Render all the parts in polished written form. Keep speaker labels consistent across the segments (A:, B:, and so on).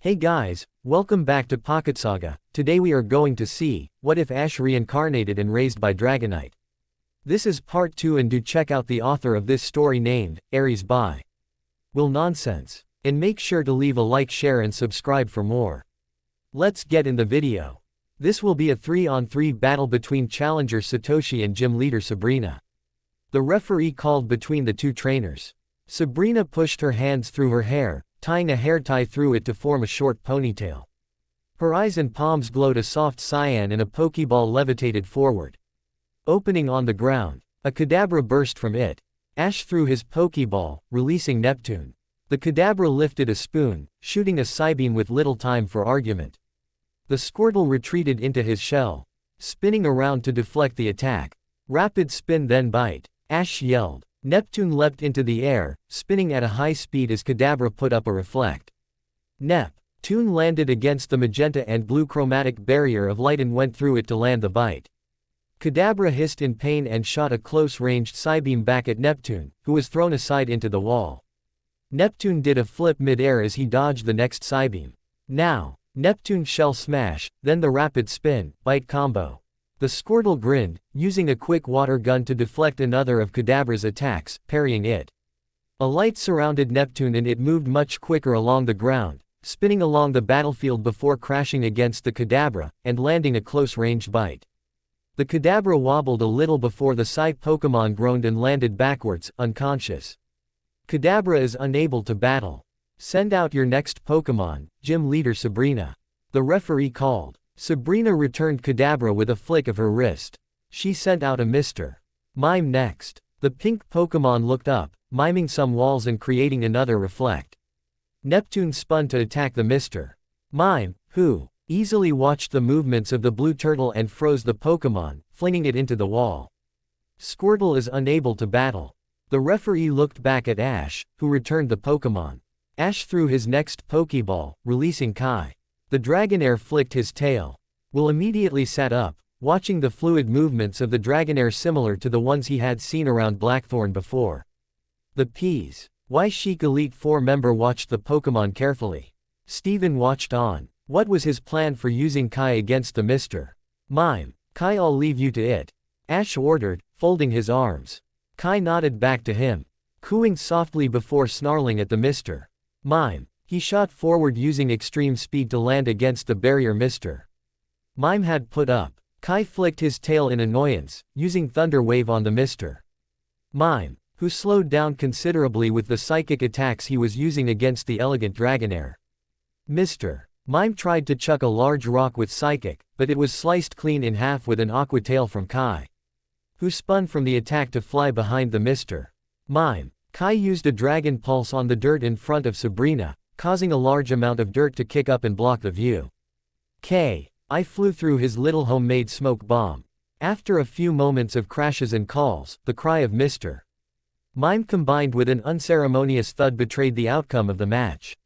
A: Hey guys, welcome back to Pocket Saga. Today we are going to see, what if Ash reincarnated and raised by Dragonite? This is part 2 and do check out the author of this story named, Aries by Will Nonsense. And make sure to leave a like, share and subscribe for more. Let's get in the video. This will be a 3-on-3 battle between challenger Satoshi and gym leader Sabrina. The referee called between the two trainers. Sabrina pushed her hands through her hair, tying a hair tie through it to form a short ponytail. Her eyes and palms glowed a soft cyan and a Pokeball levitated forward. Opening on the ground, a Kadabra burst from it. Ash threw his Pokeball, releasing Neptune. The Kadabra lifted a spoon, shooting a Psybeam with little time for argument. The Squirtle retreated into his shell, spinning around to deflect the attack. Rapid spin then bite, Ash yelled. Neptune leapt into the air, spinning at a high speed as Kadabra put up a reflect. Neptune landed against the magenta and blue chromatic barrier of light and went through it to land the bite. Kadabra hissed in pain and shot a close-ranged Psybeam back at Neptune, who was thrown aside into the wall. Neptune did a flip mid-air as he dodged the next Psybeam. Now, Neptune shell smash, then the rapid spin, bite combo. The Squirtle grinned, using a quick water gun to deflect another of Kadabra's attacks, parrying it. A light surrounded Neptune and it moved much quicker along the ground, spinning along the battlefield before crashing against the Kadabra, and landing a close-range bite. The Kadabra wobbled a little before the Psy Pokémon groaned and landed backwards, unconscious. Kadabra is unable to battle. Send out your next Pokémon, gym leader Sabrina. The referee called. Sabrina returned Kadabra with a flick of her wrist. She sent out a Mr. Mime next. The pink Pokémon looked up, miming some walls and creating another reflect. Neptune spun to attack the Mr. Mime, who easily watched the movements of the blue turtle and froze the Pokémon, flinging it into the wall. Squirtle is unable to battle. The referee looked back at Ash, who returned the Pokémon. Ash threw his next Pokeball, releasing Kai. The Dragonair flicked his tail. Will immediately sat up, watching the fluid movements of the Dragonair similar to the ones he had seen around Blackthorn before. The P's. Y Chic Elite 4 member watched the Pokémon carefully. Steven watched on. What was his plan for using Kai against the Mr. Mime? Kai, I'll leave you to it. Ash ordered, folding his arms. Kai nodded back to him, cooing softly before snarling at the Mr. Mime. He shot forward using extreme speed to land against the barrier Mr. Mime had put up. Kai flicked his tail in annoyance, using Thunder Wave on the Mr. Mime, who slowed down considerably with the psychic attacks he was using against the elegant Dragonair. Mr. Mime tried to chuck a large rock with Psychic, but it was sliced clean in half with an Aqua Tail from Kai, who spun from the attack to fly behind the Mr. Mime. Kai used a Dragon Pulse on the dirt in front of Sabrina, causing a large amount of dirt to kick up and block the view. I flew through his little homemade smoke bomb. After a few moments of crashes and calls, the cry of Mr. Mime combined with an unceremonious thud betrayed the outcome of the match.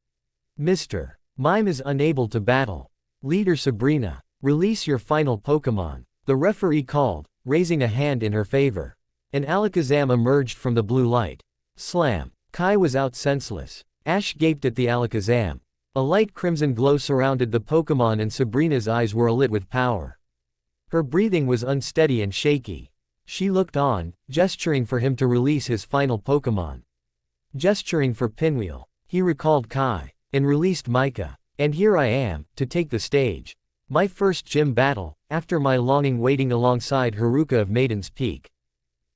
A: Mr. Mime is unable to battle. Leader Sabrina, release your final Pokémon. The referee called, raising a hand in her favor. An Alakazam emerged from the blue light. Slam. Kai was out senseless. Ash gaped at the Alakazam. A light crimson glow surrounded the Pokémon and Sabrina's eyes were alit with power. Her breathing was unsteady and shaky. She looked on, gesturing for him to release his final Pokémon. Gesturing for Pinwheel, he recalled Kai, and released Micah. And here I am, to take the stage. My first gym battle, after my longing waiting alongside Haruka of Maiden's Peak.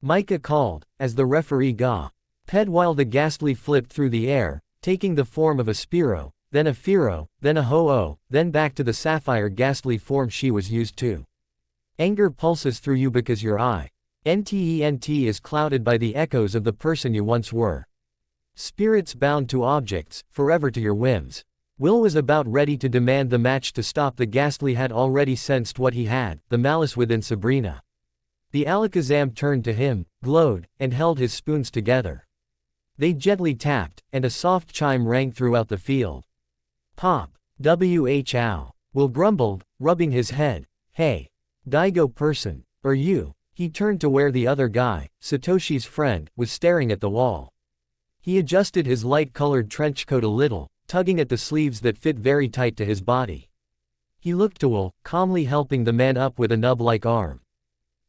A: Micah called, as the referee ped while the Ghastly flipped through the air, taking the form of a Spearow, then a Fearow, then a Ho-Oh, then back to the Sapphire Ghastly form she was used to. Anger pulses through you because your INT is clouded by the echoes of the person you once were. Spirits bound to objects, forever to your whims. Will was about ready to demand the match to stop. The Ghastly had already sensed what he had, the malice within Sabrina. The Alakazam turned to him, glowed, and held his spoons together. They gently tapped, and a soft chime rang throughout the field. Pop. Whow. Will grumbled, rubbing his head. Hey. Daigo person. Or you. He turned to where the other guy, Satoshi's friend, was staring at the wall. He adjusted his light-colored trench coat a little, tugging at the sleeves that fit very tight to his body. He looked to Will, calmly helping the man up with a nub-like arm.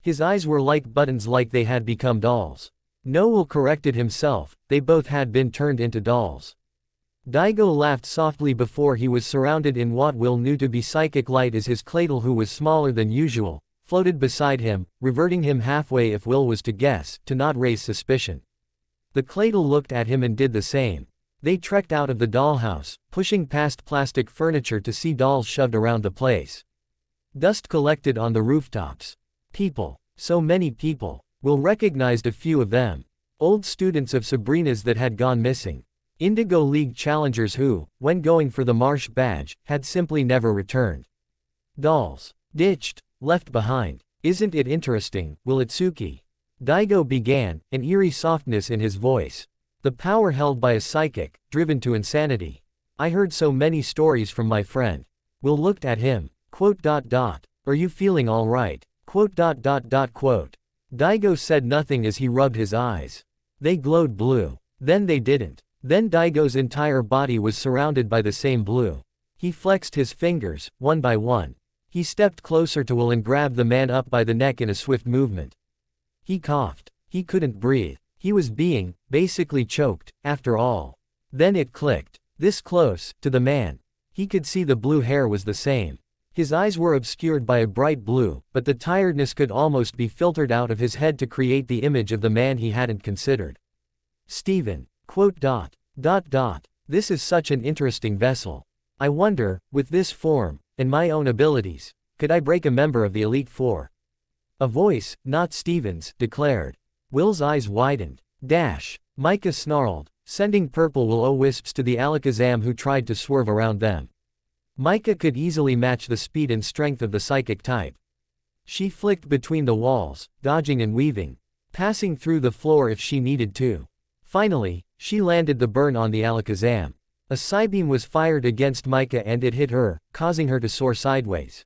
A: His eyes were like buttons, like they had become dolls. No, Will corrected himself, they both had been turned into dolls. Daigo laughed softly before he was surrounded in what Will knew to be psychic light as his Claydol, who was smaller than usual, floated beside him, reverting him halfway if Will was to guess, to not raise suspicion. The Claydol looked at him and did the same. They trekked out of the dollhouse, pushing past plastic furniture to see dolls shoved around the place. Dust collected on the rooftops. People. So many people. Will recognized a few of them. Old students of Sabrina's that had gone missing. Indigo League challengers who, when going for the Marsh badge, had simply never returned. Dolls. Ditched. Left behind. Isn't it interesting, Will Itsuki? Daigo began, an eerie softness in his voice. The power held by a psychic, driven to insanity. I heard so many stories from my friend. Will looked at him. ... Are you feeling all right? ... Daigo said nothing as he rubbed his eyes. They glowed blue. Then they didn't. Then Daigo's entire body was surrounded by the same blue. He flexed his fingers, one by one. He stepped closer to Will and grabbed the man up by the neck in a swift movement. He coughed. He couldn't breathe. He was being, basically choked, after all. Then it clicked. This close, to the man. He could see the blue hair was the same. His eyes were obscured by a bright blue, but the tiredness could almost be filtered out of his head to create the image of the man he hadn't considered. Steven. ... This is such an interesting vessel. I wonder, with this form, and my own abilities, could I break a member of the Elite Four? A voice, not Steven's, declared. Will's eyes widened. Micah snarled, sending purple will-o-wisps to the Alakazam who tried to swerve around them. Micah could easily match the speed and strength of the psychic type. She flicked between the walls, dodging and weaving, passing through the floor if she needed to. Finally, she landed the burn on the Alakazam. A Psybeam was fired against Micah and it hit her, causing her to soar sideways.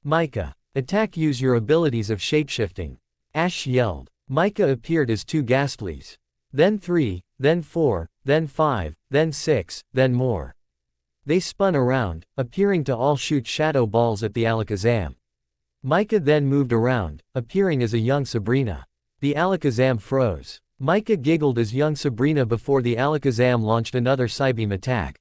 A: Micah, attack, use your abilities of shapeshifting. Ash yelled. Micah appeared as two Ghastlies. Then 3, then 4, then 5, then 6, then more. They spun around, appearing to all shoot shadow balls at the Alakazam. Micah then moved around, appearing as a young Sabrina. The Alakazam froze. Micah giggled as young Sabrina before the Alakazam launched another Psybeam attack.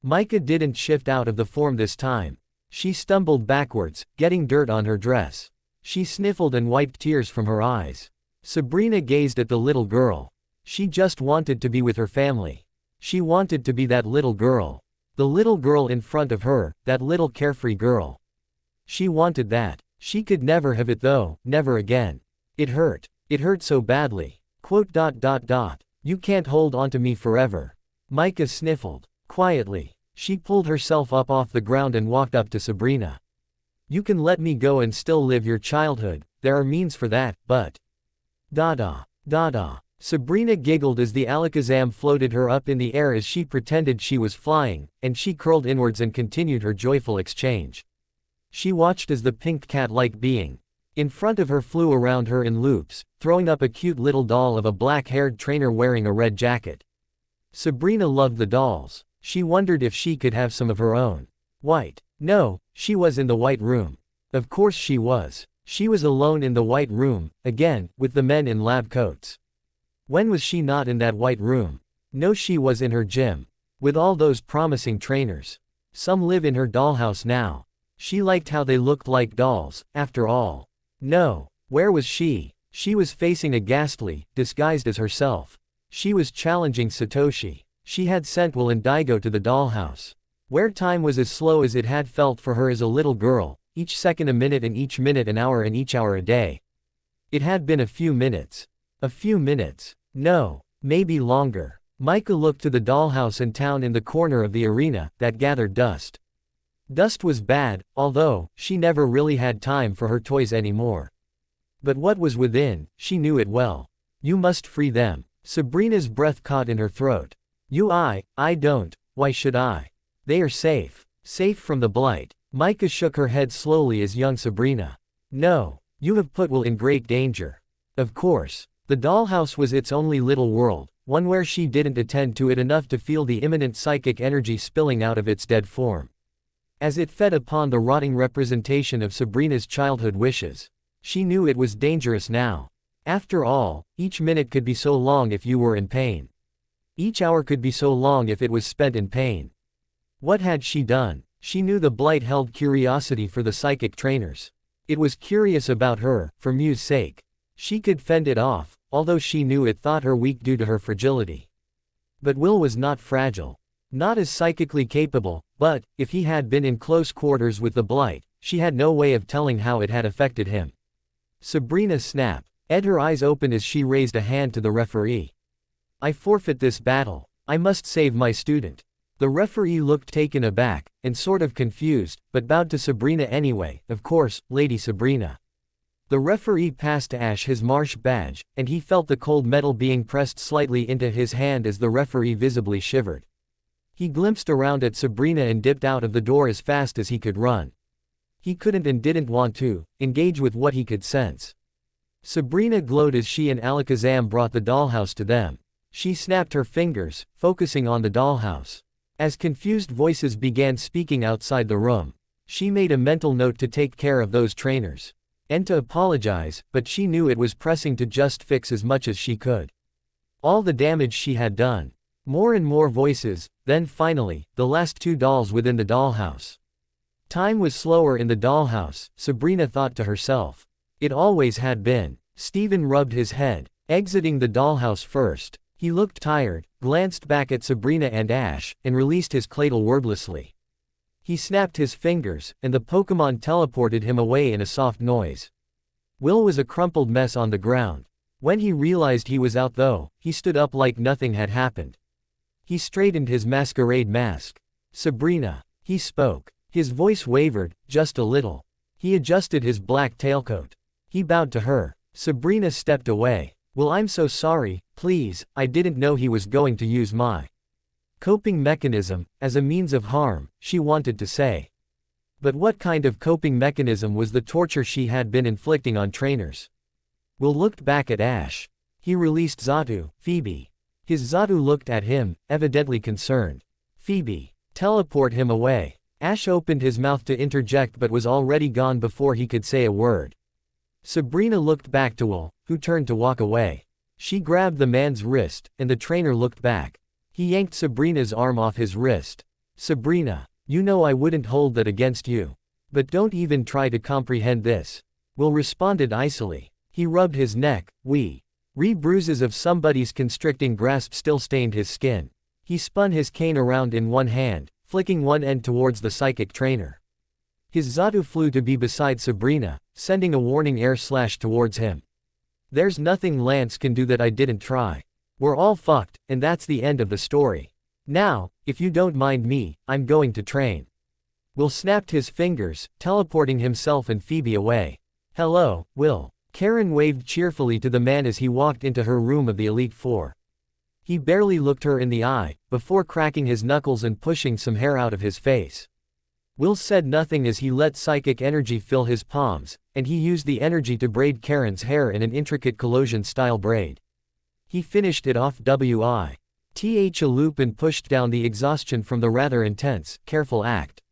A: Micah didn't shift out of the form this time. She stumbled backwards, getting dirt on her dress. She sniffled and wiped tears from her eyes. Sabrina gazed at the little girl. She just wanted to be with her family. She wanted to be that little girl. The little girl in front of her, that little carefree girl. She wanted that. She could never have it though, never again. It hurt. It hurt so badly. ... You can't hold on to me forever. Micah sniffled. Quietly, she pulled herself up off the ground and walked up to Sabrina. You can let me go and still live your childhood, there are means for that, but... Sabrina giggled as the Alakazam floated her up in the air as she pretended she was flying, and she curled inwards and continued her joyful exchange. She watched as the pink cat-like being in front of her flew around her in loops, throwing up a cute little doll of a black-haired trainer wearing a red jacket. Sabrina loved the dolls. She wondered if she could have some of her own. White. No, she was in the white room. Of course she was. She was alone in the white room, again, with the men in lab coats. When was she not in that white room? No, she was in her gym. With all those promising trainers. Some live in her dollhouse now. She liked how they looked like dolls, after all. No. Where was she? She was facing a Ghastly, disguised as herself. She was challenging Satoshi. She had sent Will and Daigo to the dollhouse. Where time was as slow as it had felt for her as a little girl, each second a minute and each minute an hour and each hour a day. It had been a few minutes. A few minutes. No. Maybe longer. Micah looked to the dollhouse and town in the corner of the arena, that gathered dust. Dust was bad, although, she never really had time for her toys anymore. But what was within, she knew it well. You must free them. Sabrina's breath caught in her throat. I don't, why should I? They are safe. Safe from the blight. Micah shook her head slowly as young Sabrina. No, you have put Will in great danger. Of course. The dollhouse was its only little world, one where she didn't attend to it enough to feel the imminent psychic energy spilling out of its dead form. As it fed upon the rotting representation of Sabrina's childhood wishes, she knew it was dangerous now. After all, each minute could be so long if you were in pain. Each hour could be so long if it was spent in pain. What had she done? She knew the blight held curiosity for the psychic trainers. It was curious about her, for Mew's sake. She could fend it off, although she knew it thought her weak due to her fragility. But Will was not fragile. Not as psychically capable, but, if he had been in close quarters with the blight, she had no way of telling how it had affected him. Sabrina snapped. Her eyes open as she raised a hand to the referee. I forfeit this battle. I must save my student. The referee looked taken aback, and sort of confused, but bowed to Sabrina anyway. Of course, Lady Sabrina. The referee passed Ash his marsh badge, and he felt the cold metal being pressed slightly into his hand as the referee visibly shivered. He glimpsed around at Sabrina and dipped out of the door as fast as he could run. He couldn't and didn't want to engage with what he could sense. Sabrina glowed as she and Alakazam brought the dollhouse to them. She snapped her fingers, focusing on the dollhouse. As confused voices began speaking outside the room, she made a mental note to take care of those trainers. And to apologize, but she knew it was pressing to just fix as much as she could. All the damage she had done. More and more voices, then finally, the last two dolls within the dollhouse. Time was slower in the dollhouse, Sabrina thought to herself. It always had been. Steven rubbed his head, exiting the dollhouse first. He looked tired, glanced back at Sabrina and Ash, and released his Claydol wordlessly. He snapped his fingers, and the Pokémon teleported him away in a soft noise. Will was a crumpled mess on the ground. When he realized he was out though, he stood up like nothing had happened. He straightened his masquerade mask. Sabrina. He spoke. His voice wavered, just a little. He adjusted his black tailcoat. He bowed to her. Sabrina stepped away. Well, I'm so sorry, please, I didn't know he was going to use my coping mechanism as a means of harm, she wanted to say. But what kind of coping mechanism was the torture she had been inflicting on trainers? Will looked back at Ash. He released Xatu, Phoebe. His Xatu looked at him, evidently concerned. Phoebe. Teleport him away. Ash opened his mouth to interject but was already gone before he could say a word. Sabrina looked back to Will, who turned to walk away. She grabbed the man's wrist, and the trainer looked back. He yanked Sabrina's arm off his wrist. Sabrina, you know I wouldn't hold that against you. But don't even try to comprehend this. Will responded icily. He rubbed his neck. Bruises of somebody's constricting grasp still stained his skin. He spun his cane around in one hand, flicking one end towards the psychic trainer. His Xatu flew to be beside Sabrina, sending a warning air slash towards him. There's nothing Lance can do that I didn't try. We're all fucked, and that's the end of the story. Now, if you don't mind me, I'm going to train. Will snapped his fingers, teleporting himself and Phoebe away. Hello, Will. Karen waved cheerfully to the man as he walked into her room of the Elite Four. He barely looked her in the eye, before cracking his knuckles and pushing some hair out of his face. Will said nothing as he let psychic energy fill his palms, and he used the energy to braid Karen's hair in an intricate collusion-style braid. He finished it off with a loop and pushed down the exhaustion from the rather intense, careful act.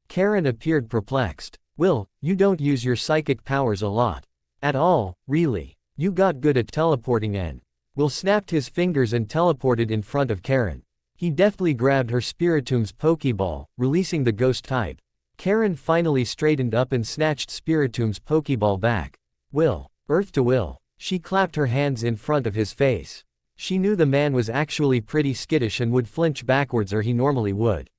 A: Karen appeared perplexed. Will, you don't use your psychic powers a lot. At all, really. You got good at teleporting and. Will snapped his fingers and teleported in front of Karen. He deftly grabbed her Spiritom's Pokeball, releasing the ghost type. Karen finally straightened up and snatched Spiritom's Pokeball back. Will. Earth to Will. She clapped her hands in front of his face. She knew the man was actually pretty skittish and would flinch backwards or he normally would.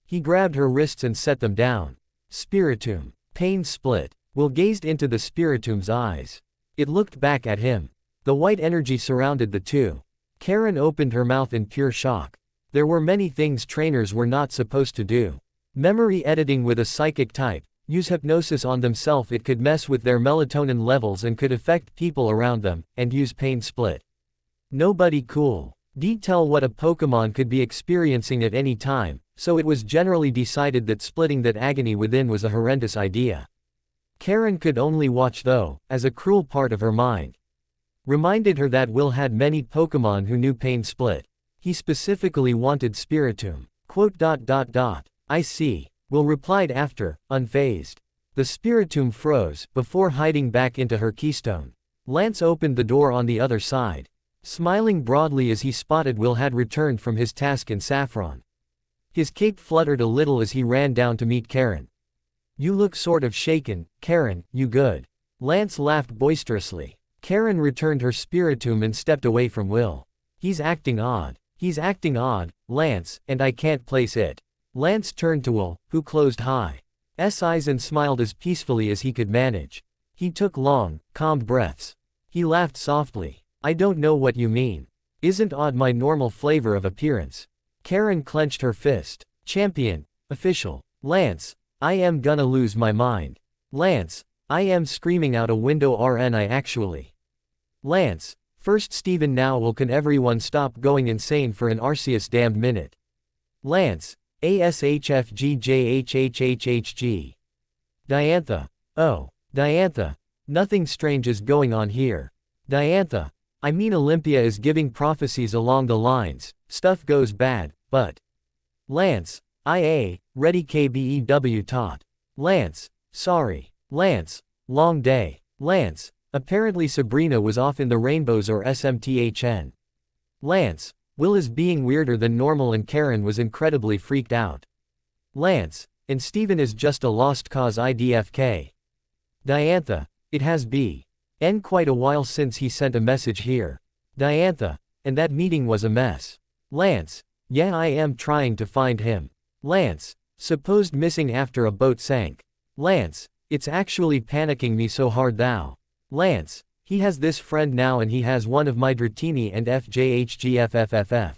A: He grabbed her wrists and set them down. Spiritomb. Pain split. Will gazed into the Spiritom's eyes. It looked back at him. The white energy surrounded the two. Karen opened her mouth in pure shock. There were many things trainers were not supposed to do. Memory editing with a psychic type, use hypnosis on themselves, it could mess with their melatonin levels and could affect people around them, and use pain split. Nobody cool. Tell what a Pokemon could be experiencing at any time, so it was generally decided that splitting that agony within was a horrendous idea. Karen could only watch though, as a cruel part of her mind. Reminded her that Will had many Pokemon who knew Pain Split. He specifically wanted Spiritomb. I see, Will replied after, unfazed. The Spiritomb froze, before hiding back into her keystone. Lance opened the door on the other side, smiling broadly as he spotted Will had returned from his task in Saffron. His cape fluttered a little as he ran down to meet Karen. You look sort of shaken, Karen, you good? Lance laughed boisterously. Karen returned her Spiritomb and stepped away from Will. He's acting odd, Lance, and I can't place it. Lance turned to Will, who closed his eyes and smiled as peacefully as he could manage. He took long, calm breaths. He laughed softly. I don't know what you mean. Isn't odd my normal flavor of appearance? Karen clenched her fist. Champion, official. Lance, I am gonna lose my mind. Lance, I am screaming out a window RNI actually. Lance, first Steven now will can everyone stop going insane for an Arceus damned minute. Lance, ASHFGJHHHHG. Diantha. Oh, Diantha. Nothing strange is going on here. Diantha. I mean Olympia is giving prophecies along the lines, stuff goes bad, but. Lance. Ready KBEW taught. Lance. Sorry. Lance. Long day. Lance. Apparently Sabrina was off in the rainbows or SMTHN. Lance. Will is being weirder than normal and Karen was incredibly freaked out. Lance. And Steven is just a lost cause IDFK. Diantha. It has been quite a while since he sent a message here. Diantha. And that meeting was a mess. Lance. Yeah, I am trying to find him. Lance. Supposed missing after a boat sank. Lance. It's actually panicking me so hard thou. Lance. He has this friend now and he has one of my Dratini and FJHGFFFF.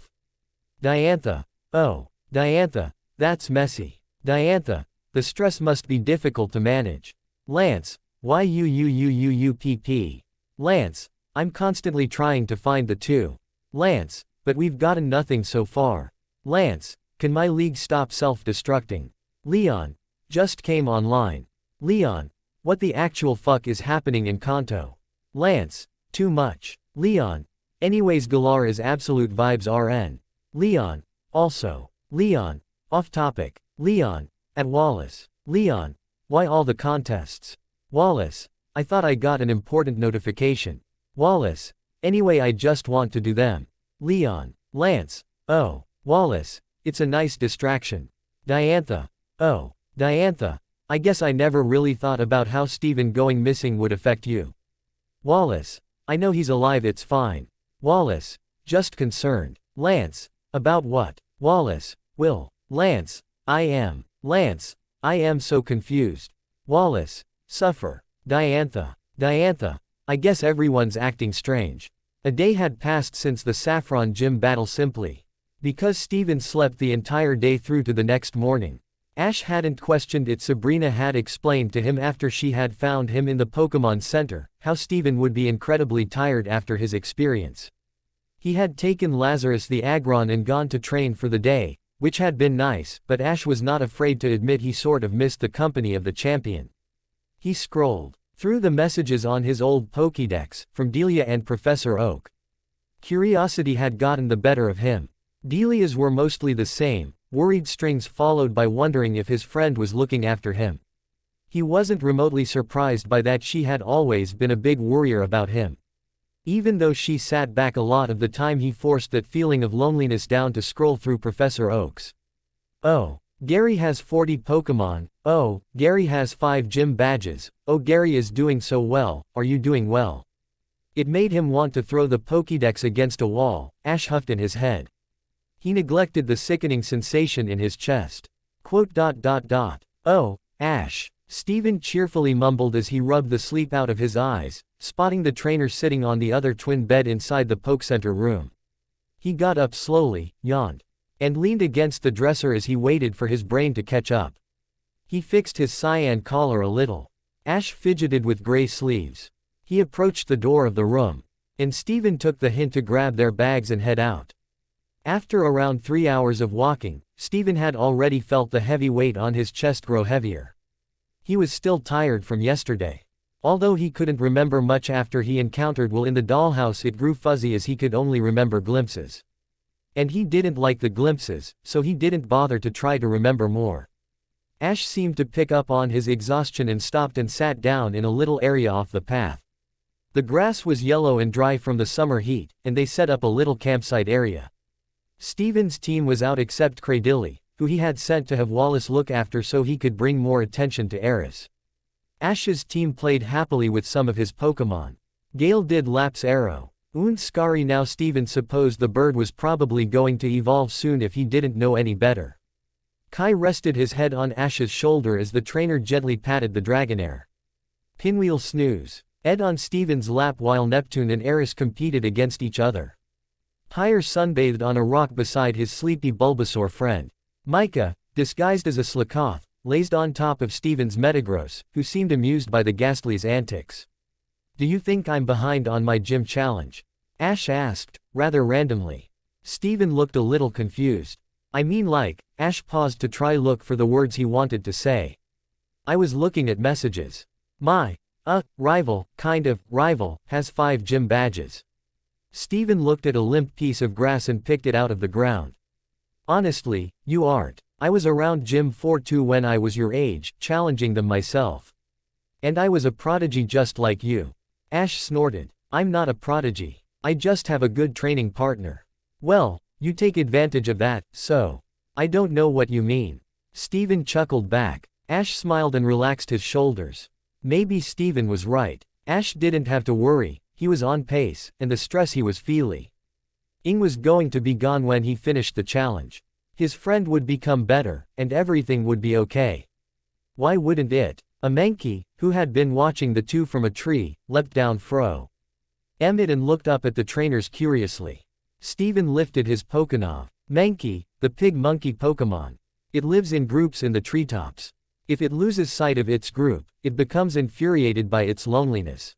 A: Diantha. Oh. Diantha. That's messy. Diantha. The stress must be difficult to manage. Lance. YUUUUUPP. Lance. I'm constantly trying to find the two. Lance. But we've gotten nothing so far. Lance. Can my league stop self-destructing? Leon. Just came online. Leon. What the actual fuck is happening in Kanto? Lance. Too much. Leon. Anyways Galar is absolute vibes RN. Leon. Also. Leon. Off topic. Leon. At Wallace. Leon. Why all the contests? Wallace. I thought I got an important notification. Wallace. Anyway I just want to do them. Leon. Lance. Oh. Wallace. It's a nice distraction. Diantha. Oh. Diantha. I guess I never really thought about how Steven going missing would affect you. Wallace. I know he's alive, it's fine. Wallace. Just concerned. Lance. About what? Wallace. Will. Lance. I am. Lance. I am so confused. Wallace. Suffer. Diantha. Diantha. I guess everyone's acting strange. A day had passed since the Saffron Gym battle simply because Steven slept the entire day through to the next morning. Ash hadn't questioned it. Sabrina had explained to him after she had found him in the Pokemon Center, how Steven would be incredibly tired after his experience. He had taken Lazarus the Aggron and gone to train for the day, which had been nice, but Ash was not afraid to admit he sort of missed the company of the champion. He scrolled through the messages on his old Pokédex, from Delia and Professor Oak. Curiosity had gotten the better of him. Delia's were mostly the same, worried strings followed by wondering if his friend was looking after him. He wasn't remotely surprised by that. She had always been a big worrier about him. Even though she sat back a lot of the time, he forced that feeling of loneliness down to scroll through Professor Oak's. Oh, Gary has 40 Pokemon, oh, Gary has 5 gym badges, oh Gary is doing so well, are you doing well? It made him want to throw the Pokédex against a wall. Ash huffed in his head. He neglected the sickening sensation in his chest. Oh, Ash. Steven cheerfully mumbled as he rubbed the sleep out of his eyes, spotting the trainer sitting on the other twin bed inside the Poke Center room. He got up slowly, yawned, and leaned against the dresser as he waited for his brain to catch up. He fixed his cyan collar a little. Ash fidgeted with gray sleeves. He approached the door of the room, and Steven took the hint to grab their bags and head out. After around 3 hours of walking, Steven had already felt the heavy weight on his chest grow heavier. He was still tired from yesterday. Although he couldn't remember much after he encountered Will in the dollhouse, it grew fuzzy as he could only remember glimpses. And he didn't like the glimpses, so he didn't bother to try to remember more. Ash seemed to pick up on his exhaustion and stopped and sat down in a little area off the path. The grass was yellow and dry from the summer heat, and they set up a little campsite area. Steven's team was out except Cradilly, who he had sent to have Wallace look after so he could bring more attention to Eris. Ash's team played happily with some of his Pokémon. Gale did Lap's Arrow. Scary. Now Steven supposed the bird was probably going to evolve soon if he didn't know any better. Kai rested his head on Ash's shoulder as the trainer gently patted the Dragonair. Pinwheel snooze. Ed on Steven's lap while Neptune and Eris competed against each other. Pyre sunbathed on a rock beside his sleepy Bulbasaur friend. Micah, disguised as a Slakoth, lazed on top of Steven's Metagross, who seemed amused by the Ghastly's antics. "Do you think I'm behind on my gym challenge?" Ash asked, rather randomly. Steven looked a little confused. "I mean like," Ash paused to try look for the words he wanted to say. "I was looking at messages. My rival, kind of, rival, has 5 gym badges." Steven looked at a limp piece of grass and picked it out of the ground. "Honestly, you aren't. I was around Gym 4 when I was your age, challenging them myself. And I was a prodigy just like you." Ash snorted. "I'm not a prodigy. I just have a good training partner." "Well, you take advantage of that, so." "I don't know what you mean." Steven chuckled back. Ash smiled and relaxed his shoulders. Maybe Steven was right. Ash didn't have to worry, he was on pace, and the stress he was feeling was going to be gone when he finished the challenge. His friend would become better, and everything would be okay. Why wouldn't it? A Mankey, who had been watching the two from a tree, leapt down fro. Emmett and looked up at the trainers curiously. Steven lifted his Pokénov. Mankey, the pig-monkey Pokémon. It lives in groups in the treetops. If it loses sight of its group, it becomes infuriated by its loneliness.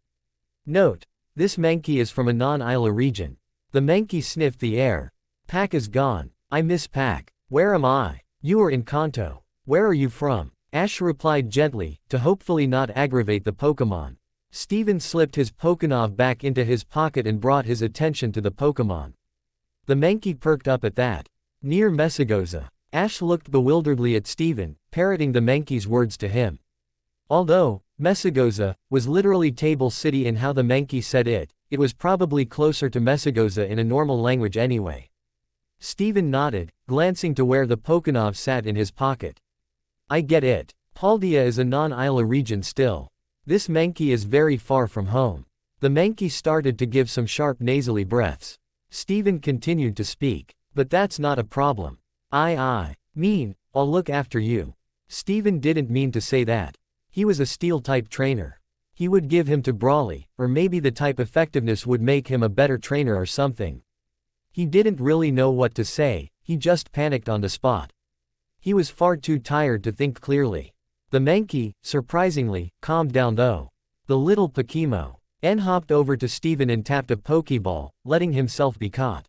A: Note: this Mankey is from a non-Isla region. The Mankey sniffed the air. "Pack is gone. I miss Pack. Where am I?" "You are in Kanto. Where are you from?" Ash replied gently, to hopefully not aggravate the Pokémon. Steven slipped his Pokénov back into his pocket and brought his attention to the Pokémon. The Mankey perked up at that. "Near Messagoza." Ash looked bewilderedly at Steven, parroting the Mankey's words to him. Although Messagoza was literally Table City in how the Mankey said it, it was probably closer to Messagoza in a normal language anyway. Steven nodded, glancing to where the Pokénov sat in his pocket. "I get it. Paldea is a non-Isla region still. This Mankey is very far from home." The Mankey started to give some sharp nasally breaths. Steven continued to speak. "But that's not a problem. I mean, I'll look after you." Steven didn't mean to say that. He was a Steel-type trainer. He would give him to Brawly, or maybe the type effectiveness would make him a better trainer or something. He didn't really know what to say, he just panicked on the spot. He was far too tired to think clearly. The Mankey, surprisingly, calmed down though. The little Pokemo. N hopped over to Steven and tapped a Pokeball, letting himself be caught.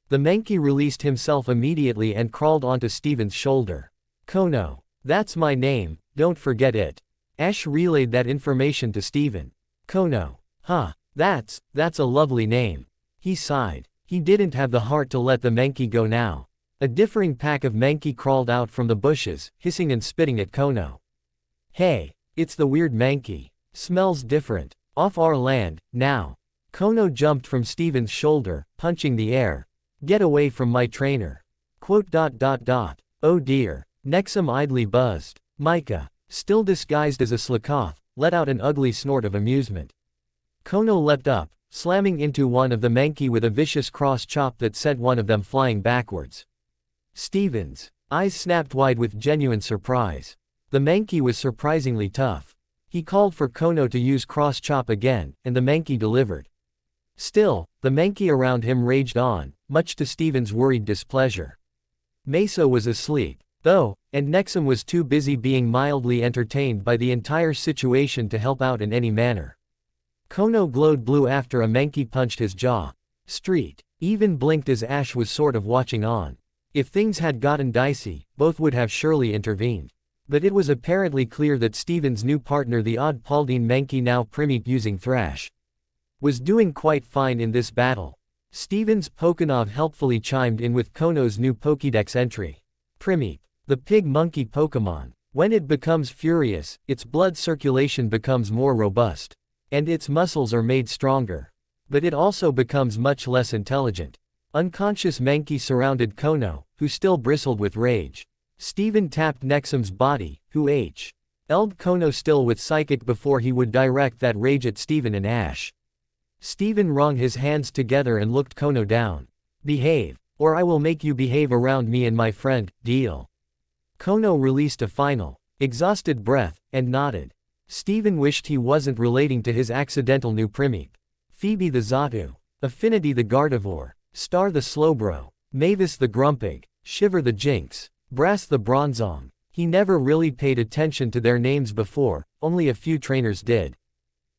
A: The Mankey released himself immediately and crawled onto Steven's shoulder. "Kono. That's my name, don't forget it." Ash relayed that information to Steven. "Kono. Huh. That's a lovely name." He sighed. He didn't have the heart to let the Mankey go now. A differing pack of Mankey crawled out from the bushes, hissing and spitting at Kono. "Hey, it's the weird Mankey. Smells different. Off our land, now." Kono jumped from Steven's shoulder, punching the air. "Get away from my trainer." "Oh dear." Nexum idly buzzed. Micah, still disguised as a Slakoth, let out an ugly snort of amusement. Kono leapt up, slamming into one of the Mankey with a vicious cross chop that sent one of them flying backwards. Steven's eyes snapped wide with genuine surprise. The Mankey was surprisingly tough. He called for Kono to use cross chop again, and the Mankey delivered. Still, the Mankey around him raged on, much to Steven's worried displeasure. Mesa was asleep, though, and Nexum was too busy being mildly entertained by the entire situation to help out in any manner. Kono glowed blue after a Mankey punched his jaw. Street even blinked as Ash was sort of watching on. If things had gotten dicey, both would have surely intervened. But it was apparently clear that Steven's new partner, the odd Paldine Mankey now Primeape using Thrash, was doing quite fine in this battle. Steven's Pokénov helpfully chimed in with Kono's new Pokédex entry. Primeape, the pig-monkey Pokémon. When it becomes furious, its blood circulation becomes more robust. And its muscles are made stronger. But it also becomes much less intelligent. Unconscious Mankey surrounded Kono, who still bristled with rage. Steven tapped Nexum's body, who L'd Kono still with Psychic before he would direct that rage at Steven and Ash. Steven wrung his hands together and looked Kono down. Behave, or I will make you behave around me and my friend, deal. Kono released a final, exhausted breath, and nodded. Steven wished he wasn't relating to his accidental new Primeape. Phoebe the Xatu, Affinity the Gardevoir, Star the Slowbro, Mavis the Grumpig, Shiver the Jinx, Brass the Bronzong. He never really paid attention to their names before, only a few trainers did.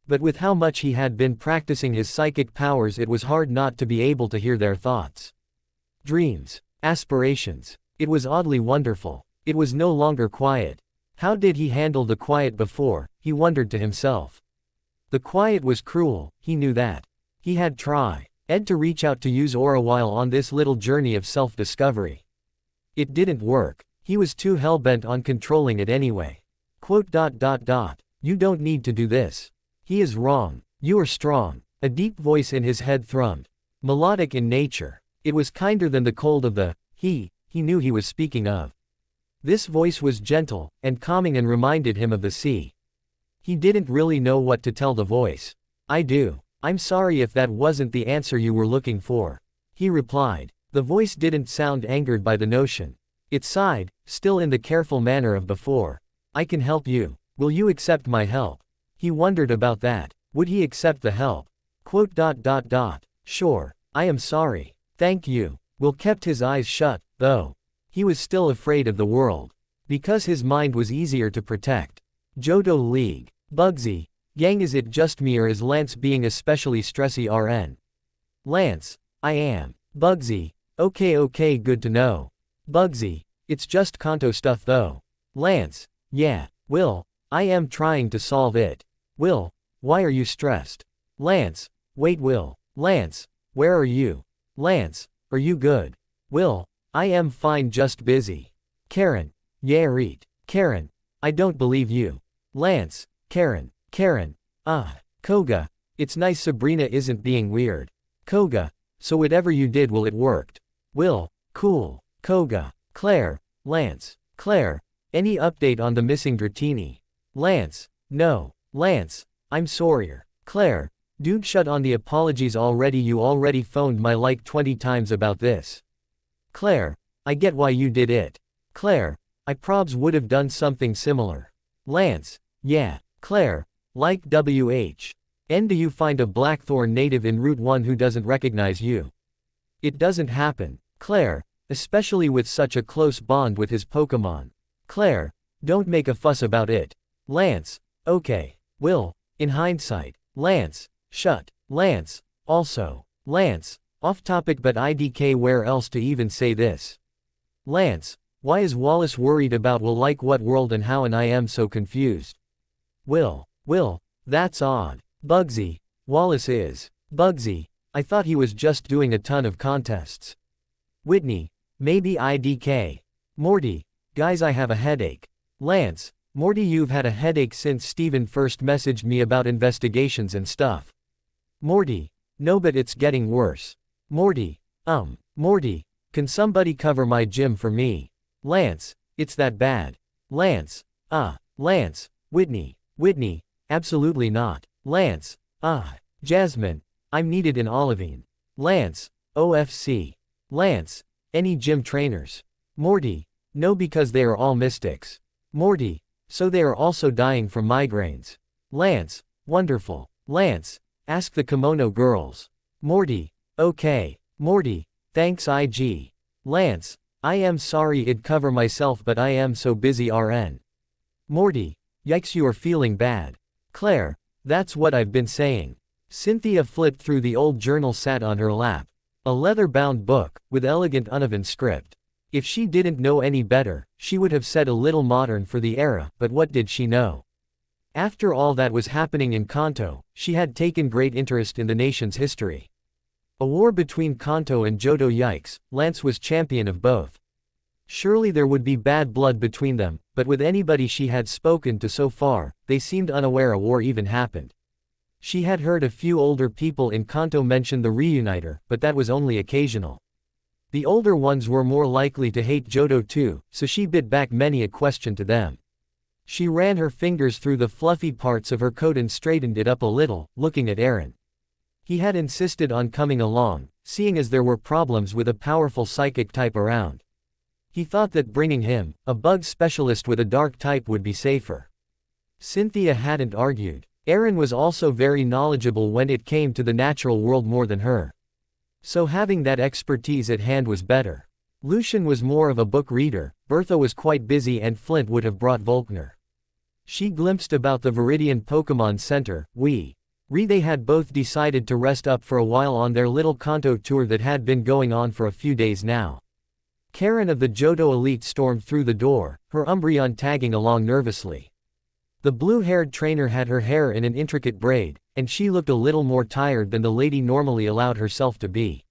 A: But with how much he had been practicing his psychic powers, it was hard not to be able to hear their thoughts. Dreams, aspirations. It was oddly wonderful. It was no longer quiet. How did he handle the quiet before, he wondered to himself. The quiet was cruel, he knew that. He had tried to reach out to use Aura while on this little journey of self-discovery. It didn't work. He was too hell-bent on controlling it anyway. You don't need to do this. He is wrong. You are strong. A deep voice in his head thrummed. Melodic in nature. It was kinder than the cold of the he knew he was speaking of. This voice was gentle and calming and reminded him of the sea. He didn't really know what to tell the voice. I do. I'm sorry if that wasn't the answer you were looking for. He replied. The voice didn't sound angered by the notion. It sighed, still in the careful manner of before. I can help you. Will you accept my help? He wondered about that. Would he accept the help? Sure. I am sorry. Thank you. Will kept his eyes shut, though. He was still afraid of the world. Because his mind was easier to protect. Johto League. Bugsy. Gang, is it just me or is Lance being especially stressy RN? Lance. I am. Bugsy. Okay, good to know. Bugsy. It's just Kanto stuff though. Lance. Yeah. Will. I am trying to solve it. Will. Why are you stressed? Lance. Wait, Will. Lance. Where are you? Lance. Are you good? Will. I am fine, just busy. Karen. Yeah, read. Karen. I don't believe you. Lance. Karen. Koga. It's nice Sabrina isn't being weird. Koga. So whatever you did, it worked. Will. Cool. Koga. Claire. Lance. Claire. Any update on the missing Dratini? Lance. No. Lance. I'm sorry. Claire. Dude, shut on the apologies already. You already phoned my like 20 times about this. Claire. I get why you did it. Claire. I probs would have done something similar. Lance. Yeah. Claire. Like do you find a Blackthorn native in Route 1 who doesn't recognize you? It doesn't happen. Claire. Especially with such a close bond with his Pokemon. Claire. Don't make a fuss about it. Lance. Okay. Will. In hindsight. Lance. Shut. Lance. Also. Lance. Off topic but IDK, where else to even say this? Lance. Why is Wallace worried about Will, like what world and how, and I am so confused. Will. That's odd. Bugsy. Wallace is. Bugsy. I thought he was just doing a ton of contests. Whitney. Maybe IDK. Morty. Guys, I have a headache. Lance. Morty, you've had a headache since Steven first messaged me about investigations and stuff. Morty. No, but it's getting worse. Morty. Morty. Can somebody cover my gym for me? Lance. It's that bad. Lance. Lance. Whitney. Absolutely not. Lance. Jasmine. I'm needed in Olivine. Lance. OFC. Lance. Any gym trainers? Morty. No, because they are all mystics. Morty. So they are also dying from migraines. Lance. Wonderful. Lance. Ask the kimono girls. Morty. Okay. Morty. Thanks IG. Lance. I am sorry I'd cover myself but I am so busy RN. Morty. Yikes, you are feeling bad. Claire. That's what I've been saying. Cynthia flipped through the old journal sat on her lap. A leather-bound book, with elegant uneven script. If she didn't know any better, she would have said a little modern for the era, but what did she know? After all that was happening in Kanto, she had taken great interest in the nation's history. A war between Kanto and Johto. Yikes, Lance was champion of both. Surely there would be bad blood between them, but with anybody she had spoken to so far, they seemed unaware a war even happened. She had heard a few older people in Kanto mention the reuniter, but that was only occasional. The older ones were more likely to hate Johto too, so she bit back many a question to them. She ran her fingers through the fluffy parts of her coat and straightened it up a little, looking at Eren. He had insisted on coming along, seeing as there were problems with a powerful psychic type around. He thought that bringing him, a bug specialist with a dark type, would be safer. Cynthia hadn't argued. Eren was also very knowledgeable when it came to the natural world more than her. So having that expertise at hand was better. Lucian was more of a book reader, Bertha was quite busy, and Flint would have brought Volkner. She glimpsed about the Viridian Pokemon Center. They had both decided to rest up for a while on their little Kanto tour that had been going on for a few days now. Karen of the Johto Elite stormed through the door, her Umbreon tagging along nervously. The blue-haired trainer had her hair in an intricate braid, and she looked a little more tired than the lady normally allowed herself to be.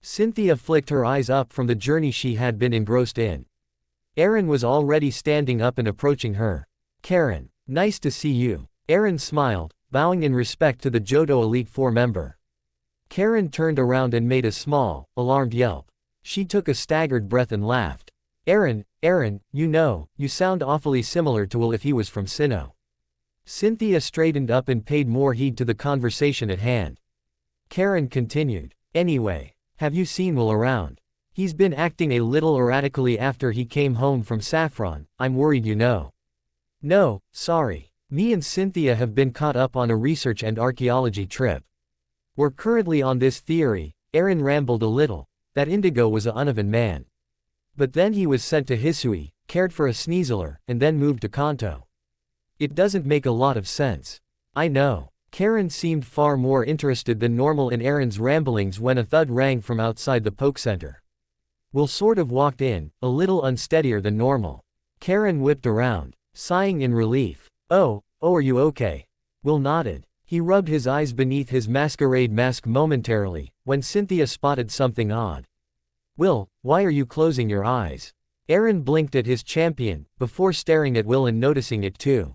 A: Cynthia flicked her eyes up from the journey she had been engrossed in. Eren was already standing up and approaching her. Karen, nice to see you. Eren smiled, bowing in respect to the Johto Elite Four member. Karen turned around and made a small, alarmed yelp. She took a staggered breath and laughed. Eren, you sound awfully similar to Will if he was from Sinnoh. Cynthia straightened up and paid more heed to the conversation at hand. Karen continued. Anyway, have you seen Will around? He's been acting a little erratically after he came home from Saffron. I'm worried, you know. No, sorry. Me and Cynthia have been caught up on a research and archaeology trip. We're currently on this theory, Eren rambled a little, that Indigo was a Uneven man. But then he was sent to Hisui, cared for a Sneasler, and then moved to Kanto. It doesn't make a lot of sense. I know. Karen seemed far more interested than normal in Eren's ramblings when a thud rang from outside the Poke Center. Will sort of walked in, a little unsteadier than normal. Karen whipped around, sighing in relief. Oh, are you okay? Will nodded. He rubbed his eyes beneath his masquerade mask momentarily, when Cynthia spotted something odd. Will, why are you closing your eyes? Eren blinked at his champion, before staring at Will and noticing it too.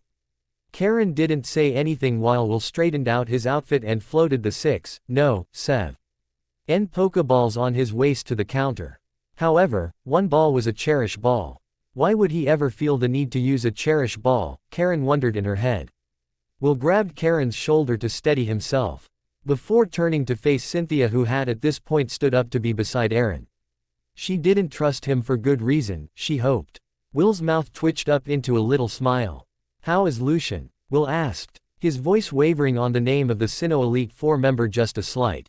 A: Karen didn't say anything while Will straightened out his outfit and floated the 7 Pokeballs on his waist to the counter. However, one ball was a Cherish ball. Why would he ever feel the need to use a Cherish ball, Karen wondered in her head. Will grabbed Karen's shoulder to steady himself, before turning to face Cynthia, who had at this point stood up to be beside Eren. She didn't trust him for good reason, she hoped. Will's mouth twitched up into a little smile. How is Lucian? Will asked, his voice wavering on the name of the Sinnoh Elite Four member just a slight.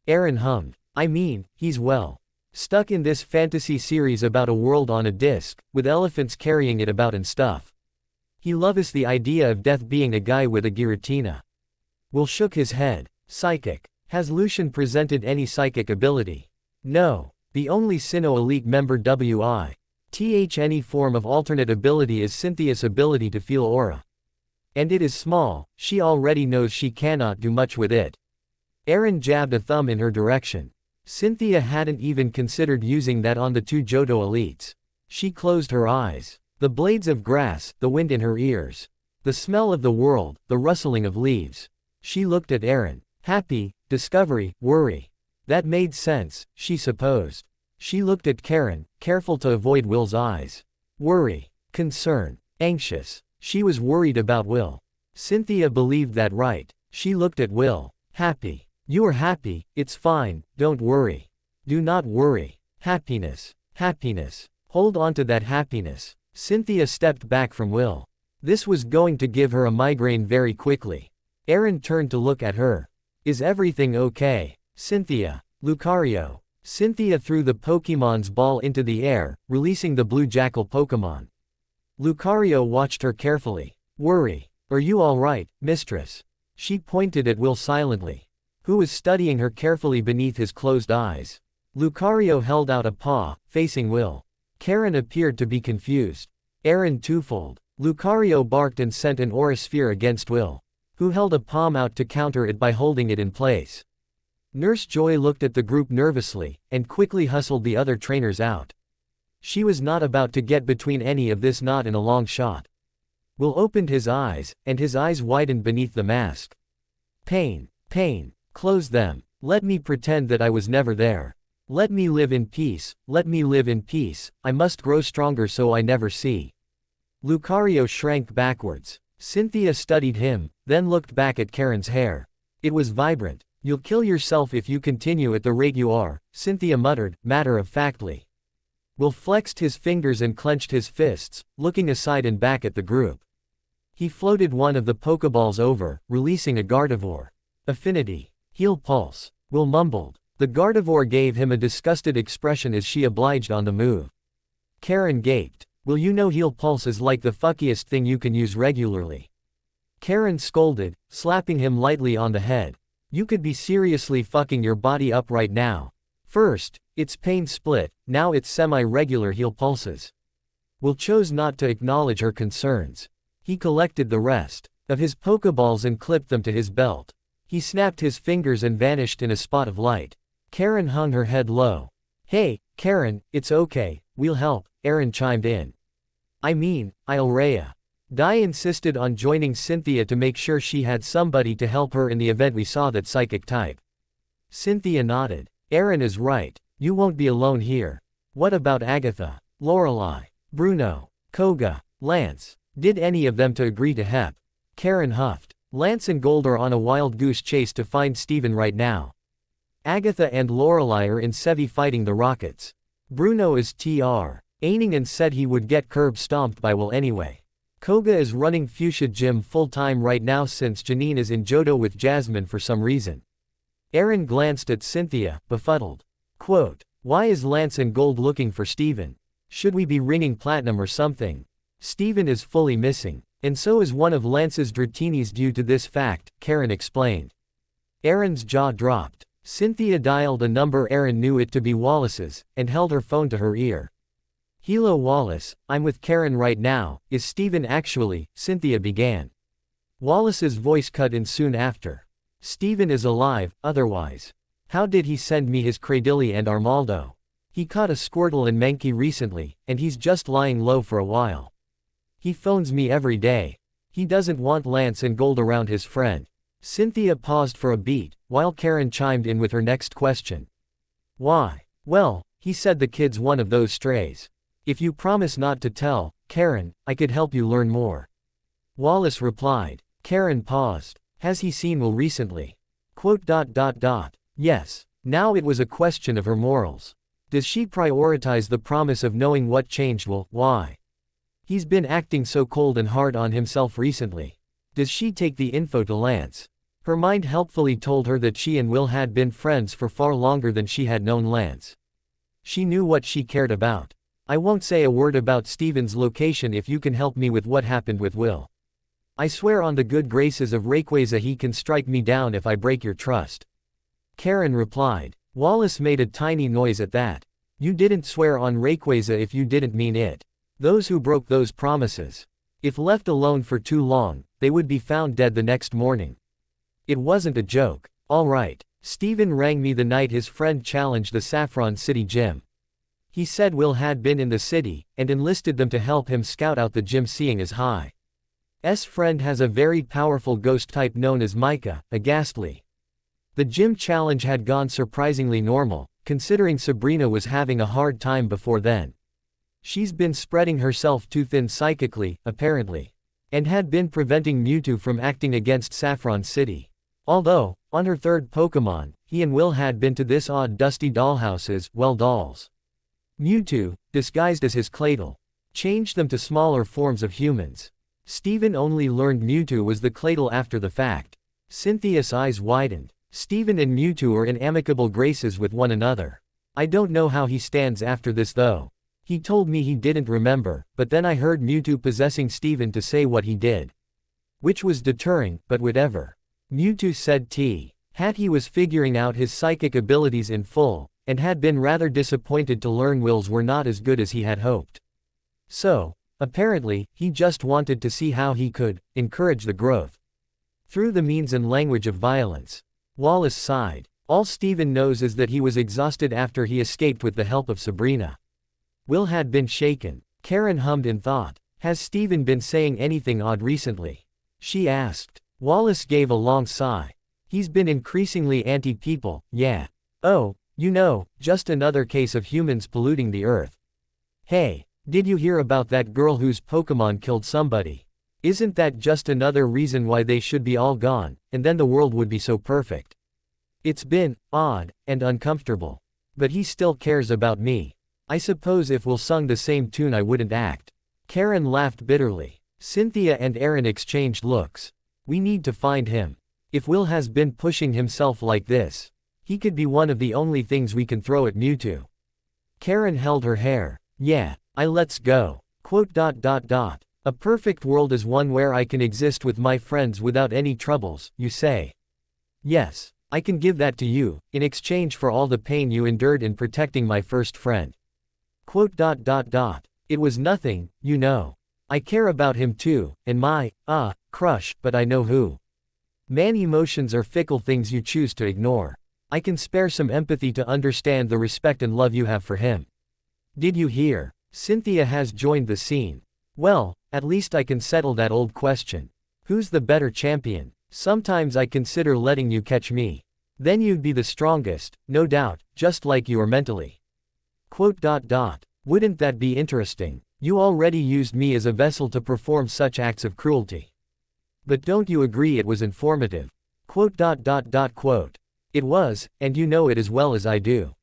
A: Eren hummed. I mean, he's well. Stuck in this fantasy series about a world on a disc, with elephants carrying it about and stuff. He loves the idea of death being a guy with a Giratina. Will shook his head. Psychic. Has Lucian presented any psychic ability? No. The only Sinnoh Elite member any form of alternate ability is Cynthia's ability to feel aura. And it is small, she already knows she cannot do much with it. Eren jabbed a thumb in her direction. Cynthia hadn't even considered using that on the two Johto elites. She closed her eyes. The blades of grass, the wind in her ears. The smell of the world, the rustling of leaves. She looked at Eren. Happy, discovery, worry. That made sense, she supposed. She looked at Karen, careful to avoid Will's eyes. Worry, concern, anxious. She was worried about Will. Cynthia believed that, right? She looked at Will. Happy. You are happy, it's fine, don't worry. Do not worry. Happiness. Happiness. Hold on to that happiness. Cynthia stepped back from Will. This was going to give her a migraine very quickly. Eren turned to look at her. Is everything okay? Cynthia. Lucario. Cynthia threw the Pokemon's ball into the air, releasing the blue jackal Pokemon. Lucario watched her carefully. Worry. Are you alright, mistress? She pointed at Will silently, who was studying her carefully beneath his closed eyes. Lucario held out a paw, facing Will. Karen appeared to be confused. Aaron twofold. Lucario barked and sent an aura sphere against Will, who held a palm out to counter it by holding it in place. Nurse Joy looked at the group nervously, and quickly hustled the other trainers out. She was not about to get between any of this, not in a long shot. Will opened his eyes, and his eyes widened beneath the mask. Pain, pain, close them. Let me pretend that I was never there. Let me live in peace, let me live in peace, I must grow stronger so I never see. Lucario shrank backwards. Cynthia studied him, then looked back at Karen's hair. It was vibrant. You'll kill yourself if you continue at the rate you are, Cynthia muttered, matter-of-factly. Will flexed his fingers and clenched his fists, looking aside and back at the group. He floated one of the Pokeballs over, releasing a Gardevoir. Affinity. Heal Pulse. Will mumbled. The Gardevoir gave him a disgusted expression as she obliged on the move. Karen gaped. Will you know Heal Pulse is like the fuckiest thing you can use regularly. Karen scolded, slapping him lightly on the head. You could be seriously fucking your body up right now. First, it's pain split, now it's semi-regular Heal Pulses. Will chose not to acknowledge her concerns. He collected the rest of his Pokeballs and clipped them to his belt. He snapped his fingers and vanished in a spot of light. Karen hung her head low. Hey, Karen, it's okay, we'll help, Aaron chimed in. I mean, Rhea. Dai insisted on joining Cynthia to make sure she had somebody to help her in the event we saw that psychic type. Cynthia nodded. Aaron is right, you won't be alone here. What about Agatha, Lorelei, Bruno, Koga, Lance? Did any of them to agree to help? Karen huffed. Lance and Gold are on a wild goose chase to find Steven right now. Agatha and Lorelei are in Sevi fighting the Rockets. Bruno is aiming and said he would get curb stomped by Will anyway. Koga is running Fuchsia Gym full-time right now since Janine is in Johto with Jasmine for some reason. Aaron glanced at Cynthia, befuddled. Quote, why is Lance and Gold looking for Steven? Should we be ringing platinum or something? Steven is fully missing, and so is one of Lance's Dratinis due to this fact, Karen explained. Aaron's jaw dropped. Cynthia dialed a number Aaron knew it to be Wallace's, and held her phone to her ear. Hello Wallace, I'm with Karen right now, is Steven actually, Cynthia began. Wallace's voice cut in soon after. Steven is alive, otherwise. How did he send me his Cradilly and Armaldo? He caught a Squirtle and Mankey recently, and he's just lying low for a while. He phones me every day. He doesn't want Lance and Gold around his friend. Cynthia paused for a beat, while Karen chimed in with her next question. Why? Well, he said the kid's one of those strays. If you promise not to tell, Karen, I could help you learn more. Wallace replied. Karen paused. Has he seen Will recently? Quote. Yes. Now it was a question of her morals. Does she prioritize the promise of knowing what changed Will? Why? He's been acting so cold and hard on himself recently. Does she take the info to Lance? Her mind helpfully told her that she and Will had been friends for far longer than she had known Lance. She knew what she cared about. I won't say a word about Steven's location if you can help me with what happened with Will. I swear on the good graces of Rayquaza he can strike me down if I break your trust. Karen replied. Wallace made a tiny noise at that. You didn't swear on Rayquaza if you didn't mean it. Those who broke those promises, if left alone for too long, they would be found dead the next morning. It wasn't a joke. All right. Steven rang me the night his friend challenged the Saffron City gym. He said Will had been in the city, and enlisted them to help him scout out the gym seeing as High's friend has a very powerful ghost type known as Micah, a ghastly. The gym challenge had gone surprisingly normal, considering Sabrina was having a hard time before then. She's been spreading herself too thin psychically, apparently, and had been preventing Mewtwo from acting against Saffron City. Although, on her third Pokemon, he and Will had been to this odd dusty dollhouses, well dolls. Mewtwo, disguised as his Claydol, changed them to smaller forms of humans. Steven only learned Mewtwo was the Claydol after the fact. Cynthia's eyes widened. Steven and Mewtwo are in amicable graces with one another. I don't know how he stands after this though. He told me he didn't remember, but then I heard Mewtwo possessing Steven to say what he did. Which was deterring, but whatever. Mewtwo said he was figuring out his psychic abilities in full, and had been rather disappointed to learn Will's were not as good as he had hoped. So, apparently, he just wanted to see how he could encourage the growth through the means and language of violence. Wallace sighed. All Steven knows is that he was exhausted after he escaped with the help of Sabrina. Will had been shaken. Karen hummed in thought. Has Steven been saying anything odd recently? She asked. Wallace gave a long sigh. He's been increasingly anti-people, yeah. Oh, you know, just another case of humans polluting the earth. Hey, did you hear about that girl whose Pokemon killed somebody? Isn't that just another reason why they should be all gone, and then the world would be so perfect? It's been odd and uncomfortable. But he still cares about me. I suppose if Will sung the same tune I wouldn't act. Karen laughed bitterly. Cynthia and Aaron exchanged looks. We need to find him. If Will has been pushing himself like this, he could be one of the only things we can throw at Mewtwo. Karen held her hair. Yeah, let's go. A perfect world is one where I can exist with my friends without any troubles, you say. Yes, I can give that to you, in exchange for all the pain you endured in protecting my first friend. It was nothing, you know. I care about him too, and my, crush, but I know who. Man, emotions are fickle things you choose to ignore. I can spare some empathy to understand the respect and love you have for him. Did you hear? Cynthia has joined the scene. Well, at least I can settle that old question. Who's the better champion? Sometimes I consider letting you catch me. Then you'd be the strongest, no doubt, just like you are mentally. Wouldn't that be interesting? You already used me as a vessel to perform such acts of cruelty. But don't you agree it was informative? It was, and you know it as well as I do.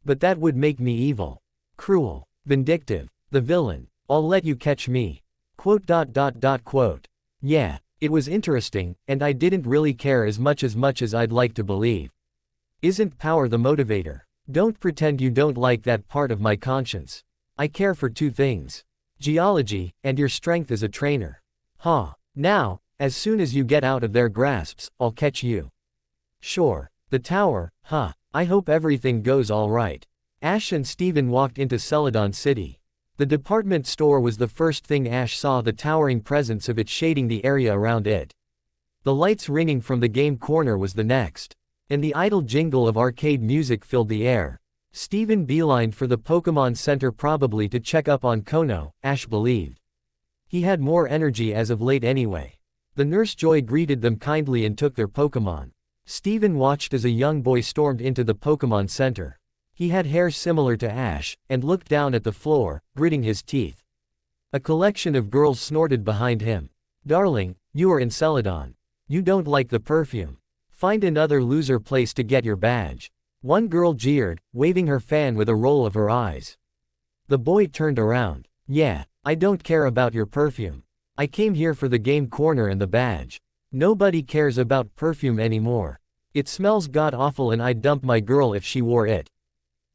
A: But that would make me evil. Cruel. Vindictive. The villain. I'll let you catch me. Yeah, it was interesting, and I didn't really care as much as I'd like to believe. Isn't power the motivator? Don't pretend you don't like that part of my conscience. I care for two things. Geology, and your strength as a trainer. Now, as soon as you get out of their grasps, I'll catch you. Sure. The tower, I hope everything goes all right. Ash and Steven walked into Celadon City. The department store was the first thing Ash saw, the towering presence of it shading the area around it. The lights ringing from the game corner was the next. And the idle jingle of arcade music filled the air. Steven beelined for the Pokemon Center, probably to check up on Kono, Ash believed. He had more energy as of late anyway. The Nurse Joy greeted them kindly and took their Pokemon. Steven watched as a young boy stormed into the Pokemon Center. He had hair similar to Ash, and looked down at the floor, gritting his teeth. A collection of girls snorted behind him. Darling, you are in Celadon. You don't like the perfume. Find another loser place to get your badge. One girl jeered, waving her fan with a roll of her eyes. The boy turned around. Yeah, I don't care about your perfume. I came here for the game corner and the badge. Nobody cares about perfume anymore. It smells god-awful and I'd dump my girl if she wore it.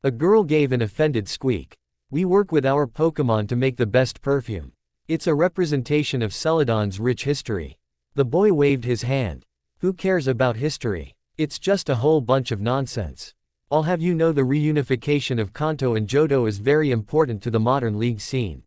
A: A girl gave an offended squeak. We work with our Pokemon to make the best perfume. It's a representation of Celadon's rich history. The boy waved his hand. Who cares about history? It's just a whole bunch of nonsense. I'll have you know the reunification of Kanto and Johto is very important to the modern league scene.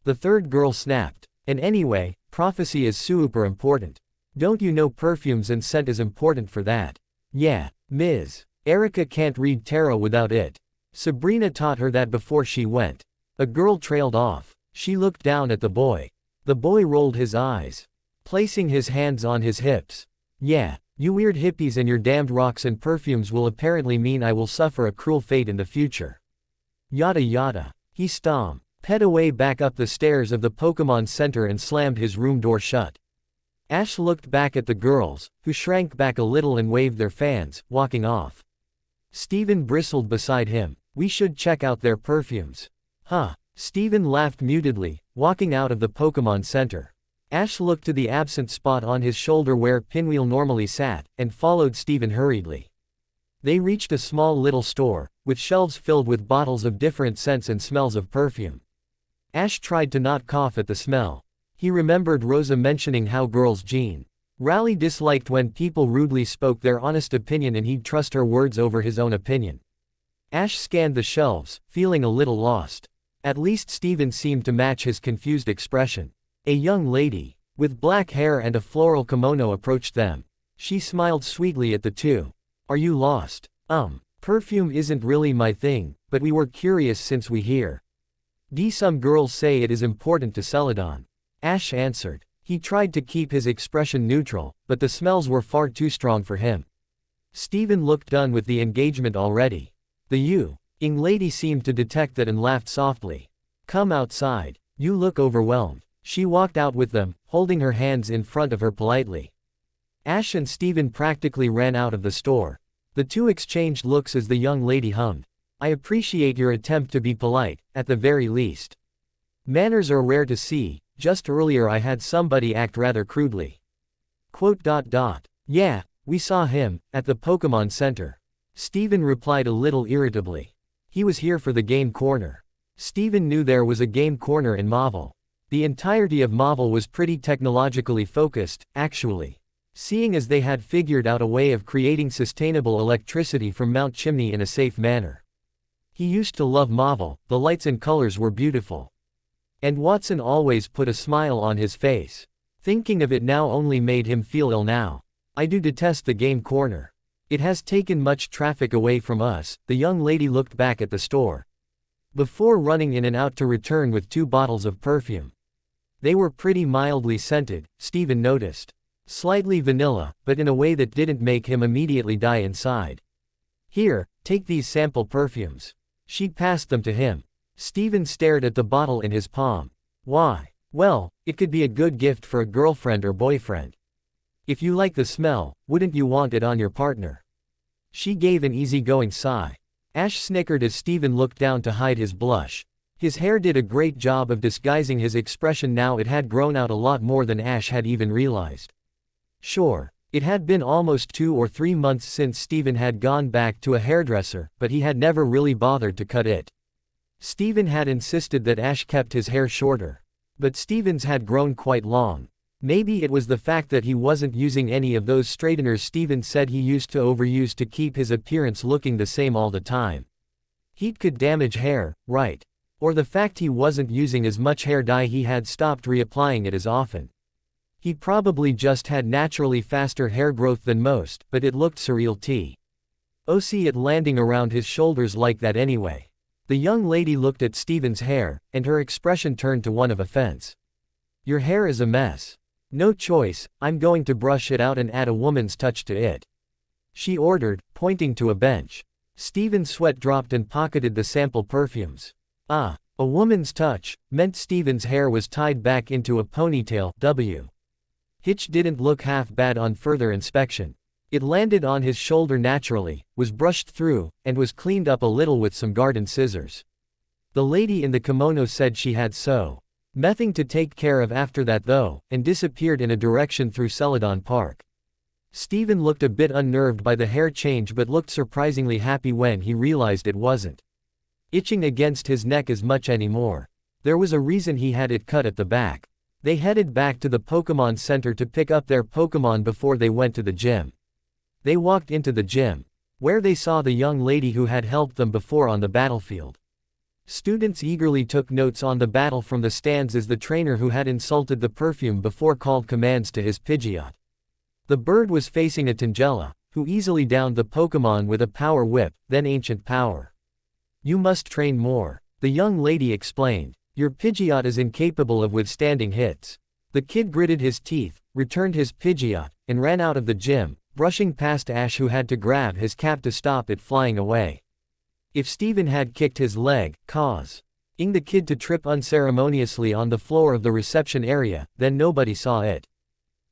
A: The third girl snapped. And anyway, prophecy is super important. Don't you know perfumes and scent is important for that? Yeah, Ms. Erica can't read tarot without it. Sabrina taught her that before she went. A girl trailed off. She looked down at the boy. The boy rolled his eyes, placing his hands on his hips. Yeah, you weird hippies and your damned rocks and perfumes will apparently mean I will suffer a cruel fate in the future. Yada yada. He stomped, ped away back up the stairs of the Pokemon Center and slammed his room door shut. Ash looked back at the girls, who shrank back a little and waved their fans, walking off. Steven bristled beside him. We should check out their perfumes. Steven laughed mutedly, walking out of the Pokemon Center. Ash looked to the absent spot on his shoulder where Pinwheel normally sat, and followed Steven hurriedly. They reached a small little store, with shelves filled with bottles of different scents and smells of perfume. Ash tried to not cough at the smell. He remembered Rosa mentioning how girls Jean Raleigh disliked when people rudely spoke their honest opinion and he'd trust her words over his own opinion. Ash scanned the shelves, feeling a little lost. At least Steven seemed to match his confused expression. A young lady, with black hair and a floral kimono approached them. She smiled sweetly at the two. Are you lost? Perfume isn't really my thing, but we were curious since we hear. Some girls say it is important to Celadon. Ash answered. He tried to keep his expression neutral, but the smells were far too strong for him. Steven looked done with the engagement already. The young lady seemed to detect that and laughed softly. Come outside. You look overwhelmed. She walked out with them, holding her hands in front of her politely. Ash and Steven practically ran out of the store. The two exchanged looks as the young lady hummed. I appreciate your attempt to be polite, at the very least. Manners are rare to see, just earlier I had somebody act rather crudely. Yeah, we saw him, at the Pokemon Center. Steven replied a little irritably. He was here for the game corner. Steven knew there was a game corner in Mauville. The entirety of Mauville was pretty technologically focused, actually. Seeing as they had figured out a way of creating sustainable electricity from Mount Chimney in a safe manner. He used to love Mauville, the lights and colors were beautiful. And Watson always put a smile on his face. Thinking of it now only made him feel ill now. I do detest the game corner. It has taken much traffic away from us. The young lady looked back at the store. Before running in and out to return with 2 bottles of perfume. They were pretty mildly scented, Steven noticed. Slightly vanilla, but in a way that didn't make him immediately die inside. Here, take these sample perfumes. She passed them to him. Steven stared at the bottle in his palm. Why? Well, it could be a good gift for a girlfriend or boyfriend. If you like the smell, wouldn't you want it on your partner? She gave an easygoing sigh. Ash snickered as Steven looked down to hide his blush. His hair did a great job of disguising his expression now it had grown out a lot more than Ash had even realized. Sure, it had been almost 2 or 3 months since Steven had gone back to a hairdresser, but he had never really bothered to cut it. Steven had insisted that Ash kept his hair shorter. But Steven's had grown quite long. Maybe it was the fact that he wasn't using any of those straighteners Steven said he used to overuse to keep his appearance looking the same all the time. Heat could damage hair, right? Or the fact he wasn't using as much hair dye he had stopped reapplying it as often. He probably just had naturally faster hair growth than most, but it looked surreal see it landing around his shoulders like that anyway. The young lady looked at Steven's hair, and her expression turned to one of offense. Your hair is a mess. No choice, I'm going to brush it out and add a woman's touch to it. She ordered, pointing to a bench. Steven's sweat dropped and pocketed the sample perfumes. A woman's touch, meant Steven's hair was tied back into a ponytail, Hitch didn't look half bad on further inspection. It landed on his shoulder naturally, was brushed through, and was cleaned up a little with some garden scissors. The lady in the kimono said she had nothing to take care of after that though, and disappeared in a direction through Celadon Park. Steven looked a bit unnerved by the hair change but looked surprisingly happy when he realized it wasn't itching against his neck as much anymore. There was a reason he had it cut at the back. They headed back to the Pokemon Center to pick up their Pokemon before they went to the gym. They walked into the gym, where they saw the young lady who had helped them before on the battlefield. Students eagerly took notes on the battle from the stands as the trainer who had insulted the perfume before called commands to his Pidgeot. The bird was facing a Tangela, who easily downed the Pokemon with a power whip, then ancient power. You must train more, the young lady explained. Your Pidgeot is incapable of withstanding hits. The kid gritted his teeth, returned his Pidgeot, and ran out of the gym, brushing past Ash who had to grab his cap to stop it flying away. If Steven had kicked his leg, causing the kid to trip unceremoniously on the floor of the reception area, then nobody saw it.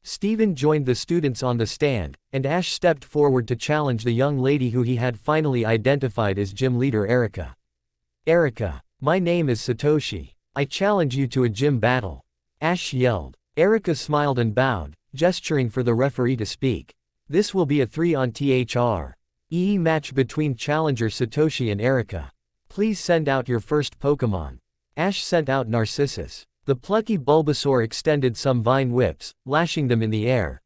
A: Steven joined the students on the stand, and Ash stepped forward to challenge the young lady who he had finally identified as gym leader Erica. Erica. My name is Satoshi. I challenge you to a gym battle. Ash yelled. Erica smiled and bowed, gesturing for the referee to speak. This will be a 3-on-3 match between challenger Satoshi and Erica. Please send out your first Pokemon. Ash sent out Narcissus. The plucky Bulbasaur extended some vine whips, lashing them in the air.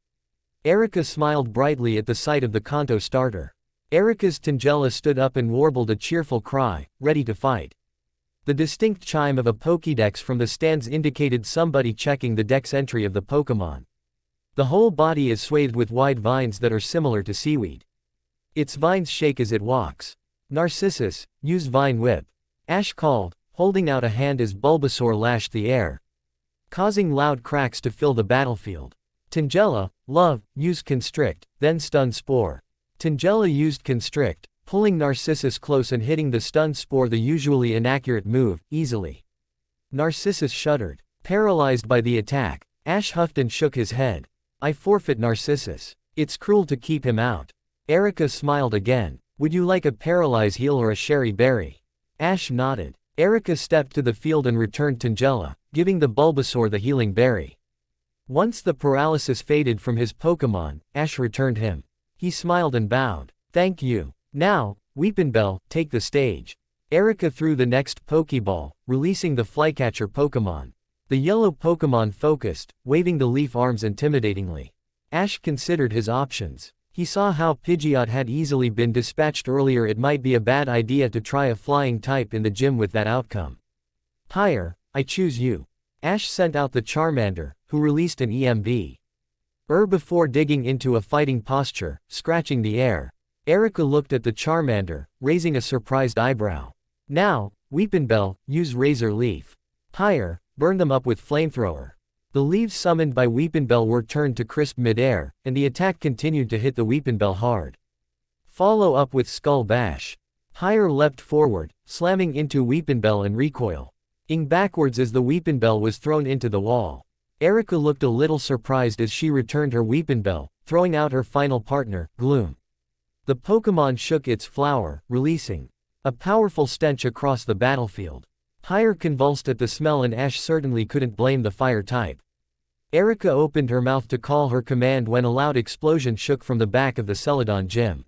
A: Erica smiled brightly at the sight of the Kanto starter. Erica's Tangela stood up and warbled a cheerful cry, ready to fight. The distinct chime of a Pokédex from the stands indicated somebody checking the dex entry of the Pokémon. The whole body is swathed with wide vines that are similar to seaweed. Its vines shake as it walks. Narcissus, use Vine Whip. Ash called, holding out a hand as Bulbasaur lashed the air, causing loud cracks to fill the battlefield. Tangela, love, use Constrict, then Stun Spore. Tangela used Constrict, pulling Narcissus close and hitting the Stun Spore, the usually inaccurate move, easily. Narcissus shuddered, paralyzed by the attack. Ash huffed and shook his head. I forfeit Narcissus. It's cruel to keep him out. Erica smiled again. Would you like a Paralyze Heal or a Sherry Berry? Ash nodded. Erica stepped to the field and returned Tangela, giving the Bulbasaur the Healing Berry. Once the paralysis faded from his Pokémon, Ash returned him. He smiled and bowed. Thank you. Now, Weepinbell, take the stage. Erica threw the next Pokeball, releasing the Flycatcher Pokémon. The yellow Pokémon focused, waving the leaf arms intimidatingly. Ash considered his options. He saw how Pidgeot had easily been dispatched earlier. It might be a bad idea to try a flying type in the gym with that outcome. Pyre, I choose you. Ash sent out the Charmander, who released an EMV. Before digging into a fighting posture, scratching the air. Erica looked at the Charmander, raising a surprised eyebrow. Now, Weepinbell, use Razor Leaf. Pyre, burn them up with Flamethrower. The leaves summoned by Weepinbell were turned to crisp mid-air, and the attack continued to hit the Weepinbell hard. Follow up with Skull Bash. Pyre leapt forward, slamming into Weepinbell and recoil-ing backwards as the Weepinbell was thrown into the wall. Erica looked a little surprised as she returned her Weepinbell, throwing out her final partner, Gloom. The Pokémon shook its flower, releasing a powerful stench across the battlefield. Pyre convulsed at the smell, and Ash certainly couldn't blame the fire type. Erica opened her mouth to call her command when a loud explosion shook from the back of the Celadon gym.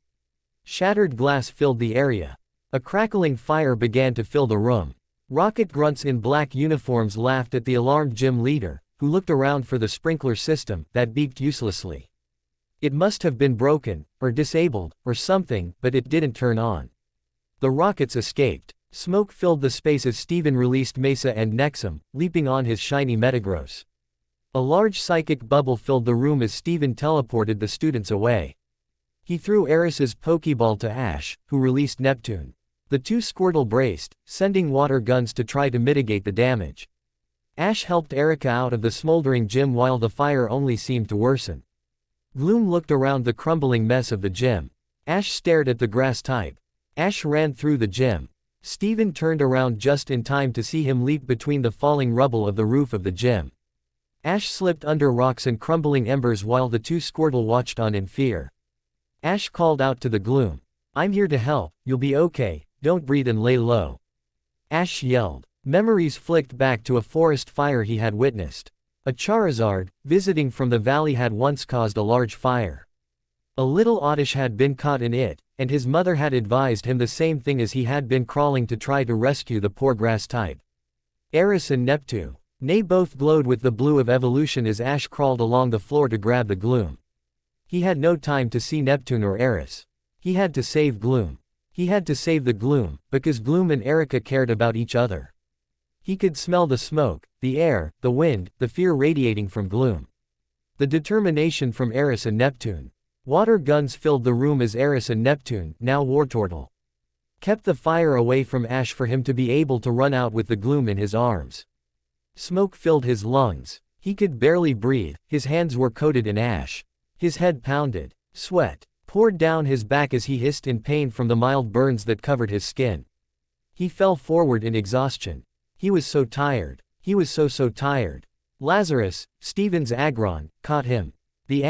A: Shattered glass filled the area. A crackling fire began to fill the room. Rocket grunts in black uniforms laughed at the alarmed gym leader, who looked around for the sprinkler system that beeped uselessly. It must have been broken, or disabled, or something, but it didn't turn on. The rockets escaped. Smoke filled the space as Steven released Mesa and Nexum, leaping on his shiny Metagross. A large psychic bubble filled the room as Steven teleported the students away. He threw Eris's Pokeball to Ash, who released Neptune. The two Squirtle braced, sending water guns to try to mitigate the damage. Ash helped Erica out of the smoldering gym while the fire only seemed to worsen. Gloom looked around the crumbling mess of the gym. Ash stared at the grass type. Ash ran through the gym. Steven turned around just in time to see him leap between the falling rubble of the roof of the gym. Ash slipped under rocks and crumbling embers while the two Squirtle watched on in fear. Ash called out to the Gloom. I'm here to help, you'll be okay, don't breathe and lay low. Ash yelled. Memories flicked back to a forest fire he had witnessed. A Charizard, visiting from the valley, had once caused a large fire. A little Oddish had been caught in it, and his mother had advised him the same thing as he had been crawling to try to rescue the poor grass type. Eris and Neptune. They both glowed with the blue of evolution as Ash crawled along the floor to grab the Gloom. He had no time to see Neptune or Eris. He had to save Gloom. He had to save the Gloom, because Gloom and Erica cared about each other. He could smell the smoke, the air, the wind, the fear radiating from Gloom. The determination from Eris and Neptune. Water guns filled the room as Eris and Neptune, now Wartortle, kept the fire away from Ash for him to be able to run out with the Gloom in his arms. Smoke filled his lungs. He could barely breathe, his hands were coated in ash. His head pounded. Sweat poured down his back as he hissed in pain from the mild burns that covered his skin. He fell forward in exhaustion. He was so tired. He was so tired. Lazarus, Steven's Aggron, caught him. The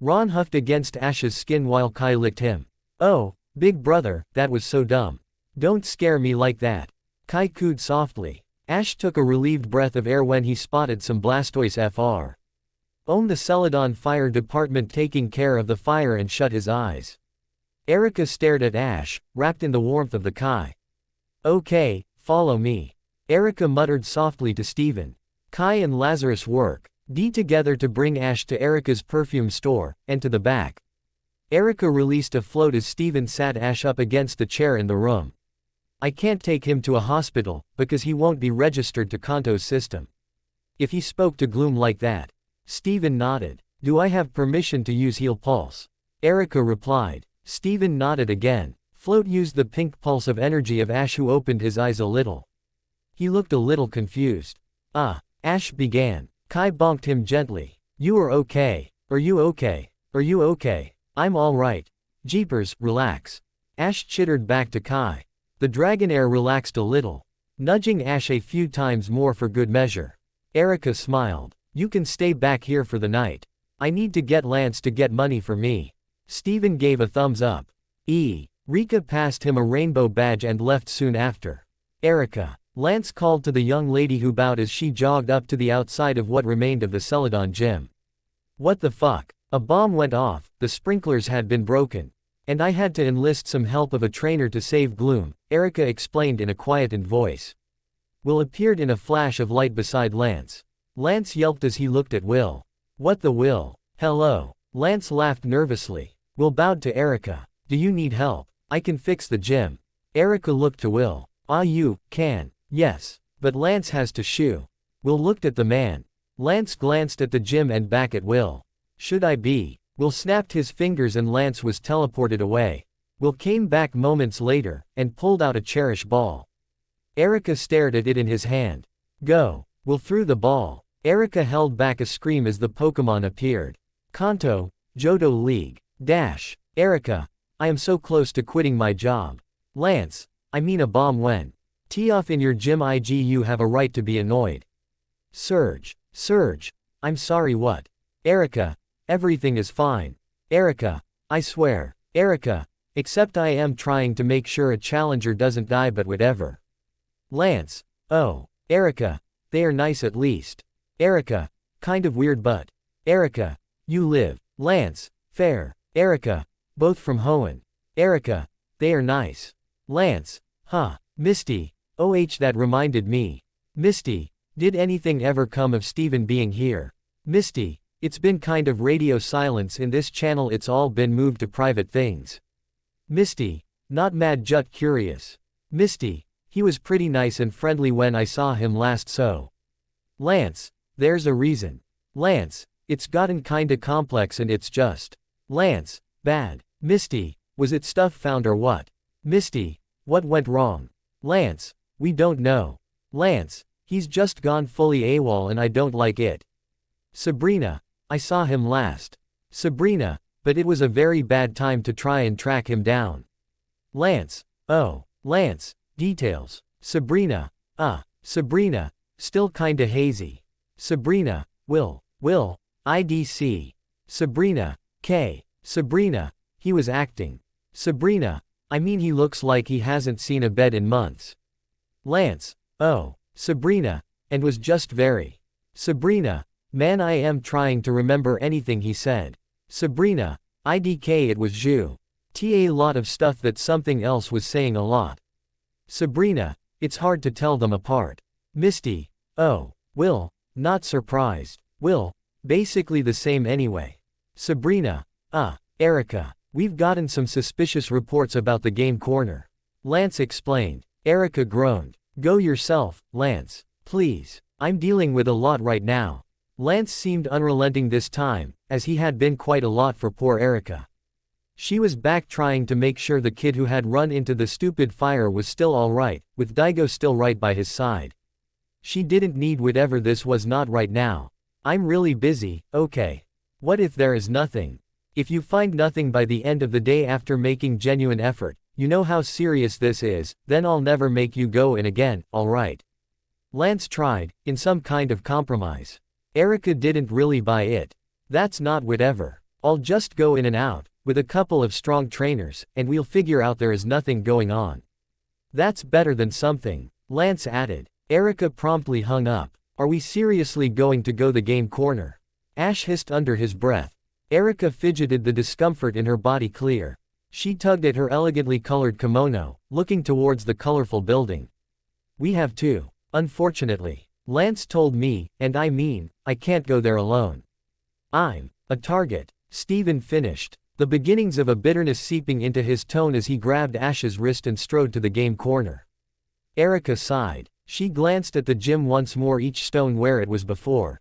A: Ron huffed against Ash's skin while Kai licked him. Oh, big brother, that was so dumb. Don't scare me like that. Kai cooed softly. Ash took a relieved breath of air when he spotted some Blastoise Fr. The Celadon Fire Department taking care of the fire, and shut his eyes. Erica stared at Ash, wrapped in the warmth of the Kai. Okay, follow me. Erica muttered softly to Steven. Kai and Lazarus work together to bring Ash to Erica's perfume store, and to the back. Erica released a float as Steven sat Ash up against the chair in the room. I can't take him to a hospital, because he won't be registered to Kanto's system. If he spoke to Gloom like that. Steven nodded. Do I have permission to use Heal Pulse? Erica replied. Steven nodded again. Float used the pink pulse of energy of Ash, who opened his eyes a little. He looked a little confused. Ash began. Kai bonked him gently. You are okay. Are you okay? Are you okay? I'm alright. Jeepers, relax. Ash chittered back to Kai. The Dragonair relaxed a little, nudging Ash a few times more for good measure. Erica smiled. You can stay back here for the night. I need to get Lance to get money for me. Steven gave a thumbs up. Rika passed him a rainbow badge and left soon after. Erica. Lance called to the young lady, who bowed as she jogged up to the outside of what remained of the Celadon gym. What the fuck? A bomb went off, the sprinklers had been broken. And I had to enlist some help of a trainer to save Gloom, Erica explained in a quietened voice. Will appeared in a flash of light beside Lance. Lance yelped as he looked at Will. What the Will? Hello. Lance laughed nervously. Will bowed to Erica. Do you need help? I can fix the gym. Erica looked to Will. You can. Yes. But Lance has to shoo. Will looked at the man. Lance glanced at the gym and back at Will. Should I be? Will snapped his fingers and Lance was teleported away. Will came back moments later, and pulled out a Cherish ball. Erica stared at it in his hand. Go. Will threw the ball. Erica held back a scream as the Pokemon appeared. Kanto, Johto League. Dash. Erica. I am so close to quitting my job. Lance. I mean a bomb when. Tee off in your gym. You have a right to be annoyed. Surge. Surge. I'm sorry, what? Erica. Everything is fine. Erica. I swear. Erica. Except I am trying to make sure a challenger doesn't die, but whatever. Lance. Oh. Erica. They are nice at least. Erica. Kind of weird, but. Erica. You live. Lance. Fair. Erica. Both from Hoenn. Erica. They are nice. Lance. Huh. Misty. That reminded me. Misty. Did anything ever come of Steven being here? Misty. It's been kind of radio silence in this channel, it's all been moved to private things. Misty. Not mad, just curious. Misty. He was pretty nice and friendly when I saw him last, so. Lance. There's a reason. Lance. It's gotten kinda complex and it's just. Lance. Bad. Misty. Was it stuff found or what? Misty. What went wrong? Lance. We don't know. Lance. He's just gone fully AWOL and I don't like it. Sabrina. I saw him last. Sabrina. But it was a very bad time to try and track him down. Lance. Oh. Lance. Details. Sabrina. Sabrina. Still kinda hazy. Sabrina. Will. IDC. Sabrina. K. Sabrina. He was acting. Sabrina. I mean, he looks like he hasn't seen a bed in months. Lance. Oh. Sabrina. And was just very. Sabrina. Man, I am trying to remember anything he said. Sabrina. IDK, it was Zhu. A lot of stuff that something else was saying a lot. Sabrina. It's hard to tell them apart. Misty. Oh. Will. Not surprised. Will. Basically the same anyway. Sabrina. Erica. We've gotten some suspicious reports about the game corner. Lance explained. Erica groaned. Go yourself, Lance. Please. I'm dealing with a lot right now. Lance seemed unrelenting this time, as he had been quite a lot for poor Erica. She was back trying to make sure the kid who had run into the stupid fire was still alright, with Daigo still right by his side. She didn't need whatever this was, not right now. I'm really busy, okay. What if there is nothing? If you find nothing by the end of the day after making genuine effort, you know how serious this is, then I'll never make you go in again, alright? Lance tried, in some kind of compromise. Erica didn't really buy it. That's not whatever. I'll just go in and out, with a couple of strong trainers, and we'll figure out there is nothing going on. That's better than something, Lance added. Erica promptly hung up. Are we seriously going to go the game corner? Ash hissed under his breath. Erica fidgeted, the discomfort in her body clear. She tugged at her elegantly colored kimono, looking towards the colorful building. We have to. Unfortunately. Lance told me, and I mean, I can't go there alone. I'm a target. Steven finished. the beginnings of a bitterness seeping into his tone as he grabbed Ash's wrist and strode to the game corner. Erica sighed. She glanced at the gym once more, each stone where it was before.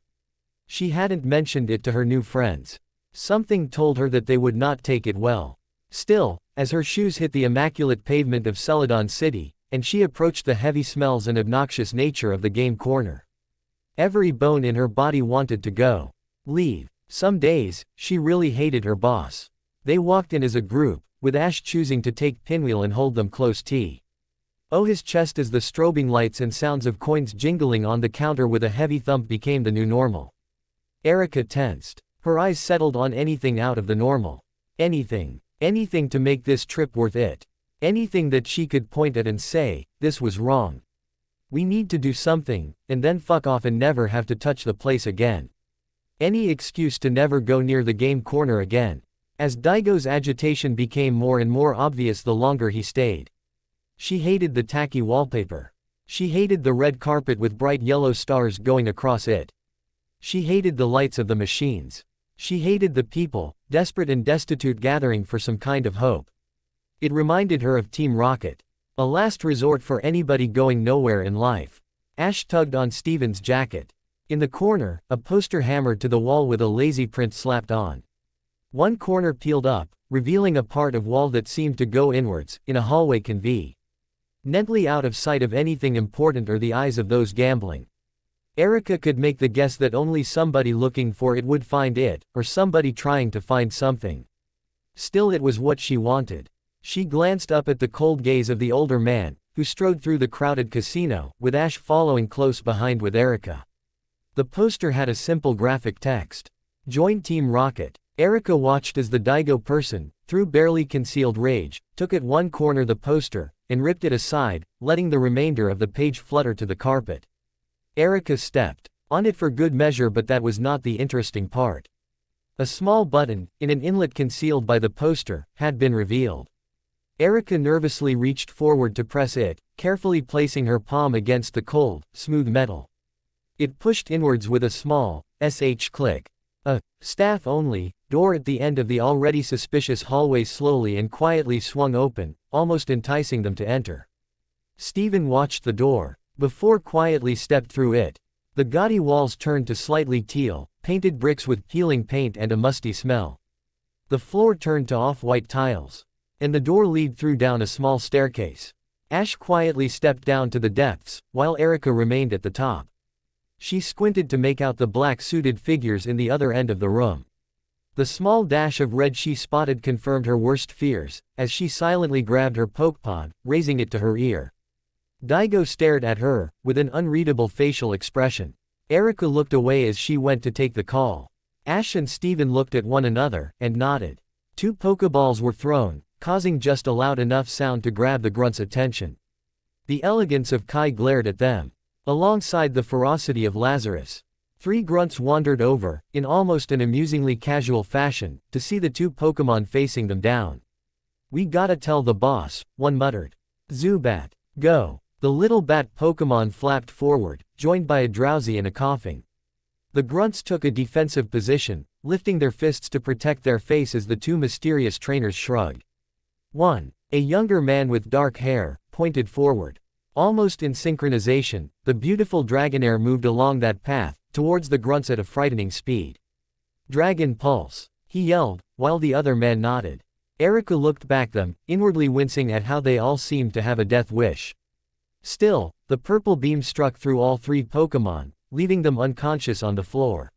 A: She hadn't mentioned it to her new friends. Something told her that they would not take it well. Still, as her shoes hit the immaculate pavement of Celadon City, and she approached the heavy smells and obnoxious nature of the game corner, every bone in her body wanted to go. Leave. Some days, she really hated her boss. They walked in as a group, with Ash choosing to take Pinwheel and hold them close his chest as the strobing lights and sounds of coins jingling on the counter with a heavy thump became the new normal. Erica tensed. Her eyes settled on anything out of the normal. Anything. Anything to make this trip worth it. Anything that she could point at and say, this was wrong. We need to do something, and then fuck off and never have to touch the place again. Any excuse to never go near the game corner again. As Daigo's agitation became more and more obvious the longer he stayed. She hated the tacky wallpaper. She hated the red carpet with bright yellow stars going across it. She hated the lights of the machines. She hated the people, desperate and destitute, gathering for some kind of hope. It reminded her of Team Rocket. A last resort for anybody going nowhere in life. Ash tugged on Steven's jacket. In the corner, a poster hammered to the wall with a lazy print slapped on. One corner peeled up, revealing a part of wall that seemed to go inwards, in a hallway conveniently out of sight of anything important or the eyes of those gambling. Erica could make the guess that only somebody looking for it would find it, or somebody trying to find something. Still, it was what she wanted. She glanced up at the cold gaze of the older man, who strode through the crowded casino, with Ash following close behind with Erica. The poster had a simple graphic text. Join Team Rocket. Erica watched as the Daigo person, through barely concealed rage, took at one corner the poster, and ripped it aside, letting the remainder of the page flutter to the carpet. Erica stepped on it for good measure, but that was not the interesting part. A small button, in an inlet concealed by the poster, had been revealed. Erica nervously reached forward to press it, carefully placing her palm against the cold, smooth metal. It pushed inwards with a small, click. A staff-only door at the end of the already suspicious hallway slowly and quietly swung open, almost enticing them to enter. Steven watched the door, before quietly stepped through it. The gaudy walls turned to slightly teal, painted bricks with peeling paint and a musty smell. The floor turned to off-white tiles. And the door led through down a small staircase. Ash quietly stepped down to the depths, while Erica remained at the top. She squinted to make out the black-suited figures in the other end of the room. The small dash of red she spotted confirmed her worst fears, as she silently grabbed her Pokepod, raising it to her ear. Daigo stared at her, with an unreadable facial expression. Erica looked away as she went to take the call. Ash and Steven looked at one another, and nodded. 2 Pokeballs were thrown, causing just a loud enough sound to grab the grunt's attention. The elegance of Kai glared at them, alongside the ferocity of Lazarus. 3 grunts wandered over, in almost an amusingly casual fashion, to see the 2 Pokemon facing them down. We gotta tell the boss, one muttered. Zubat, go. The little bat Pokemon flapped forward, joined by a drowsy and a coughing. The grunts took a defensive position, lifting their fists to protect their face as the 2 mysterious trainers shrugged. 1. A younger man with dark hair, pointed forward. Almost in synchronization, the beautiful Dragonair moved along that path, towards the grunts at a frightening speed. Dragon Pulse, he yelled, while the other man nodded. Erica looked back them, inwardly wincing at how they all seemed to have a death wish. Still, the purple beam struck through all 3 Pokemon, leaving them unconscious on the floor.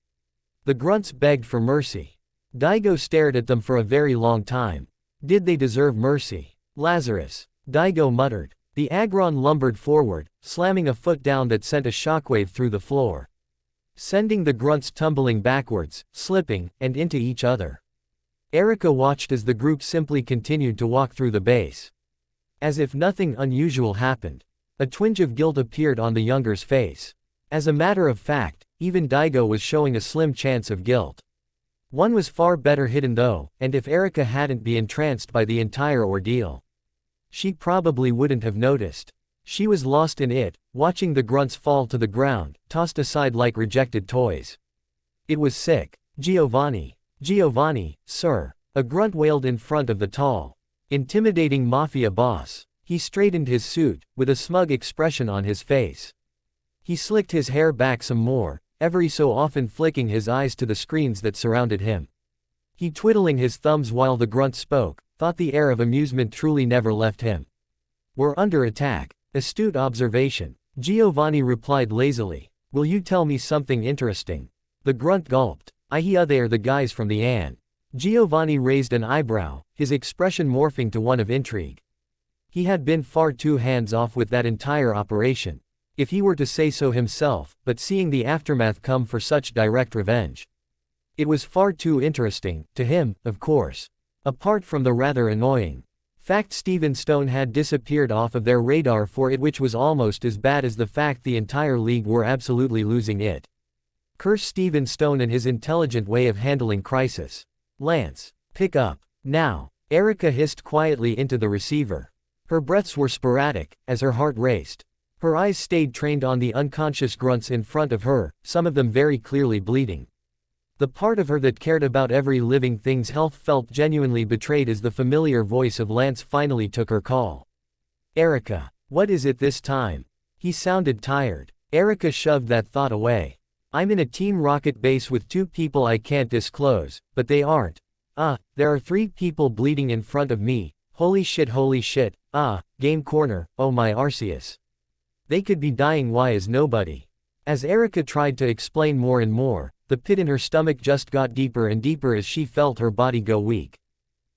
A: The grunts begged for mercy. Daigo stared at them for a very long time. Did they deserve mercy? Lazarus, Daigo muttered. The Aggron lumbered forward, slamming a foot down that sent a shockwave through the floor, sending the grunts tumbling backwards, slipping, and into each other. Erica watched as the group simply continued to walk through the base. As if nothing unusual happened. A twinge of guilt appeared on the younger's face. As a matter of fact, even Daigo was showing a slim chance of guilt. One was far better hidden though, and if Erica hadn't been entranced by the entire ordeal, she probably wouldn't have noticed. She was lost in it, watching the grunts fall to the ground, tossed aside like rejected toys. It was sick. Giovanni, sir. A grunt wailed in front of the tall, intimidating mafia boss. He straightened his suit, with a smug expression on his face. He slicked his hair back some more, every so often flicking his eyes to the screens that surrounded him. He twiddling his thumbs while the grunt spoke, thought the air of amusement truly never left him. "We're under attack." Astute observation. Giovanni replied lazily. "Will you tell me something interesting?" The grunt gulped. They're the guys from the Ann." Giovanni raised an eyebrow, his expression morphing to one of intrigue. He had been far too hands-off with that entire operation, if he were to say so himself, but seeing the aftermath come for such direct revenge, it was far too interesting, to him, of course. Apart from the rather annoying fact Steven Stone had disappeared off of their radar for it, which was almost as bad as the fact the entire league were absolutely losing it. Curse Steven Stone and his intelligent way of handling crisis. "Lance, pick up. Now," Erica hissed quietly into the receiver. Her breaths were sporadic, as her heart raced. Her eyes stayed trained on the unconscious grunts in front of her, some of them very clearly bleeding. The part of her that cared about every living thing's health felt genuinely betrayed as the familiar voice of Lance finally took her call. "Erica, what is it this time?" He sounded tired. Erica shoved that thought away. "I'm in a Team Rocket base with 2 people I can't disclose, but they aren't. There are 3 people bleeding in front of me. Holy shit, game corner, oh my Arceus. They could be dying, why is nobody?" As Erica tried to explain more and more, the pit in her stomach just got deeper and deeper as she felt her body go weak.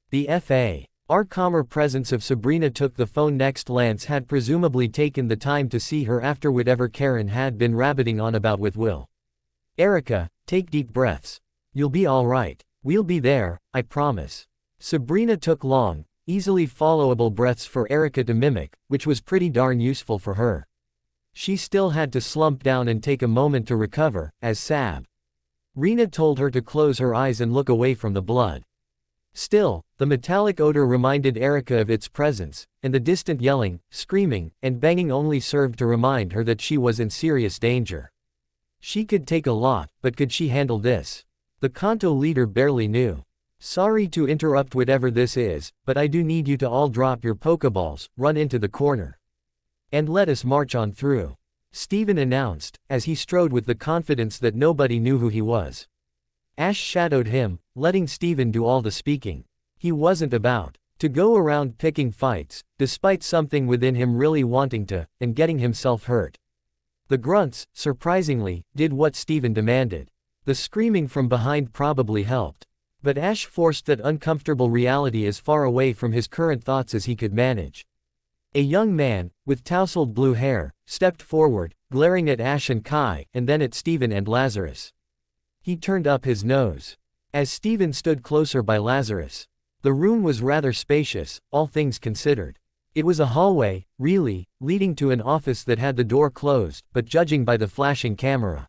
A: The F.A.R. calmer presence of Sabrina took the phone next. Lance had presumably taken the time to see her after whatever Karen had been rabbiting on about with Will. "Erica, take deep breaths. You'll be alright. We'll be there, I promise." Sabrina took long, easily followable breaths for Erica to mimic, which was pretty darn useful for her. She still had to slump down and take a moment to recover, as Rena told her to close her eyes and look away from the blood. Still, the metallic odor reminded Erica of its presence, and the distant yelling, screaming, and banging only served to remind her that she was in serious danger. She could take a lot, but could she handle this? The Kanto leader barely knew. "Sorry to interrupt whatever this is, but I do need you to all drop your Pokeballs, run into the corner, and let us march on through," Steven announced, as he strode with the confidence that nobody knew who he was. Ash shadowed him, letting Steven do all the speaking. He wasn't about to go around picking fights, despite something within him really wanting to, and getting himself hurt. The grunts, surprisingly, did what Steven demanded. The screaming from behind probably helped. But Ash forced that uncomfortable reality as far away from his current thoughts as he could manage. A young man, with tousled blue hair, stepped forward, glaring at Ash and Kai, and then at Steven and Lazarus. He turned up his nose as Steven stood closer by Lazarus. The room was rather spacious, all things considered. It was a hallway, really, leading to an office that had the door closed, but judging by the flashing camera,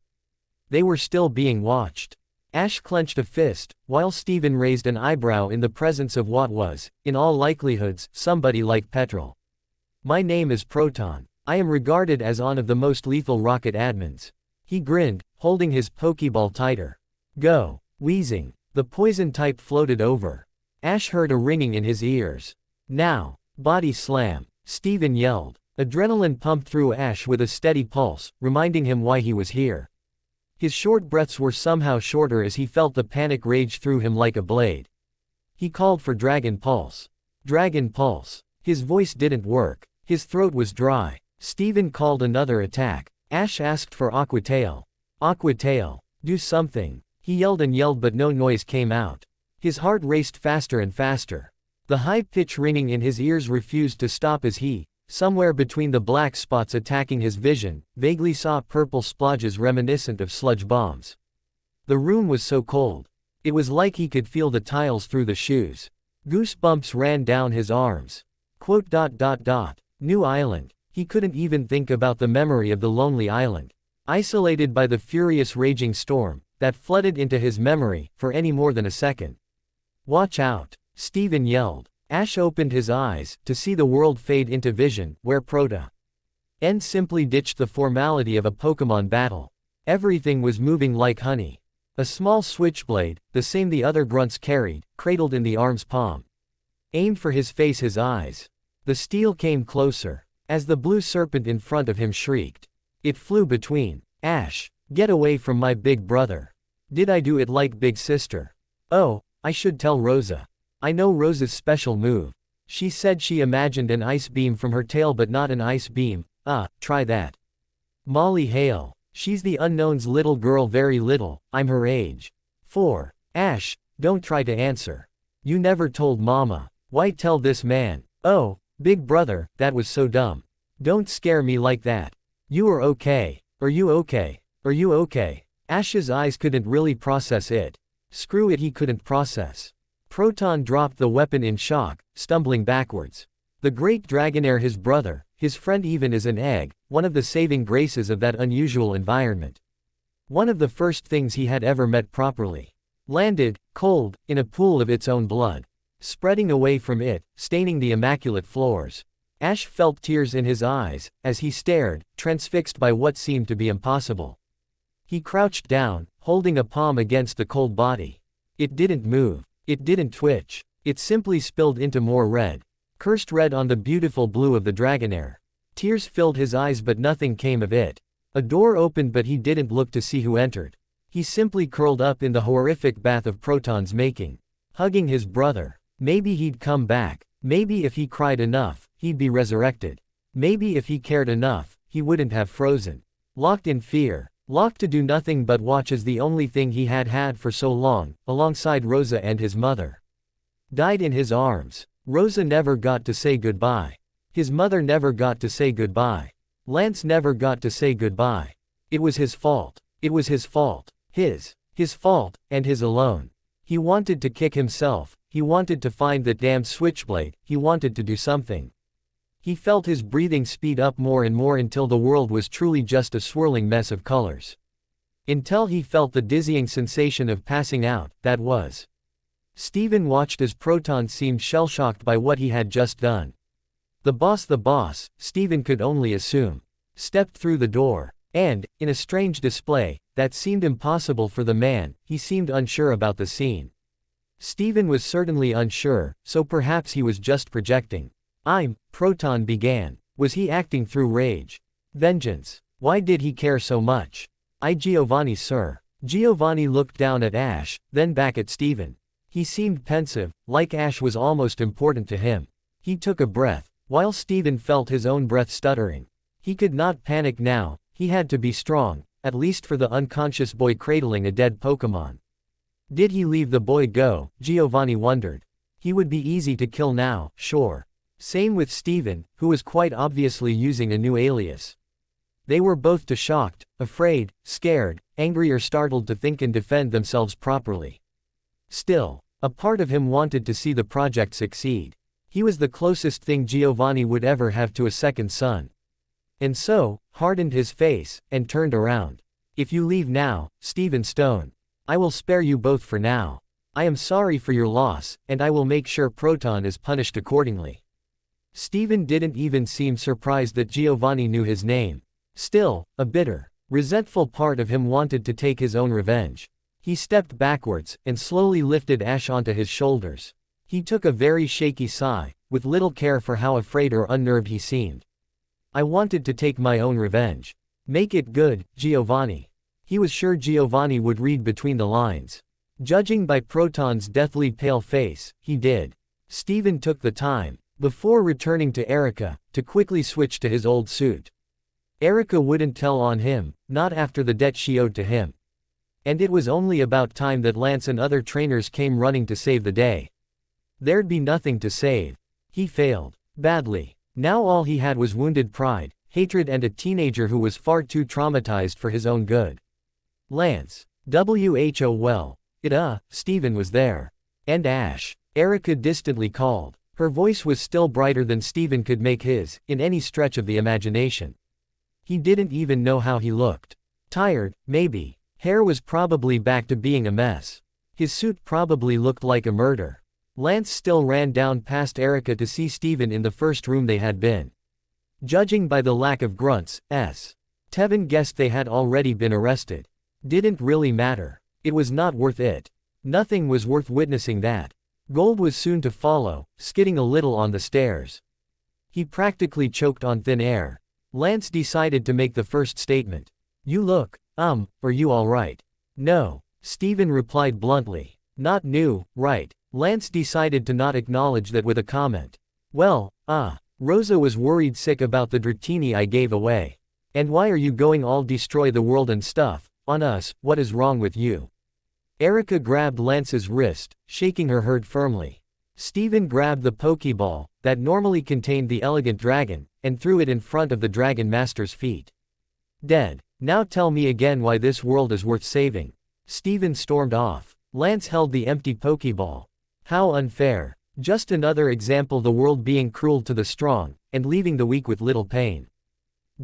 A: they were still being watched. Ash clenched a fist, while Steven raised an eyebrow in the presence of what was, in all likelihoods, somebody like Petrol. "My name is Proton. I am regarded as one of the most lethal rocket admins." He grinned, holding his Pokeball tighter. "Go." Wheezing, the poison type floated over. Ash heard a ringing in his ears. "Now." Body slam. Steven yelled. Adrenaline pumped through Ash with a steady pulse, reminding him why he was here. His short breaths were somehow shorter as he felt the panic rage through him like a blade. He called for Dragon Pulse. Dragon Pulse. His voice didn't work. His throat was dry. Steven called another attack. Ash asked for Aqua Tail. Aqua Tail. Do something. He yelled and yelled but no noise came out. His heart raced faster and faster. The high-pitched ringing in his ears refused to stop as he, somewhere between the black spots attacking his vision, vaguely saw purple splodges reminiscent of sludge bombs. The room was so cold. It was like he could feel the tiles through the shoes. Goosebumps ran down his arms. New island. He couldn't even think about the memory of the lonely island, isolated by the furious raging storm, that flooded into his memory, for any more than a second. "Watch out!" Steven yelled. Ash opened his eyes, to see the world fade into vision, where Proton simply ditched the formality of a Pokemon battle. Everything was moving like honey. A small switchblade, the same the other grunts carried, cradled in the arm's palm. Aimed for his face, his eyes. The steel came closer. As the blue serpent in front of him shrieked. It flew between. Ash, get away from my big brother. Did I do it like big sister? Oh, I should tell Rosa. I know Rosa's special move. She said she imagined an ice beam from her tail but not an ice beam. Try that. Molly Hale. She's the unknown's little girl, very little, I'm her age. 4. Ash, don't try to answer. You never told Mama. Why tell this man? Oh, big brother, that was so dumb. Don't scare me like that. You are okay. Are you okay? Are you okay? Ash's eyes couldn't really process it. Screw it, he couldn't process. Proton dropped the weapon in shock, stumbling backwards. The great Dragonair, his brother, his friend, even as an egg, one of the saving graces of that unusual environment. One of the first things he had ever met properly. Landed, cold, in a pool of its own blood. Spreading away from it, staining the immaculate floors. Ash felt tears in his eyes, as he stared, transfixed by what seemed to be impossible. He crouched down, holding a palm against the cold body. It didn't move. It didn't twitch. It simply spilled into more red. Cursed red on the beautiful blue of the Dragonair. Tears filled his eyes but nothing came of it. A door opened but he didn't look to see who entered. He simply curled up in the horrific bath of Proton's making. Hugging his brother. Maybe he'd come back. Maybe if he cried enough, he'd be resurrected. Maybe if he cared enough, he wouldn't have frozen. Locked in fear. Locked to do nothing but watch as the only thing he had had for so long, alongside Rosa and his mother, died in his arms. Rosa never got to say goodbye. His mother never got to say goodbye. Lance never got to say goodbye. It was his fault. It was his fault. His fault, and his alone. He wanted to kick himself. He wanted to find that damn switchblade. He wanted to do something. He felt his breathing speed up more and more until the world was truly just a swirling mess of colors. Until he felt the dizzying sensation of passing out, that was. Steven watched as Proton seemed shell-shocked by what he had just done. The boss, Steven could only assume, stepped through the door, and, in a strange display, that seemed impossible for the man, he seemed unsure about the scene. Steven was certainly unsure, so perhaps he was just projecting. Proton began. Was he acting through rage? Vengeance. Why did he care so much? Giovanni, sir. Giovanni looked down at Ash, then back at Steven. He seemed pensive, like Ash was almost important to him. He took a breath, while Steven felt his own breath stuttering. He could not panic now, he had to be strong, at least for the unconscious boy cradling a dead Pokémon. Did he leave the boy go? Giovanni wondered. He would be easy to kill now, sure. Same with Steven, who was quite obviously using a new alias. They were both too shocked, afraid, scared, angry or startled to think and defend themselves properly. Still, a part of him wanted to see the project succeed. He was the closest thing Giovanni would ever have to a second son. And so, hardened his face, and turned around. If you leave now, Steven Stone, I will spare you both for now. I am sorry for your loss, and I will make sure Proton is punished accordingly. Steven didn't even seem surprised that Giovanni knew his name. Still, a bitter, resentful part of him wanted to take his own revenge. He stepped backwards, and slowly lifted Ash onto his shoulders. He took a very shaky sigh, with little care for how afraid or unnerved he seemed. I wanted to take my own revenge. Make it good, Giovanni. He was sure Giovanni would read between the lines. Judging by Proton's deathly pale face, he did. Steven took the time, before returning to Erica, to quickly switch to his old suit. Erica wouldn't tell on him, not after the debt she owed to him. And it was only about time that Lance and other trainers came running to save the day. There'd be nothing to save. He failed. Badly. Now all he had was wounded pride, hatred and a teenager who was far too traumatized for his own good. Lance. Who well. Steven was there. And Ash. Erica distantly called. Her voice was still brighter than Steven could make his, in any stretch of the imagination. He didn't even know how he looked. Tired, maybe. Hair was probably back to being a mess. His suit probably looked like a murder. Lance still ran down past Erica to see Steven in the first room they had been. Judging by the lack of grunts, Tevin guessed they had already been arrested. Didn't really matter. It was not worth it. Nothing was worth witnessing that. Gold was soon to follow, skidding a little on the stairs. He practically choked on thin air. Lance decided to make the first statement. You look, are you alright? No. Steven replied bluntly. Not new, right? Lance decided to not acknowledge that with a comment. Well, Rosa was worried sick about the Dratini I gave away. And why are you going all destroy the world and stuff, on us, what is wrong with you? Erica grabbed Lance's wrist, shaking her herd firmly. Steven grabbed the Pokeball, that normally contained the elegant dragon, and threw it in front of the Dragon Master's feet. Dead. Now tell me again why this world is worth saving. Steven stormed off. Lance held the empty Pokeball. How unfair. Just another example, the world being cruel to the strong, and leaving the weak with little pain.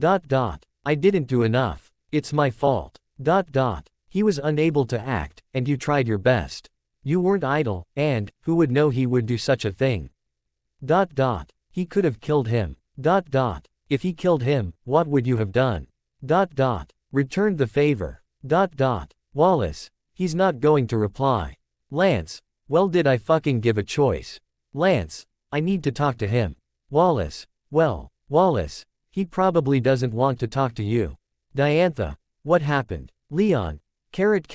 A: I didn't do enough. It's my fault. He was unable to act, and you tried your best. You weren't idle, and, who would know he would do such a thing? He could have killed him. If he killed him, what would you have done? Returned the favor. Wallace. He's not going to reply. Lance. Well, did I fucking give a choice? Lance. I need to talk to him. Wallace. Well, Wallace. He probably doesn't want to talk to you. Diantha. What happened? Leon. Carrot.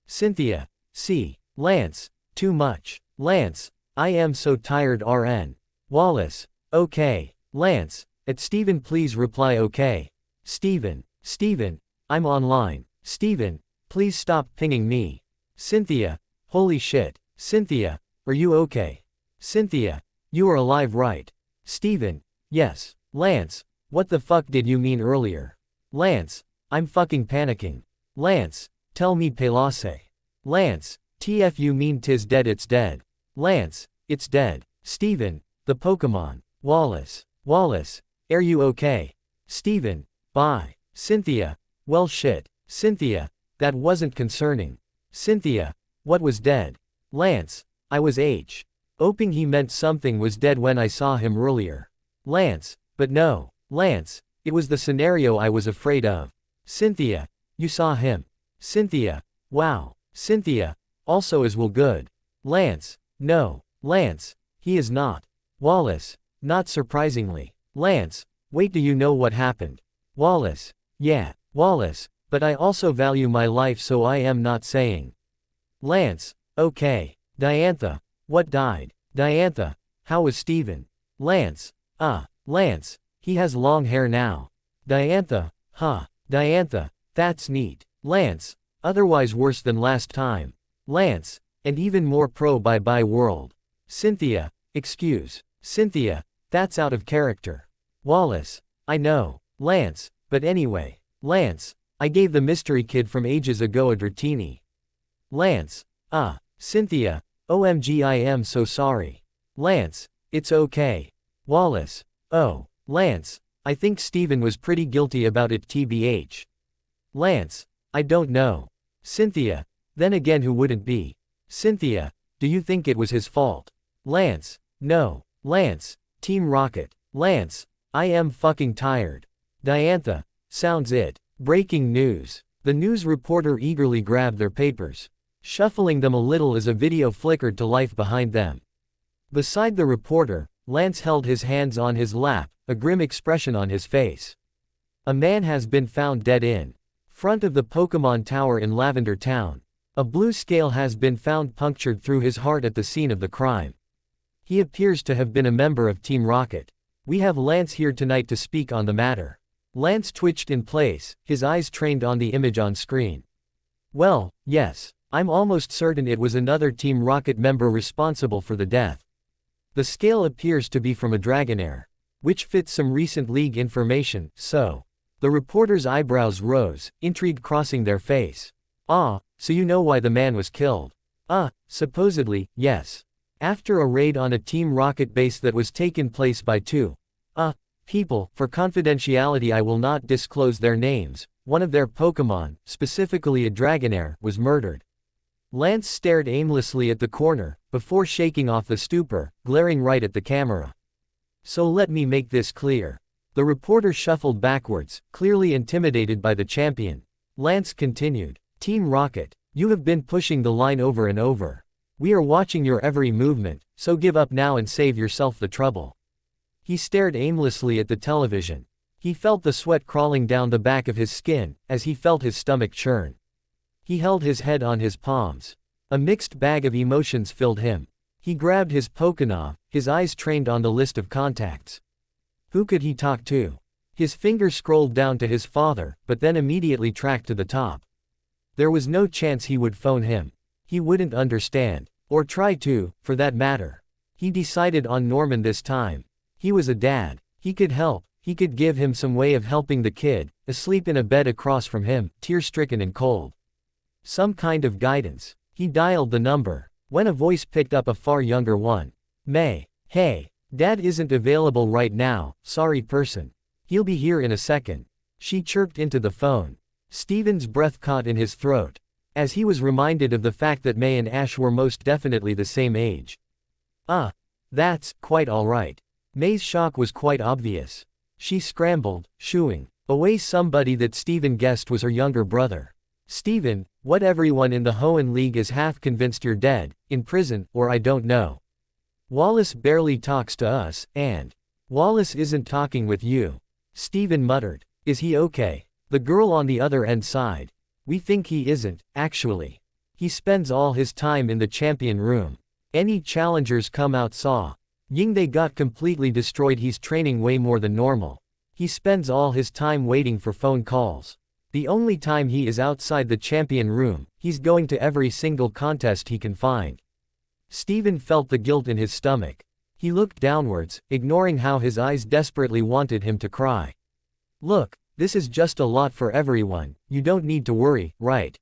A: Cynthia. See. Lance. Too much. Lance. I am so tired RN. Wallace. Okay. Lance. Steven, please reply okay. Steven. I'm online. Steven. Please stop pinging me. Cynthia. Holy shit. Cynthia. Are you okay? Cynthia. You are alive, right? Steven. Yes. Lance. What the fuck did you mean earlier? Lance. I'm fucking panicking. Lance. Tell me Pelase. Lance. TF, you mean tis dead, it's dead. Lance. It's dead. Steven. The Pokemon. Wallace. Are you okay? Steven. Bye. Cynthia. Well shit. Cynthia. That wasn't concerning. Cynthia. What was dead? Lance. I was hoping he meant something was dead when I saw him earlier. Lance. But no. Lance. It was the scenario I was afraid of. Cynthia. You saw him. Cynthia. Wow. Cynthia. Also as well good. Lance. No. Lance. He is not. Wallace. Not surprisingly. Lance. Wait, do you know what happened? Wallace. Yeah. Wallace. But I also value my life, so I am not saying. Lance. Okay. Diantha. What died? Diantha. How was Steven? Lance. Lance. He has long hair now. Diantha. Huh. Diantha. That's neat. Lance. Otherwise worse than last time. Lance. And even more pro bye-bye world. Cynthia. Excuse. Cynthia. That's out of character. Wallace. I know. Lance. But anyway. Lance. I gave the mystery kid from ages ago a Dratini. Lance. Cynthia. OMG, I am so sorry. Lance. It's okay. Wallace. Oh. Lance. I think Steven was pretty guilty about it tbh. Lance. I don't know. Cynthia. Then again, who wouldn't be? Cynthia. Do you think it was his fault? Lance. No. Lance. Team Rocket. Lance. I am fucking tired. Diantha. Sounds it. Breaking news. The news reporter eagerly grabbed their papers, shuffling them a little as a video flickered to life behind them. Beside the reporter, Lance held his hands on his lap, a grim expression on his face. A man has been found dead in front of the Pokemon Tower in Lavender Town. A blue scale has been found punctured through his heart at the scene of the crime. He appears to have been a member of Team Rocket. We have Lance here tonight to speak on the matter. Lance twitched in place, his eyes trained on the image on screen. Well, yes. I'm almost certain it was another Team Rocket member responsible for the death. The scale appears to be from a Dragonair, which fits some recent league information, so. The reporter's eyebrows rose, intrigue crossing their face. So you know why the man was killed? Supposedly, yes. After a raid on a Team Rocket base that was taken place by two people, for confidentiality I will not disclose their names, one of their Pokemon, specifically a Dragonair, was murdered. Lance stared aimlessly at the corner, before shaking off the stupor, glaring right at the camera. So let me make this clear. The reporter shuffled backwards, clearly intimidated by the champion. Lance continued. Team Rocket, you have been pushing the line over and over. We are watching your every movement, so give up now and save yourself the trouble. He stared aimlessly at the television. He felt the sweat crawling down the back of his skin, as he felt his stomach churn. He held his head on his palms. A mixed bag of emotions filled him. He grabbed his Pokémon, his eyes trained on the list of contacts. Who could he talk to? His finger scrolled down to his father, but then immediately tracked to the top. There was no chance he would phone him. He wouldn't understand, or try to, for that matter. He decided on Norman this time. He was a dad. He could help. He could give him some way of helping the kid, asleep in a bed across from him, tear-stricken and cold. Some kind of guidance. He dialed the number, when a voice picked up a far younger one. May. Hey. Dad isn't available right now, sorry person. He'll be here in a second. She chirped into the phone. Steven's breath caught in his throat, as he was reminded of the fact that May and Ash were most definitely the same age. That's quite alright. May's shock was quite obvious. She scrambled, shooing away somebody that Steven guessed was her younger brother. Steven, what everyone in the Hoenn League is half convinced you're dead, in prison, or I don't know. Wallace barely talks to us, and Wallace isn't talking with you. Steven muttered. Is he okay? The girl on the other end sighed. We think he isn't, actually. He spends all his time in the champion room. Any challengers come out saw. Ying they got completely destroyed. He's training way more than normal. He spends all his time waiting for phone calls. The only time he is outside the champion room, he's going to every single contest he can find. Steven felt the guilt in his stomach. He looked downwards, ignoring how his eyes desperately wanted him to cry. Look, this is just a lot for everyone, you don't need to worry, right?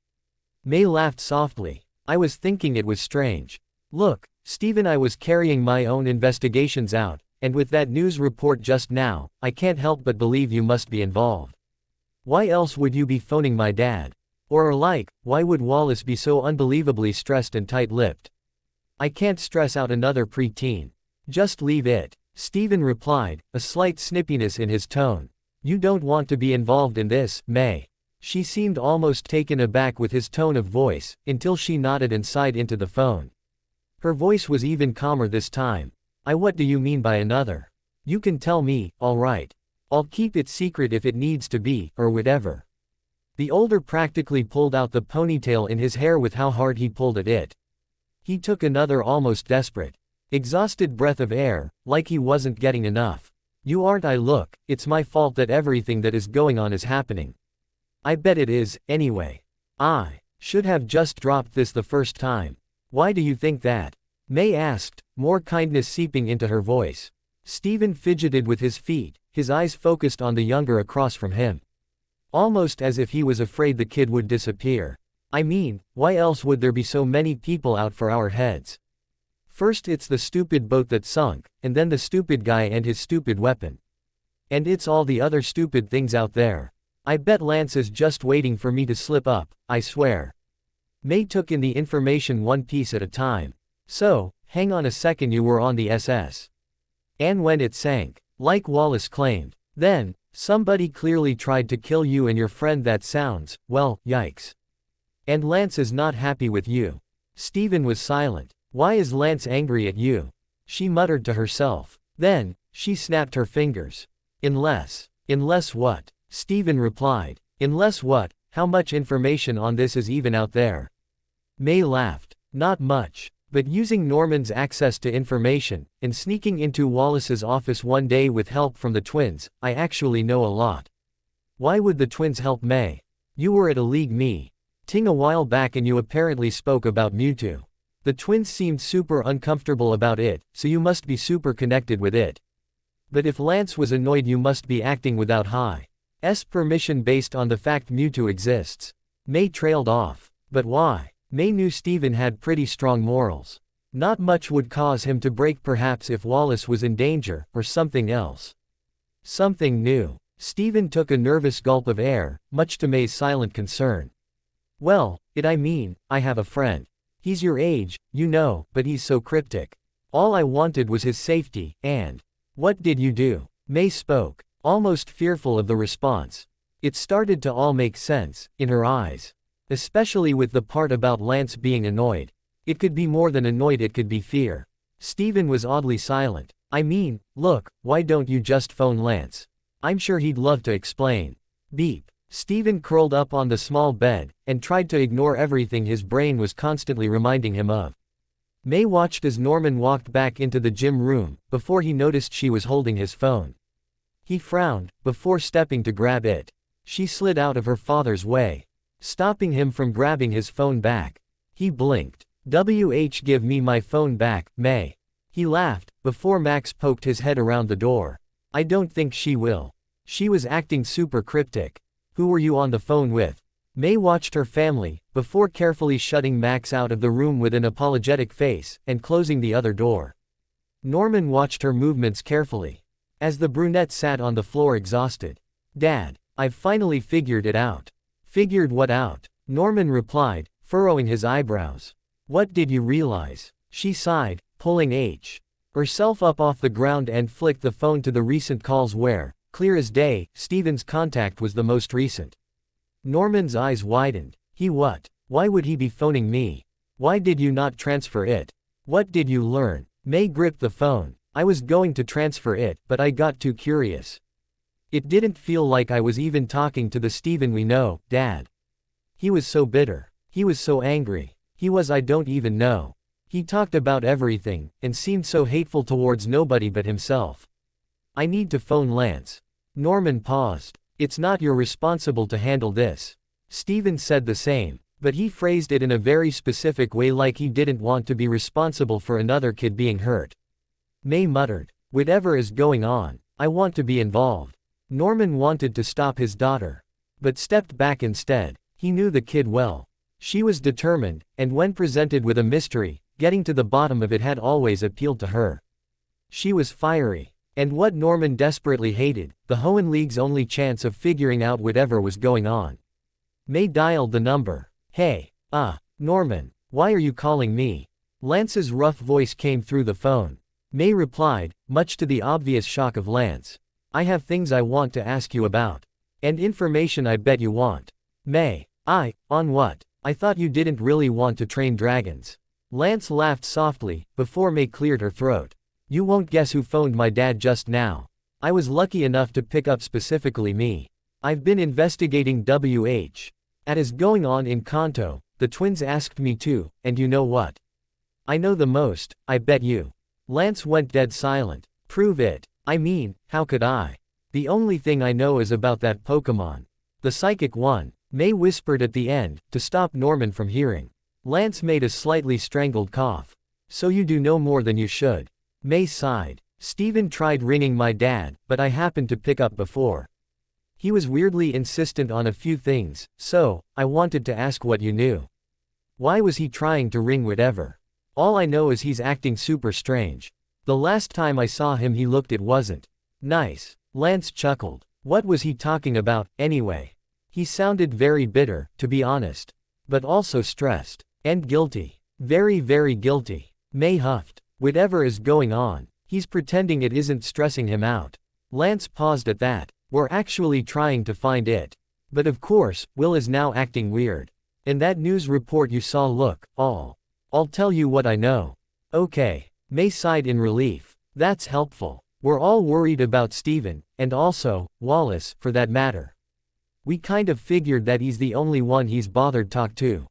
A: May laughed softly. I was thinking it was strange. Look, Steven, I was carrying my own investigations out, and with that news report just now, I can't help but believe you must be involved. Why else would you be phoning my dad? Or why would Wallace be so unbelievably stressed and tight-lipped? I can't stress out another preteen. Just leave it, Steven replied, a slight snippiness in his tone. You don't want to be involved in this, May. She seemed almost taken aback with his tone of voice, until she nodded and sighed into the phone. Her voice was even calmer this time. What do you mean by another? You can tell me, alright. I'll keep it secret if it needs to be, or whatever. The older practically pulled out the ponytail in his hair with how hard he pulled at it. He took another almost desperate, exhausted breath of air, like he wasn't getting enough. You aren't. Look, it's my fault that everything that is going on is happening. I bet it is, anyway. I should have just dropped this the first time. Why do you think that? May asked, more kindness seeping into her voice. Steven fidgeted with his feet, his eyes focused on the younger across from him. Almost as if he was afraid the kid would disappear. I mean, why else would there be so many people out for our heads? First it's the stupid boat that sunk, and then the stupid guy and his stupid weapon. And it's all the other stupid things out there. I bet Lance is just waiting for me to slip up, I swear. May took in the information one piece at a time. So, hang on a second, you were on the SS. And when it sank, like Wallace claimed, then, somebody clearly tried to kill you and your friend. That sounds, well, yikes. And Lance is not happy with you. Steven was silent. Why is Lance angry at you? She muttered to herself. Then, she snapped her fingers. Unless what? Steven replied. Unless what? How much information on this is even out there? May laughed. Not much. But using Norman's access to information, and sneaking into Wallace's office one day with help from the twins, I actually know a lot. Why would the twins help May? You were at a league meeting a while back and you apparently spoke about Mewtwo. The twins seemed super uncomfortable about it, so you must be super connected with it. But if Lance was annoyed, you must be acting without High's permission based on the fact Mewtwo exists. May trailed off. But why? May knew Steven had pretty strong morals. Not much would cause him to break, perhaps if Wallace was in danger, or something else. Something new. Steven took a nervous gulp of air, much to May's silent concern. Well, I have a friend. He's your age, you know, but he's so cryptic. All I wanted was his safety, and what did you do? May spoke, almost fearful of the response. It started to all make sense, in her eyes. Especially with the part about Lance being annoyed. It could be more than annoyed, it could be fear. Steven was oddly silent. I mean, look, why don't you just phone Lance? I'm sure he'd love to explain. Beep. Steven curled up on the small bed, and tried to ignore everything his brain was constantly reminding him of. May watched as Norman walked back into the gym room, before he noticed she was holding his phone. He frowned, before stepping to grab it. She slid out of her father's way, stopping him from grabbing his phone back. He blinked. Give me my phone back, May. He laughed, before Max poked his head around the door. I don't think she will. She was acting super cryptic. Who were you on the phone with? May watched her family, before carefully shutting Max out of the room with an apologetic face, and closing the other door. Norman watched her movements carefully, as the brunette sat on the floor exhausted. Dad, I've finally figured it out. Figured what out? Norman replied, furrowing his eyebrows. What did you realize? She sighed, pulling herself up off the ground and flicked the phone to the recent calls where, clear as day, Steven's contact was the most recent. Norman's eyes widened. Why would he be phoning me? Why did you not transfer it? What did you learn? May gripped the phone. I was going to transfer it, but I got too curious. It didn't feel like I was even talking to the Steven we know, Dad. He was so bitter. He was so angry. I don't even know. He talked about everything, and seemed so hateful towards nobody but himself. I need to phone Lance. Norman paused. It's not your responsible to handle this. Steven said the same, but he phrased it in a very specific way, like he didn't want to be responsible for another kid being hurt. May muttered, whatever is going on, I want to be involved. Norman wanted to stop his daughter, but stepped back instead. He knew the kid well. She was determined, and when presented with a mystery, getting to the bottom of it had always appealed to her. She was fiery. And what Norman desperately hated, the Hoenn League's only chance of figuring out whatever was going on. May dialed the number. Hey, Norman, why are you calling me? Lance's rough voice came through the phone. May replied, much to the obvious shock of Lance. I have things I want to ask you about. And information I bet you want. May, on what? I thought you didn't really want to train dragons. Lance laughed softly, before May cleared her throat. You won't guess who phoned my dad just now. I was lucky enough to pick up specifically me. I've been investigating what is going on in Kanto. The twins asked me to, and you know what? I know the most, I bet you. Lance went dead silent. Prove it. I mean, how could I? The only thing I know is about that Pokemon. The psychic one, May whispered at the end, to stop Norman from hearing. Lance made a slightly strangled cough. So you do know more than you should. May sighed. Steven tried ringing my dad, but I happened to pick up before. He was weirdly insistent on a few things, so I wanted to ask what you knew. Why was he trying to ring whatever? All I know is he's acting super strange. The last time I saw him he wasn't nice. Lance chuckled. What was he talking about, anyway? He sounded very bitter, to be honest. But also stressed. And guilty. Very, very guilty. May huffed. Whatever is going on, he's pretending it isn't stressing him out. Lance paused at that. We're actually trying to find it. But of course, Will is now acting weird. In that news report you saw, look, I'll tell you what I know. Okay. May sighed in relief. That's helpful. We're all worried about Steven, and also, Wallace, for that matter. We kind of figured that he's the only one he's bothered talk to.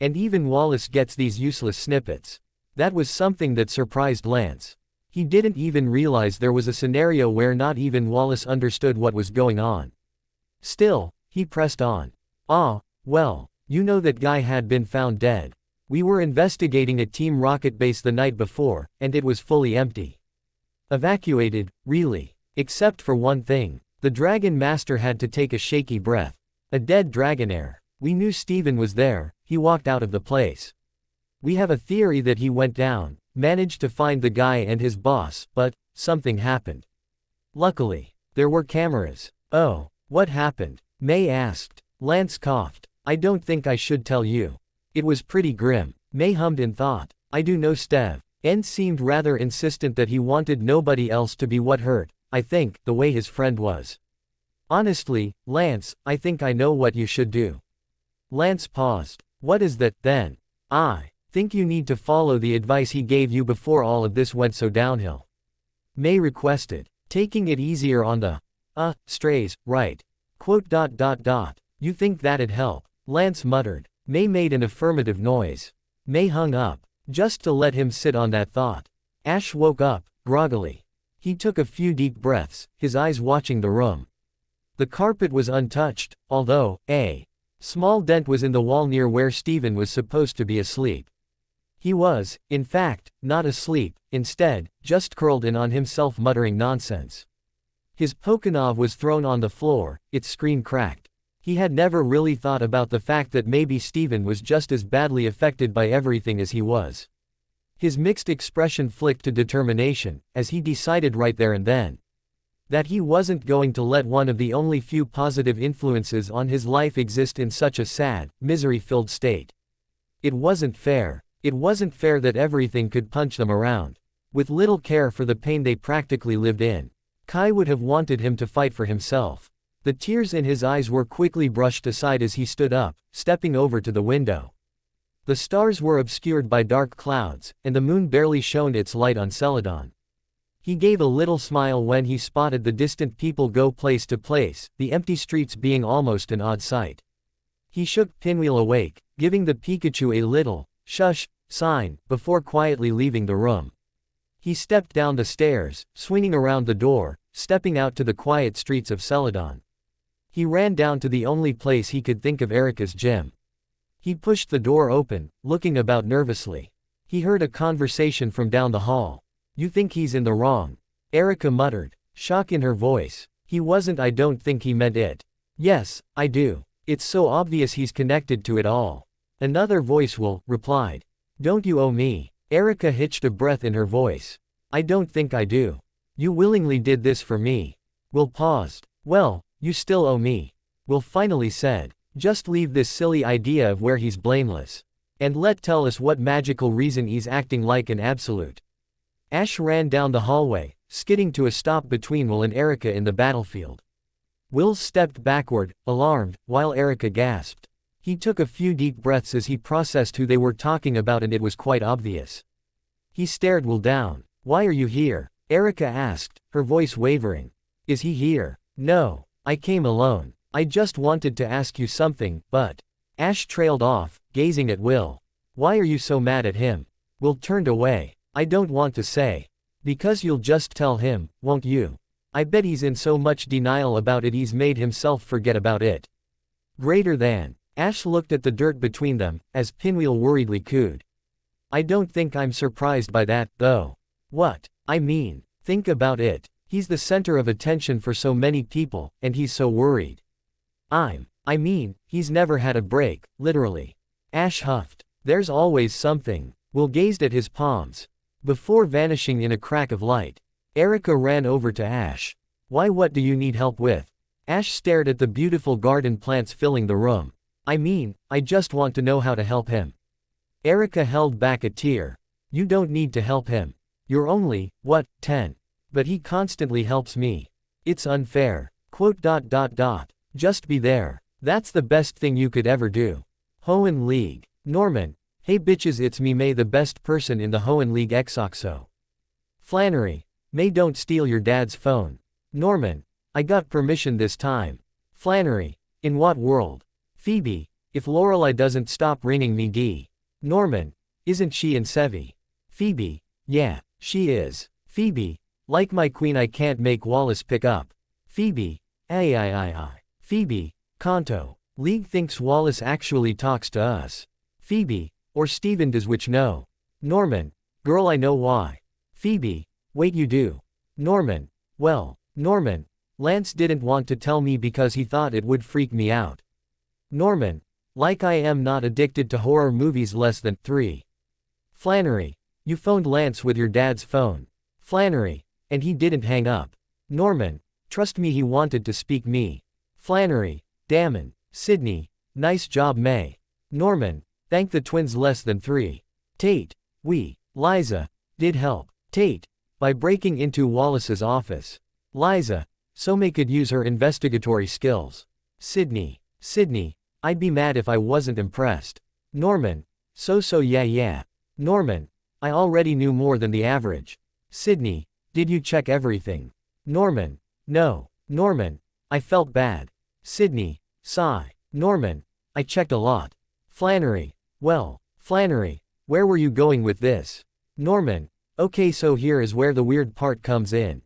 A: And even Wallace gets these useless snippets. That was something that surprised Lance. He didn't even realize there was a scenario where not even Wallace understood what was going on. Still, he pressed on. Well, you know that guy had been found dead. We were investigating at Team Rocket Base the night before, and it was fully empty. Evacuated, really. Except for one thing. The Dragon Master had to take a shaky breath. A dead Dragonair. We knew Steven was there. He walked out of the place. We have a theory that he went down, managed to find the guy and his boss, but something happened. Luckily, there were cameras. Oh, what happened? May asked. Lance coughed. I don't think I should tell you. It was pretty grim. May hummed in thought. I do know Stev. N seemed rather insistent that he wanted nobody else to be what hurt, I think, the way his friend was. Honestly, Lance, I think I know what you should do. Lance paused. What is that, then? I think you need to follow the advice he gave you before all of this went so downhill. May requested. Taking it easier on the, strays, right. You think that'd help? Lance muttered. May made an affirmative noise. May hung up, just to let him sit on that thought. Ash woke up, groggily. He took a few deep breaths, his eyes watching the room. The carpet was untouched, although, a small dent was in the wall near where Steven was supposed to be asleep. He was, in fact, not asleep, instead, just curled in on himself muttering nonsense. His Pokénov was thrown on the floor, its screen cracked. He had never really thought about the fact that maybe Steven was just as badly affected by everything as he was. His mixed expression flicked to determination, as he decided right there and then that he wasn't going to let one of the only few positive influences on his life exist in such a sad, misery-filled state. It wasn't fair. It wasn't fair that everything could punch them around. With little care for the pain they practically lived in. Kai would have wanted him to fight for himself. The tears in his eyes were quickly brushed aside as he stood up, stepping over to the window. The stars were obscured by dark clouds, and the moon barely shone its light on Celadon. He gave a little smile when he spotted the distant people go place to place, the empty streets being almost an odd sight. He shook Pinwheel awake, giving the Pikachu a little, shush, sign, before quietly leaving the room. He stepped down the stairs, swinging around the door, stepping out to the quiet streets of Celadon. He ran down to the only place he could think of, Erica's gym. He pushed the door open, looking about nervously. He heard a conversation from down the hall. You think he's in the wrong? Erica muttered, shock in her voice. He wasn't. I don't think he meant it. Yes, I do. It's so obvious he's connected to it all. Another voice replied. Don't you owe me? Erica hitched a breath in her voice. I don't think I do. You willingly did this for me. Will paused. Well, you still owe me. Will finally said. Just leave this silly idea of where he's blameless. And tell us what magical reason he's acting like an absolute. Ash ran down the hallway, skidding to a stop between Will and Erica in the battlefield. Will stepped backward, alarmed, while Erica gasped. He took a few deep breaths as he processed who they were talking about, and it was quite obvious. He stared Will down. Why are you here? Erica asked, her voice wavering. Is he here? No. I came alone. I just wanted to ask you something, but... Ash trailed off, gazing at Will. Why are you so mad at him? Will turned away. I don't want to say. Because you'll just tell him, won't you? I bet he's in so much denial about it he's made himself forget about it. Greater than. Ash looked at the dirt between them, as Pinwheel worriedly cooed. I don't think I'm surprised by that, though. What? I mean, think about it. He's the center of attention for so many people, and he's so worried. I mean, he's never had a break, literally. Ash huffed. There's always something. Will gazed at his palms. Before vanishing in a crack of light. Erica ran over to Ash. Why, what do you need help with? Ash stared at the beautiful garden plants filling the room. I mean, I just want to know how to help him. Erica held back a tear. You don't need to help him. You're only, 10. But he constantly helps me. It's unfair. Just be there. That's the best thing you could ever do. Hoenn League. Norman. Hey bitches, it's me, May, the best person in the Hoenn League XOXO. Flannery. May, don't steal your dad's phone. Norman. I got permission this time. Flannery. In what world? Phoebe. If Lorelei doesn't stop ringing me D. Norman. Isn't she in Sevi? Phoebe. Yeah, she is. Phoebe. Like my queen, I can't make Wallace pick up. Phoebe. Phoebe. Kanto. League thinks Wallace actually talks to us. Phoebe. Or Steven does, which no. Norman. Girl, I know why. Phoebe. Wait, you do? Norman. Well, Norman. Lance didn't want to tell me because he thought it would freak me out. Norman. Like I am not addicted to horror movies less than 3. Flannery. You phoned Lance with your dad's phone. Flannery. And he didn't hang up. Norman. Trust me, he wanted to speak me. Flannery. Damn. Sydney. Nice job, May. Norman. Thank the twins less than 3. Tate. Liza. Did help. Tate. By breaking into Wallace's office. Liza. So May could use her investigatory skills. Sydney. I'd be mad if I wasn't impressed. Norman. So yeah. Norman. I already knew more than the average. Sydney. Did you check everything? Norman. No. Norman. I felt bad. Sydney. Sigh. Norman. I checked a lot. Flannery. Well, Flannery. Where were you going with this? Norman. Okay, so here is where the weird part comes in.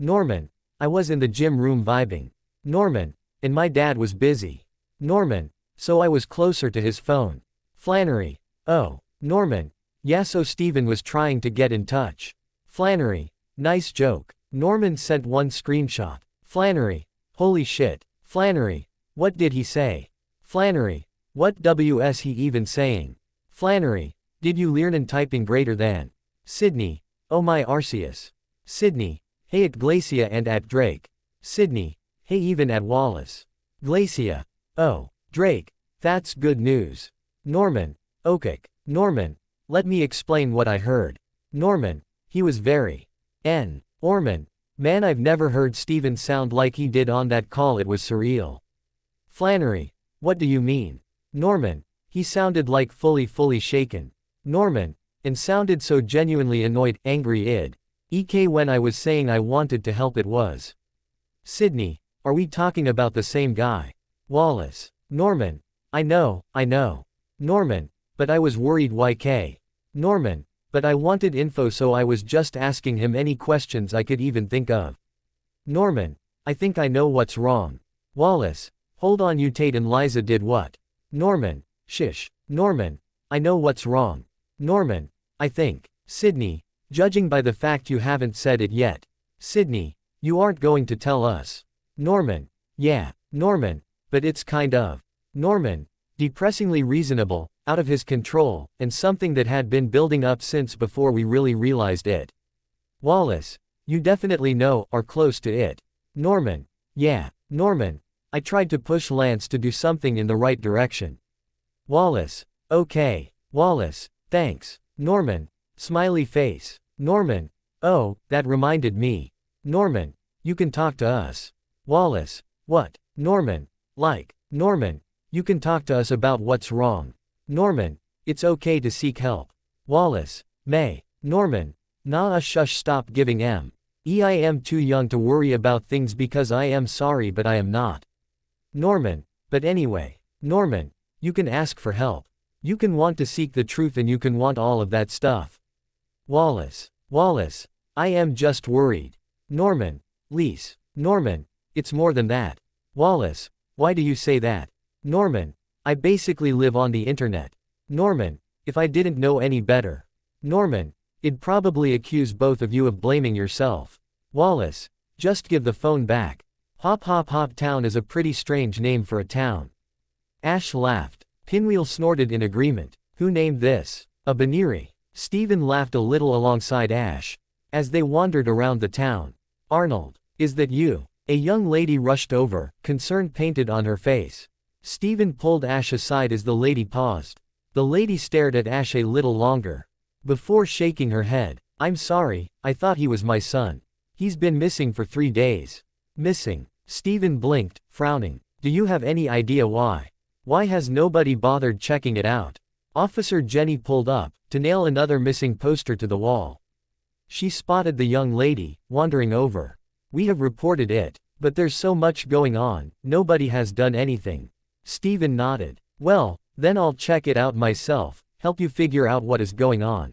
A: Norman. I was in the gym room vibing. Norman. And my dad was busy. Norman. So I was closer to his phone. Flannery. Oh. Norman. Yeah, so Steven was trying to get in touch. Flannery. Nice joke. Norman sent one screenshot. Flannery. Holy shit. Flannery. What did he say? Flannery. What was he even saying? Flannery. Did you learn in typing greater than? Sydney. Oh my Arceus. Sydney. Hey at Glacia and at Drake. Sydney. Hey even at Wallace. Glacia. Oh. Drake. That's good news. Norman. Okay. Norman. Let me explain what I heard. Norman. He was very. Orman. Man, I've never heard Steven sound like he did on that call, it was surreal. Flannery. What do you mean? Norman. He sounded like fully shaken. Norman. And sounded so genuinely annoyed, angry EK when I was saying I wanted to help it was. Sydney. Are we talking about the same guy? Wallace. Norman. I know. Norman. But I was worried YK. Norman. But I wanted info, so I was just asking him any questions I could even think of. Norman. I think I know what's wrong. Wallace. Hold on, you Tate and Liza did what? Norman. Shish. Norman. I know what's wrong. Norman. I think. Sydney. Judging by the fact you haven't said it yet. Sydney. You aren't going to tell us. Norman. Yeah. Norman. But it's kind of. Norman. Depressingly reasonable, out of his control, and something that had been building up since before we really realized it. Wallace. You definitely know, or close to it. Norman. Yeah. Norman. I tried to push Lance to do something in the right direction. Wallace. Okay. Wallace. Thanks. Norman. Smiley face. Norman. Oh, that reminded me. Norman. You can talk to us. Wallace. What? Norman. Like. Norman. You can talk to us about what's wrong. Norman. It's okay to seek help. Wallace. May. Norman. Nah, shush, stop giving I am too young to worry about things because I am sorry, but I am not. Norman. But anyway. Norman. You can ask for help. You can want to seek the truth and you can want all of that stuff. Wallace. Wallace. I am just worried. Norman. Lise. Norman. It's more than that. Wallace. Why do you say that? Norman. I basically live on the internet. Norman. If I didn't know any better. Norman. I'd probably accuse both of you of blaming yourself. Wallace. Just give the phone back. Hop Town is a pretty strange name for a town. Ash laughed. Pinwheel snorted in agreement. Who named this? A Baniri. Steven laughed a little alongside Ash. As they wandered around the town. Arnold. Is that you? A young lady rushed over, concern painted on her face. Steven pulled Ash aside as the lady paused. The lady stared at Ash a little longer. Before shaking her head. I'm sorry, I thought he was my son. He's been missing for 3 days. Missing. Steven blinked, frowning. Do you have any idea why? Why has nobody bothered checking it out? Officer Jenny pulled up, to nail another missing poster to the wall. She spotted the young lady, wandering over. We have reported it, but there's so much going on, nobody has done anything. Steven nodded. Well, then I'll check it out myself, help you figure out what is going on.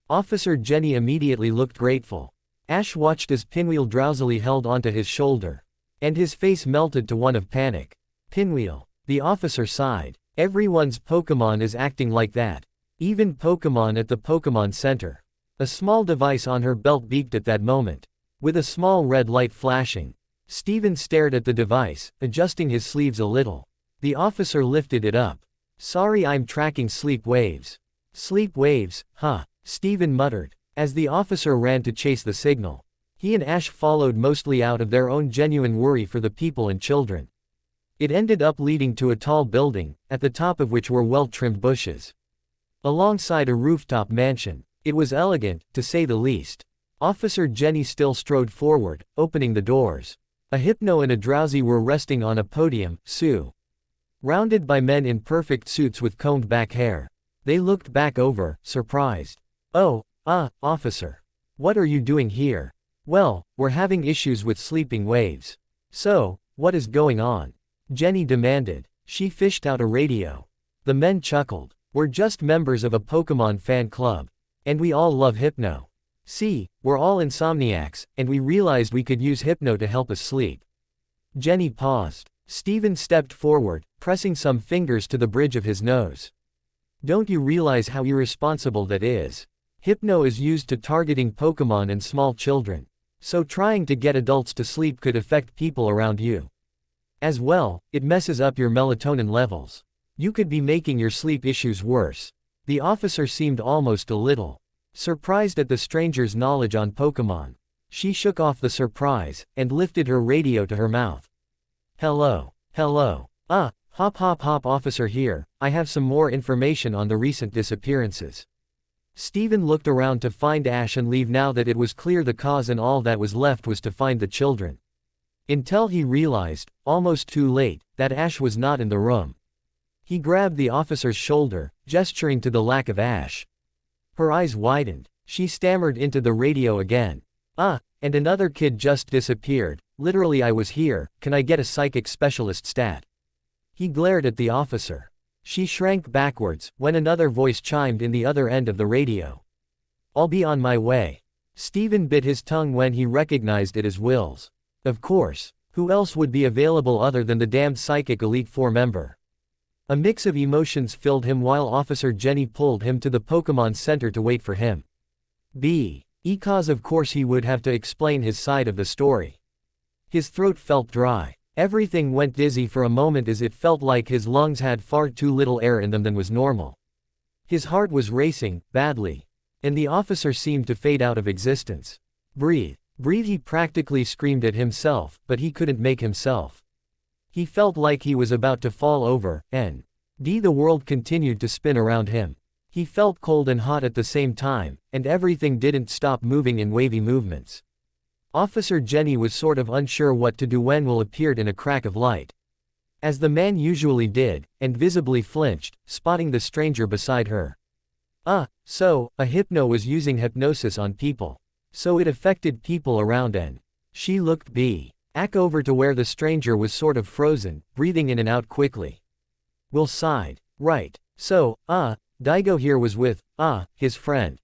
A: Officer Jenny immediately looked grateful. Ash watched as Pinwheel drowsily held onto his shoulder. And his face melted to one of panic. Pinwheel. The officer sighed. Everyone's Pokemon is acting like that. Even Pokemon at the Pokemon Center. A small device on her belt beeped at that moment. With a small red light flashing. Steven stared at the device, adjusting his sleeves a little. The officer lifted it up. Sorry, I'm tracking sleep waves. Sleep waves, huh? Steven muttered, as the officer ran to chase the signal. He and Ash followed mostly out of their own genuine worry for the people and children. It ended up leading to a tall building, at the top of which were well-trimmed bushes. Alongside a rooftop mansion, it was elegant, to say the least. Officer Jenny still strode forward, opening the doors. A Hypno and a Drowsy were resting on a podium. Sue. rounded by men in perfect suits with combed back hair. They looked back over, surprised. "Oh, officer. What are you doing here?" "Well, we're having issues with sleeping waves." "So, what is going on?" Jenny demanded. She fished out a radio. The men chuckled. "We're just members of a Pokemon fan club. And we all love Hypno. See, we're all insomniacs, and we realized we could use Hypno to help us sleep." Jenny paused. Steven stepped forward, pressing some fingers to the bridge of his nose. "Don't you realize how irresponsible that is? Hypno is used to targeting Pokemon and small children. So trying to get adults to sleep could affect people around you. As well, it messes up your melatonin levels. You could be making your sleep issues worse." The officer seemed almost a little surprised at the stranger's knowledge on Pokemon. She shook off the surprise, and lifted her radio to her mouth. Hello. Hop officer here, I have some more information on the recent disappearances." Steven looked around to find Ash and leave now that it was clear the cause and all that was left was to find the children. Until he realized, almost too late, that Ash was not in the room. He grabbed the officer's shoulder, gesturing to the lack of Ash. Her eyes widened. She stammered into the radio again. And another kid just disappeared. Literally, I was here. Can I get a psychic specialist stat?" He glared at the officer. She shrank backwards, when another voice chimed in the other end of the radio. "I'll be on my way." Steven bit his tongue when he recognized it as Will's. Of course. Who else would be available other than the damned Psychic Elite Four member? A mix of emotions filled him while Officer Jenny pulled him to the Pokemon Center to wait for him. Because of course he would have to explain his side of the story. His throat felt dry. Everything went dizzy for a moment as it felt like his lungs had far too little air in them than was normal. His heart was racing, badly. And the officer seemed to fade out of existence. Breathe, he practically screamed at himself, but he couldn't make himself. He felt like he was about to fall over, and the world continued to spin around him. He felt cold and hot at the same time, and everything didn't stop moving in wavy movements. Officer Jenny was sort of unsure what to do when Will appeared in a crack of light. As the man usually did, and visibly flinched, spotting the stranger beside her. So, a Hypno was using hypnosis on people. So it affected people around and she looked back over to where the stranger was sort of frozen, breathing in and out quickly. Will sighed. Right. So, Daigo here was with, his friend.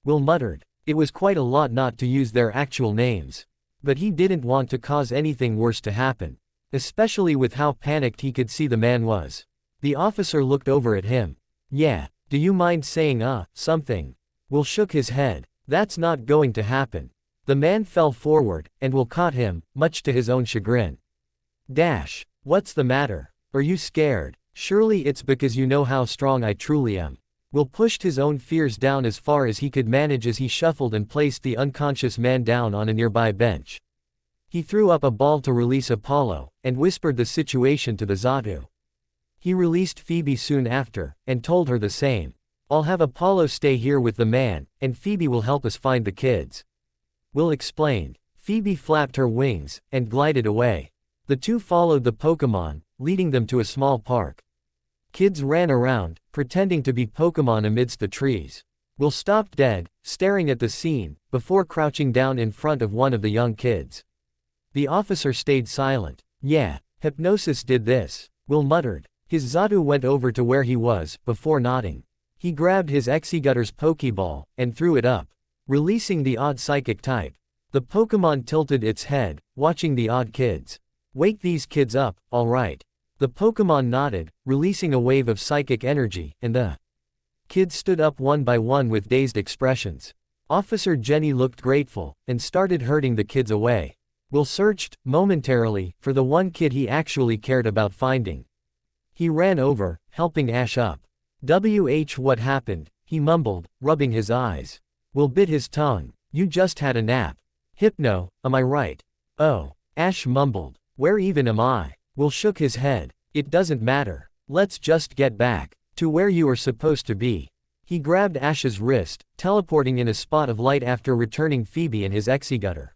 A: Will muttered. It was quite a lot not to use their actual names. But he didn't want to cause anything worse to happen. Especially with how panicked he could see the man was. The officer looked over at him. Yeah, do you mind saying something? Will shook his head. That's not going to happen. The man fell forward, and Will caught him, much to his own chagrin. What's the matter? Are you scared? Surely it's because you know how strong I truly am. Will pushed his own fears down as far as he could manage as he shuffled and placed the unconscious man down on a nearby bench. He threw up a ball to release Apollo, and whispered the situation to the Zatu. He released Phoebe soon after, and told her the same. I'll have Apollo stay here with the man, and Phoebe will help us find the kids. Will explained. Phoebe flapped her wings, and glided away. The two followed the Pokemon, leading them to a small park. Kids ran around, pretending to be Pokemon amidst the trees. Will stopped dead, staring at the scene, before crouching down in front of one of the young kids. The officer stayed silent. Yeah, hypnosis did this, Will muttered. His Zatu went over to where he was, before nodding. He grabbed his Exegutter's Pokeball, and threw it up, releasing the odd psychic type. The Pokemon tilted its head, watching the odd kids. Wake these kids up, alright. The Pokemon nodded, releasing a wave of psychic energy, and the kids stood up one by one with dazed expressions. Officer Jenny looked grateful, and started herding the kids away. Will searched, momentarily, for the one kid he actually cared about finding. He ran over, helping Ash up. What happened? He mumbled, rubbing his eyes. Will bit his tongue. You just had a nap. Hypno, am I right? Oh. Ash mumbled. Where even am I? Will shook his head. It doesn't matter. Let's just get back to where you are supposed to be. He grabbed Ash's wrist, teleporting in a spot of light after returning Phoebe and his Exegutter.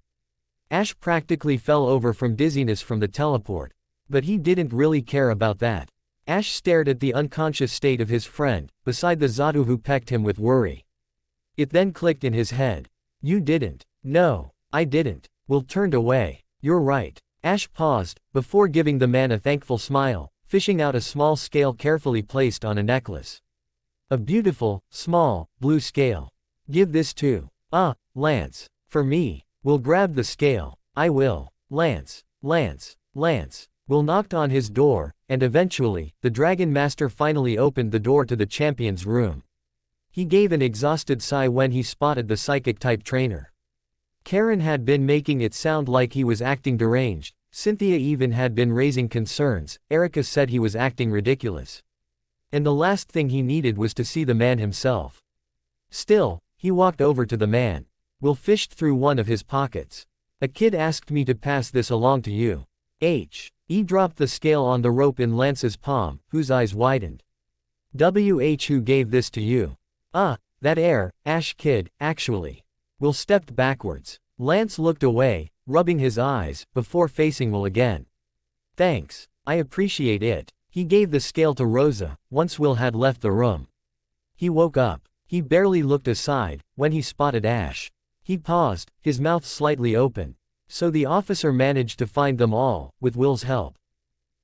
A: Ash practically fell over from dizziness from the teleport. But he didn't really care about that. Ash stared at the unconscious state of his friend, beside the Zatu who pecked him with worry. It then clicked in his head. You didn't. No, I didn't. Will turned away. You're right. Ash paused, before giving the man a thankful smile, fishing out a small scale carefully placed on a necklace. A beautiful, small, blue scale. Give this to, Lance. For me. Will grab the scale. I will. Lance. Will knocked on his door, and eventually, the Dragon Master finally opened the door to the champion's room. He gave an exhausted sigh when he spotted the psychic-type trainer. Karen had been making it sound like he was acting deranged, Cynthia even had been raising concerns, Erica said he was acting ridiculous. And the last thing he needed was to see the man himself. Still, he walked over to the man. Will fished through one of his pockets. A kid asked me to pass this along to you. He dropped the scale on the rope in Lance's palm, whose eyes widened. Who gave this to you? That air, Ash kid, actually. Will stepped backwards. Lance looked away, rubbing his eyes, before facing Will again. Thanks. I appreciate it. He gave the scale to Rosa, once Will had left the room. He woke up. He barely looked aside, when he spotted Ash. He paused, his mouth slightly open. So the officer managed to find them all, with Will's help.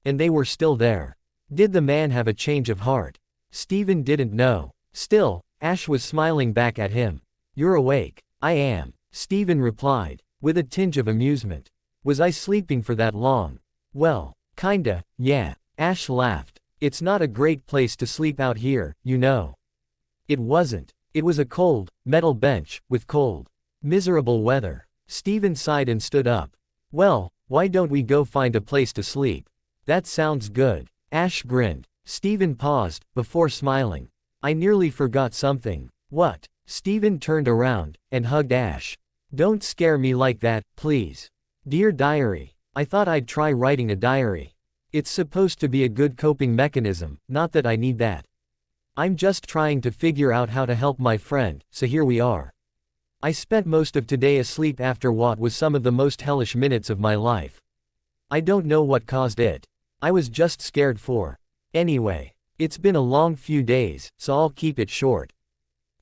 A: And they were still there. Did the man have a change of heart? Steven didn't know. Still, Ash was smiling back at him. You're awake. I am. Steven replied, with a tinge of amusement. Was I sleeping for that long? Well, kinda, yeah. Ash laughed. It's not a great place to sleep out here, you know. It wasn't. It was a cold, metal bench, with cold, miserable weather. Steven sighed and stood up. Well, why don't we go find a place to sleep? That sounds good. Ash grinned. Steven paused, before smiling. I nearly forgot something. What? Steven turned around, and hugged Ash. Don't scare me like that, please. Dear diary. I thought I'd try writing a diary. It's supposed to be a good coping mechanism, not that I need that. I'm just trying to figure out how to help my friend, so here we are. I spent most of today asleep after what was some of the most hellish minutes of my life. I don't know what caused it. I was just scared for. Anyway, it's been a long few days, so I'll keep it short.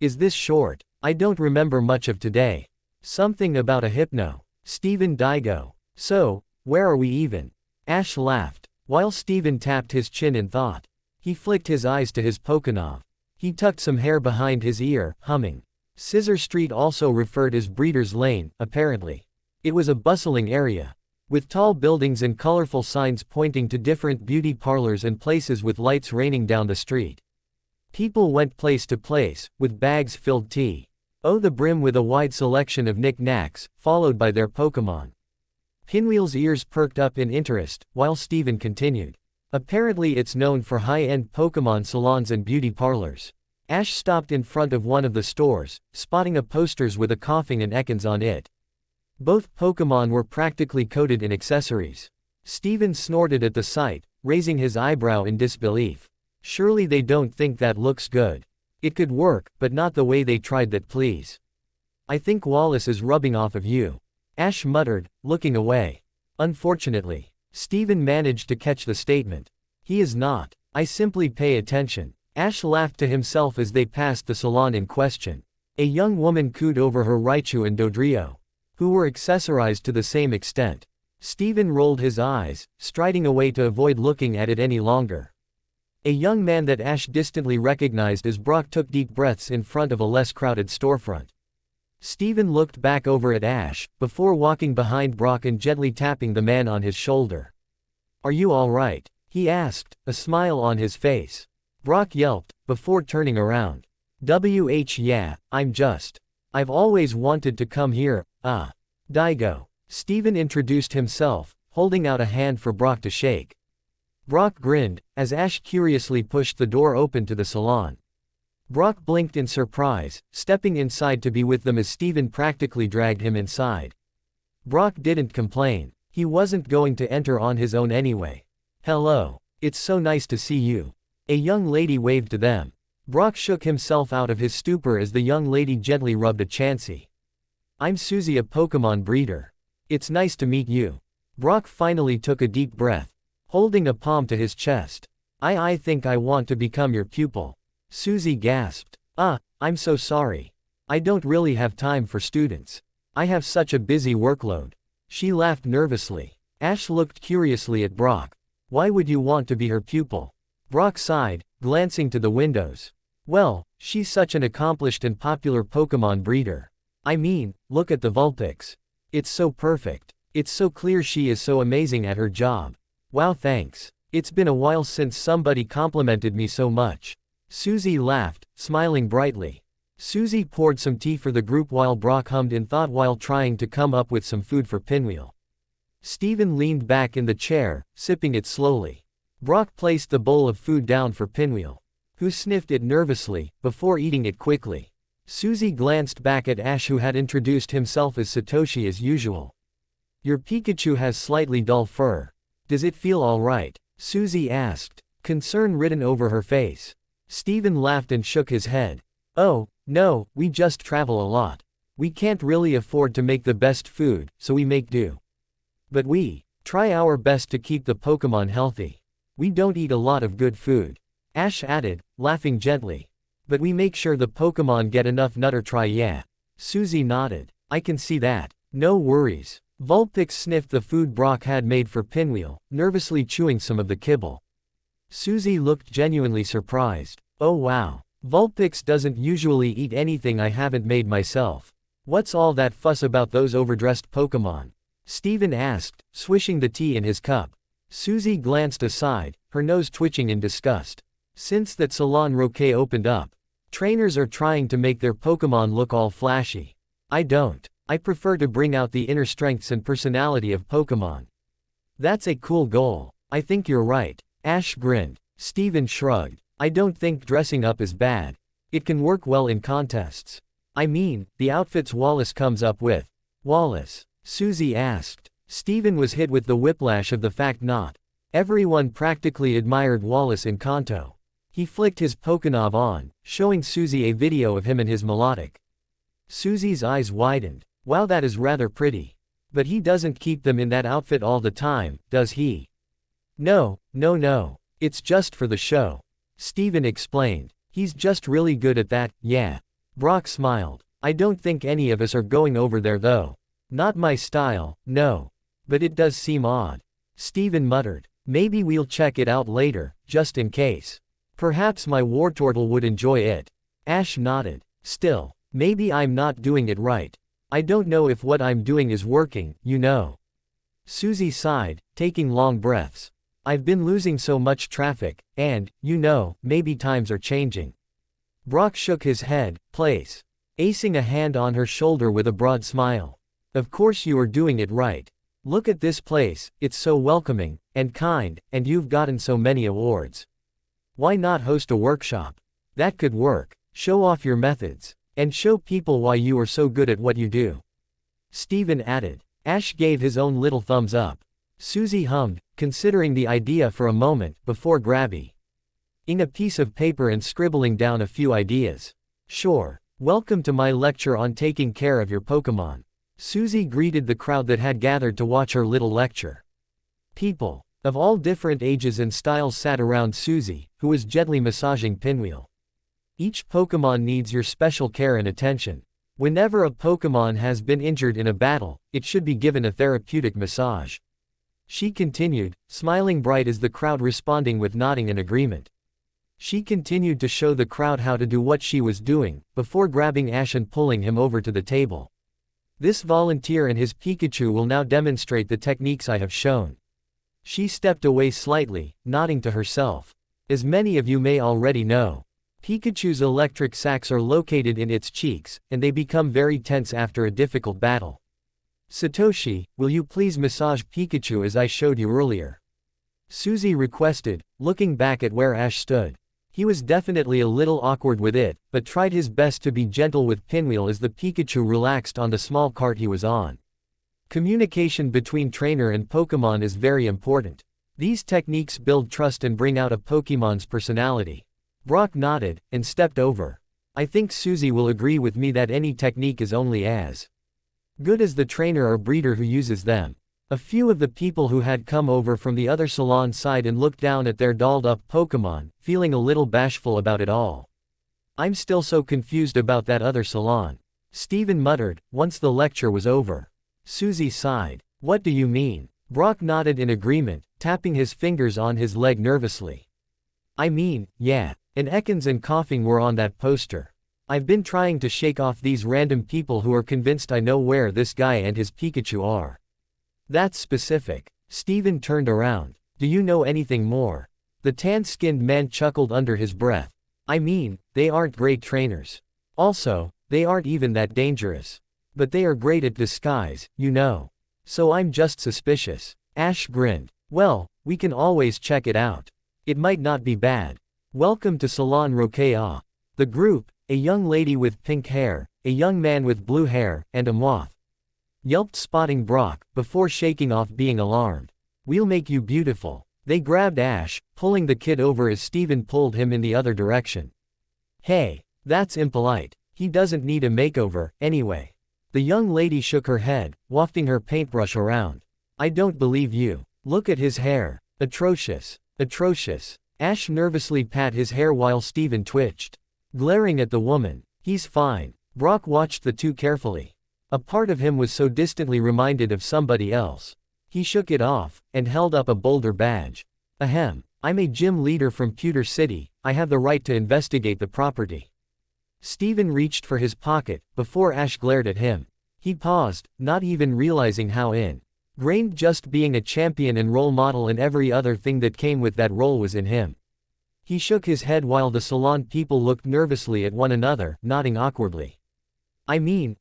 A: Is this short? I don't remember much of today. Something about a hypno. Steven Daigo. So, where are we even? Ash laughed, while Steven tapped his chin in thought. He flicked his eyes to his Pokénov. He tucked some hair behind his ear, humming. Scissor Street also referred as Breeder's Lane, apparently. It was a bustling area, with tall buildings and colorful signs pointing to different beauty parlors and places with lights raining down the street. People went place to place, with bags filled the brim with a wide selection of knick-knacks, followed by their Pokémon. Pinwheel's ears perked up in interest, while Steven continued. Apparently it's known for high-end Pokémon salons and beauty parlors. Ash stopped in front of one of the stores, spotting a posters with a coughing and Ekans on it. Both Pokémon were practically coated in accessories. Steven snorted at the sight, raising his eyebrow in disbelief. Surely they don't think that looks good. It could work, but not the way they tried that, please. I think Wallace is rubbing off of you. Ash muttered, looking away. Unfortunately, Steven managed to catch the statement. He is not. I simply pay attention. Ash laughed to himself as they passed the salon in question. A young woman cooed over her Raichu and Dodrio, who were accessorized to the same extent. Steven rolled his eyes, striding away to avoid looking at it any longer. A young man that Ash distantly recognized as Brock took deep breaths in front of a less crowded storefront. Steven looked back over at Ash, before walking behind Brock and gently tapping the man on his shoulder. Are you alright? He asked, a smile on his face. Brock yelped, before turning around. Yeah, I've always wanted to come here, Daigo. Steven introduced himself, holding out a hand for Brock to shake. Brock grinned, as Ash curiously pushed the door open to the salon. Brock blinked in surprise, stepping inside to be with them as Steven practically dragged him inside. Brock didn't complain. He wasn't going to enter on his own anyway. Hello. It's so nice to see you. A young lady waved to them. Brock shook himself out of his stupor as the young lady gently rubbed a Chansey. I'm Susie, a Pokémon breeder. It's nice to meet you. Brock finally took a deep breath, holding a palm to his chest. I think I want to become your pupil. Susie gasped. I'm so sorry. I don't really have time for students. I have such a busy workload. She laughed nervously. Ash looked curiously at Brock. Why would you want to be her pupil? Brock sighed, glancing to the windows. Well, she's such an accomplished and popular Pokémon breeder. I mean, look at the Vulpix. It's so perfect. It's so clear she is so amazing at her job. Wow, thanks. It's been a while since somebody complimented me so much. Susie laughed, smiling brightly. Susie poured some tea for the group while Brock hummed in thought while trying to come up with some food for Pinwheel. Steven leaned back in the chair, sipping it slowly. Brock placed the bowl of food down for Pinwheel, who sniffed it nervously, before eating it quickly. Susie glanced back at Ash, who had introduced himself as Satoshi as usual. Your Pikachu has slightly dull fur. Does it feel alright? Susie asked, concern written over her face. Steven laughed and shook his head. Oh, no, we just travel a lot. We can't really afford to make the best food, so we make do. But we try our best to keep the Pokémon healthy. We don't eat a lot of good food. Ash added, laughing gently. But we make sure the Pokémon get enough nutter try, yeah. Susie nodded. I can see that. No worries. Vulpix sniffed the food Brock had made for Pinwheel, nervously chewing some of the kibble. Susie looked genuinely surprised. Oh wow. Vulpix doesn't usually eat anything I haven't made myself. What's all that fuss about those overdressed Pokémon? Steven asked, swishing the tea in his cup. Susie glanced aside, her nose twitching in disgust. Since that Salon Roquet opened up, trainers are trying to make their Pokémon look all flashy. I don't. I prefer to bring out the inner strengths and personality of Pokémon. That's a cool goal. I think you're right. Ash grinned. Steven shrugged. I don't think dressing up is bad. It can work well in contests. I mean, the outfits Wallace comes up with. Wallace? Susie asked. Steven was hit with the whiplash of the fact not everyone practically admired Wallace in Kanto. He flicked his Pokénav on, showing Susie a video of him and his melodic. Susie's eyes widened. Wow, that is rather pretty. But he doesn't keep them in that outfit all the time, does he? No. It's just for the show. Steven explained. He's just really good at that, yeah. Brock smiled. I don't think any of us are going over there though. Not my style, no. But it does seem odd. Steven muttered. Maybe we'll check it out later, just in case. Perhaps my Wartortle would enjoy it. Ash nodded. Still, maybe I'm not doing it right. I don't know if what I'm doing is working, you know. Susie sighed, taking long breaths. I've been losing so much traffic, and, you know, maybe times are changing. Brock shook his head, acing a hand on her shoulder with a broad smile. Of course you are doing it right. Look at this place, it's so welcoming, and kind, and you've gotten so many awards. Why not host a workshop? That could work. Show off your methods. And show people why you are so good at what you do. Steven added. Ash gave his own little thumbs up. Susie hummed, considering the idea for a moment, before grabbing a piece of paper and scribbling down a few ideas. Sure. Welcome to my lecture on taking care of your Pokémon. Susie greeted the crowd that had gathered to watch her little lecture. People of all different ages and styles sat around Susie, who was gently massaging Pinwheel. Each Pokémon needs your special care and attention. Whenever a Pokémon has been injured in a battle, it should be given a therapeutic massage. She continued, smiling bright as the crowd responding with nodding in agreement. She continued to show the crowd how to do what she was doing, before grabbing Ash and pulling him over to the table. This volunteer and his Pikachu will now demonstrate the techniques I have shown. She stepped away slightly, nodding to herself. As many of you may already know, Pikachu's electric sacs are located in its cheeks, and they become very tense after a difficult battle. Satoshi, will you please massage Pikachu as I showed you earlier? Susie requested, looking back at where Ash stood. He was definitely a little awkward with it, but tried his best to be gentle with Pinwheel as the Pikachu relaxed on the small cart he was on. Communication between trainer and Pokémon is very important. These techniques build trust and bring out a Pokémon's personality. Brock nodded, and stepped over. I think Susie will agree with me that any technique is only as good as the trainer or breeder who uses them. A few of the people who had come over from the other salon sighed and looked down at their dolled-up Pokémon, feeling a little bashful about it all. I'm still so confused about that other salon, Steven muttered, once the lecture was over. Susie sighed. What do you mean? Brock nodded in agreement, tapping his fingers on his leg nervously. I mean, yeah, and Ekans and Coughing were on that poster. I've been trying to shake off these random people who are convinced I know where this guy and his Pikachu are. That's specific. Steven turned around. Do you know anything more? The tan-skinned man chuckled under his breath. I mean, they aren't great trainers. Also, they aren't even that dangerous. But they are great at disguise, you know. So I'm just suspicious. Ash grinned. Well, we can always check it out. It might not be bad. Welcome to Salon Roquea. The group, a young lady with pink hair, a young man with blue hair, and a moth, yelped, spotting Brock, before shaking off being alarmed. We'll make you beautiful. They grabbed Ash, pulling the kid over as Steven pulled him in the other direction. Hey, that's impolite. He doesn't need a makeover, anyway. The young lady shook her head, wafting her paintbrush around. I don't believe you. Look at his hair. Atrocious. Atrocious. Ash nervously pat his hair while Steven twitched, glaring at the woman. He's fine. Brock watched the two carefully. A part of him was so distantly reminded of somebody else. He shook it off, and held up a Boulder badge. Ahem. I'm a gym leader from Pewter City, I have the right to investigate the property. Steven reached for his pocket, before Ash glared at him. He paused, not even realizing how ingrained just being a champion and role model and every other thing that came with that role was in him. He shook his head while the salon people looked nervously at one another, nodding awkwardly. I mean.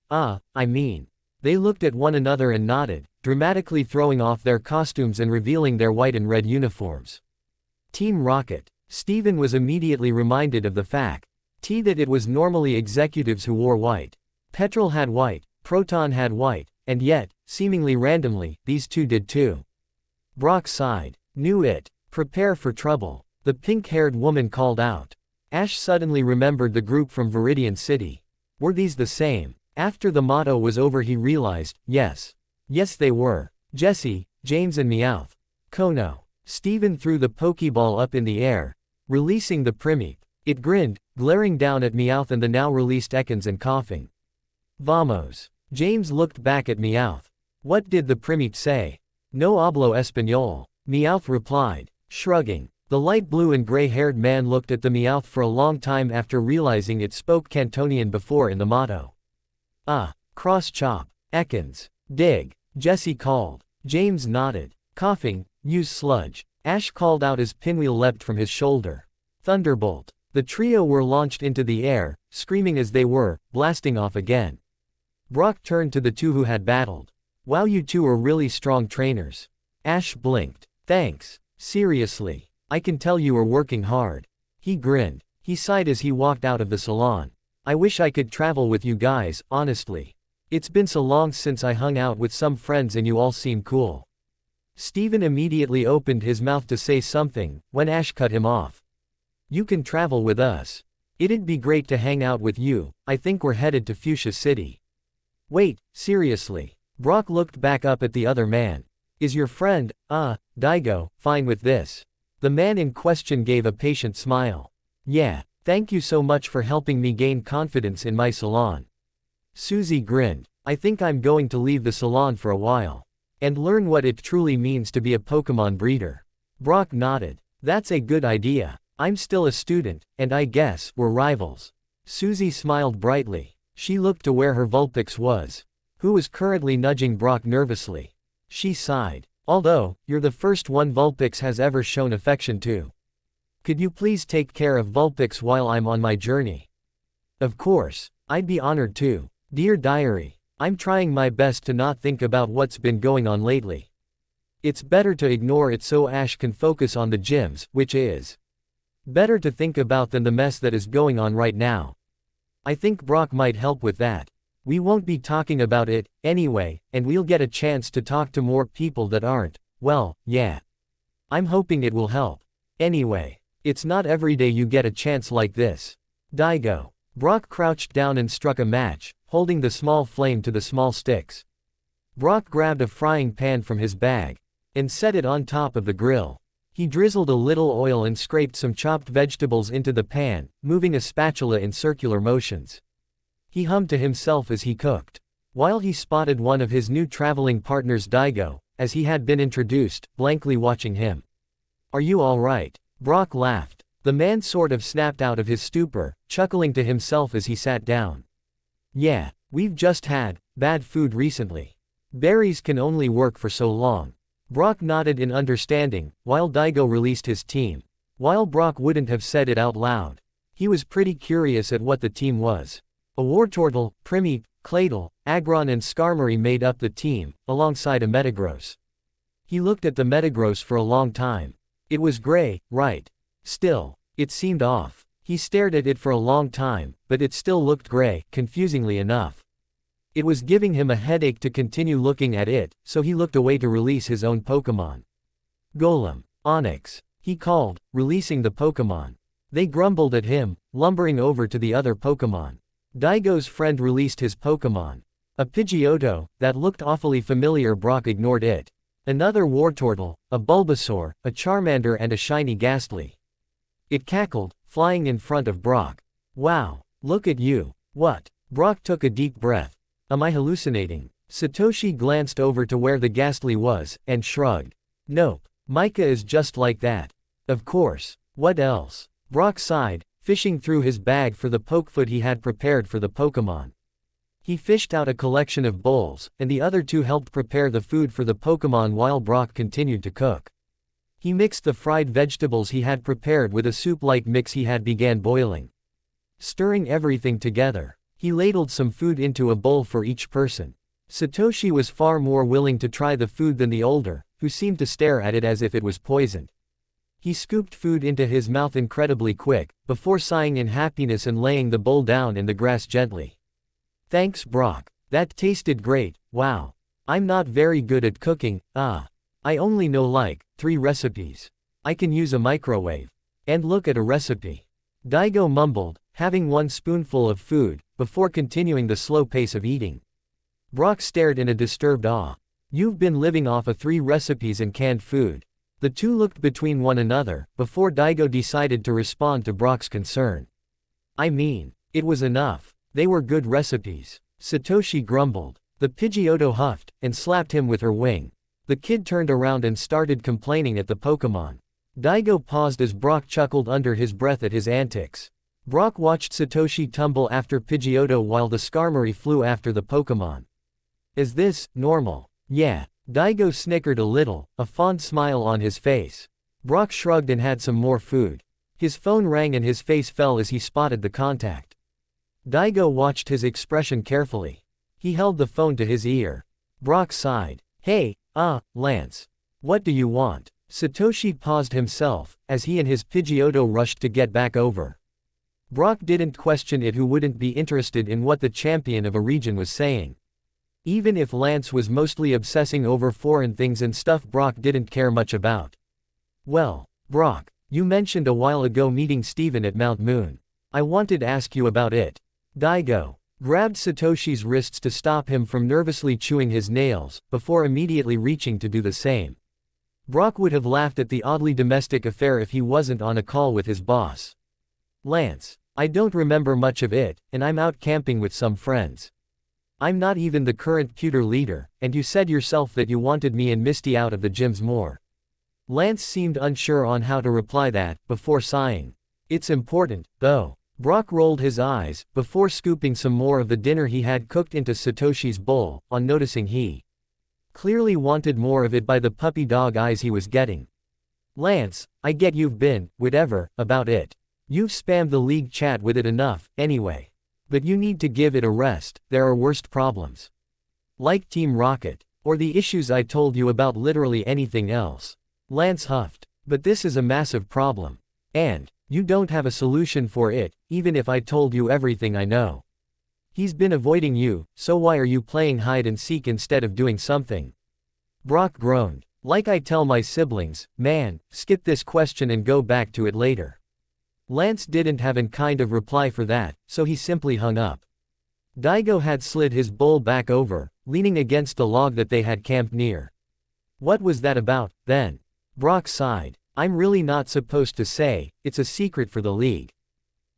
A: They looked at one another and nodded, dramatically throwing off their costumes and revealing their white and red uniforms. Team Rocket. Steven was immediately reminded of the fact that it was normally executives who wore white. Petrol had white, Proton had white, and yet, seemingly randomly, these two did too. Brock sighed. Knew it. Prepare for trouble. The pink-haired woman called out. Ash suddenly remembered the group from Viridian City. Were these the same? After the motto was over he realized, yes. Yes they were. Jesse, James and Meowth. Kono. Steven threw the Pokeball up in the air, releasing the Primeape. It grinned, glaring down at Meowth and the now-released Ekans and Coughing. Vamos. James looked back at Meowth. What did the Primeape say? No hablo español. Meowth replied, shrugging. The light blue and gray-haired man looked at the Meowth for a long time after realizing it spoke Cantonian before in the motto. Cross-chop. Ekans. Dig. Jesse called. James nodded. Coughing, use sludge. Ash called out as Pinwheel leapt from his shoulder. Thunderbolt. The trio were launched into the air, screaming as they were, blasting off again. Brock turned to the two who had battled. Wow, you two are really strong trainers. Ash blinked. Thanks. Seriously. I can tell you are working hard. He grinned. He sighed as he walked out of the salon. I wish I could travel with you guys, honestly. It's been so long since I hung out with some friends and you all seem cool. Steven immediately opened his mouth to say something, when Ash cut him off. You can travel with us. It'd be great to hang out with you. I think we're headed to Fuchsia City. Wait, seriously. Brock looked back up at the other man. Is your friend, Daigo, fine with this? The man in question gave a patient smile. Yeah, thank you so much for helping me gain confidence in my salon. Susie grinned. I think I'm going to leave the salon for a while. And learn what it truly means to be a Pokemon breeder. Brock nodded. That's a good idea. I'm still a student, and I guess we're rivals. Susie smiled brightly. She looked to where her Vulpix was, who was currently nudging Brock nervously. She sighed. Although, you're the first one Vulpix has ever shown affection to. Could you please take care of Vulpix while I'm on my journey? Of course. I'd be honored to. Dear Diary. I'm trying my best to not think about what's been going on lately. It's better to ignore it so Ash can focus on the gyms, which is better to think about than the mess that is going on right now. I think Brock might help with that. We won't be talking about it, anyway, and we'll get a chance to talk to more people that aren't, well, yeah. I'm hoping it will help. Anyway, it's not every day you get a chance like this. Daigo. Brock crouched down and struck a match, holding the small flame to the small sticks. Brock grabbed a frying pan from his bag and set it on top of the grill. He drizzled a little oil and scraped some chopped vegetables into the pan, moving a spatula in circular motions. He hummed to himself as he cooked. While he spotted one of his new traveling partners, Daigo, as he had been introduced, blankly watching him. "Are you all right?" Brock laughed. The man sort of snapped out of his stupor, chuckling to himself as he sat down. "Yeah, we've just had bad food recently. Berries can only work for so long." Brock nodded in understanding, while Daigo released his team. While Brock wouldn't have said it out loud, he was pretty curious at what the team was. A Wartortle, Primeape, Claydol, Aggron and Skarmory made up the team, alongside a Metagross. He looked at the Metagross for a long time. It was gray, right? Still, it seemed off. He stared at it for a long time, but it still looked gray, confusingly enough. It was giving him a headache to continue looking at it, so he looked away to release his own Pokémon. "Golem, Onix," he called, releasing the Pokémon. They grumbled at him, lumbering over to the other Pokémon. Daigo's friend released his Pokémon. A Pidgeotto, that looked awfully familiar. Brock ignored it. Another Wartortle, a Bulbasaur, a Charmander and a shiny Ghastly. It cackled, flying in front of Brock. "Wow, look at you." "What?" Brock took a deep breath. "Am I hallucinating?" Satoshi glanced over to where the Ghastly was, and shrugged. "Nope. Micah is just like that." "Of course. What else?" Brock sighed, fishing through his bag for the pokefoot he had prepared for the Pokémon. He fished out a collection of bowls, and the other two helped prepare the food for the Pokémon while Brock continued to cook. He mixed the fried vegetables he had prepared with a soup-like mix he had began boiling. Stirring everything together, he ladled some food into a bowl for each person. Satoshi was far more willing to try the food than the older, who seemed to stare at it as if it was poisoned. He scooped food into his mouth incredibly quick, before sighing in happiness and laying the bowl down in the grass gently. "Thanks, Brock. That tasted great. Wow. I'm not very good at cooking, I only know like 3 recipes. I can use a microwave. And look at a recipe." Daigo mumbled, having one spoonful of food, before continuing the slow pace of eating. Brock stared in a disturbed awe. "You've been living off of 3 recipes and canned food." The two looked between one another, before Daigo decided to respond to Brock's concern. "I mean, it was enough. They were good recipes." Satoshi grumbled. The Pidgeotto huffed, and slapped him with her wing. The kid turned around and started complaining at the Pokémon. Daigo paused as Brock chuckled under his breath at his antics. Brock watched Satoshi tumble after Pidgeotto while the Skarmory flew after the Pokémon. "Is this normal?" "Yeah." Daigo snickered a little, a fond smile on his face. Brock shrugged and had some more food. His phone rang and his face fell as he spotted the contact. Daigo watched his expression carefully. He held the phone to his ear. Brock sighed. "Hey, Lance. What do you want?" Satoshi paused himself, as he and his Pidgeotto rushed to get back over. Brock didn't question it, who wouldn't be interested in what the champion of a region was saying. Even if Lance was mostly obsessing over foreign things and stuff Brock didn't care much about. "Well, Brock, you mentioned a while ago meeting Steven at Mount Moon. I wanted to ask you about it." Daigo grabbed Satoshi's wrists to stop him from nervously chewing his nails, before immediately reaching to do the same. Brock would have laughed at the oddly domestic affair if he wasn't on a call with his boss. "Lance, I don't remember much of it, and I'm out camping with some friends. I'm not even the current pewter leader, and you said yourself that you wanted me and Misty out of the gyms more." Lance seemed unsure on how to reply that, before sighing. "It's important, though." Brock rolled his eyes, before scooping some more of the dinner he had cooked into Satoshi's bowl, on noticing he clearly wanted more of it by the puppy dog eyes he was getting. "Lance, I get you've been, whatever, about it. You've spammed the league chat with it enough, anyway. But you need to give it a rest. There are worse problems. Like Team Rocket. Or the issues I told you about, literally anything else." Lance huffed. "But this is a massive problem. And you don't have a solution for it, even if I told you everything I know. He's been avoiding you, so why are you playing hide and seek instead of doing something?" Brock groaned. "Like I tell my siblings, man, skip this question and go back to it later." Lance didn't have a kind of reply for that, so he simply hung up. Daigo had slid his bowl back over, leaning against the log that they had camped near. What was that about, then? Brock sighed. I'm really not supposed to say, it's a secret for the league.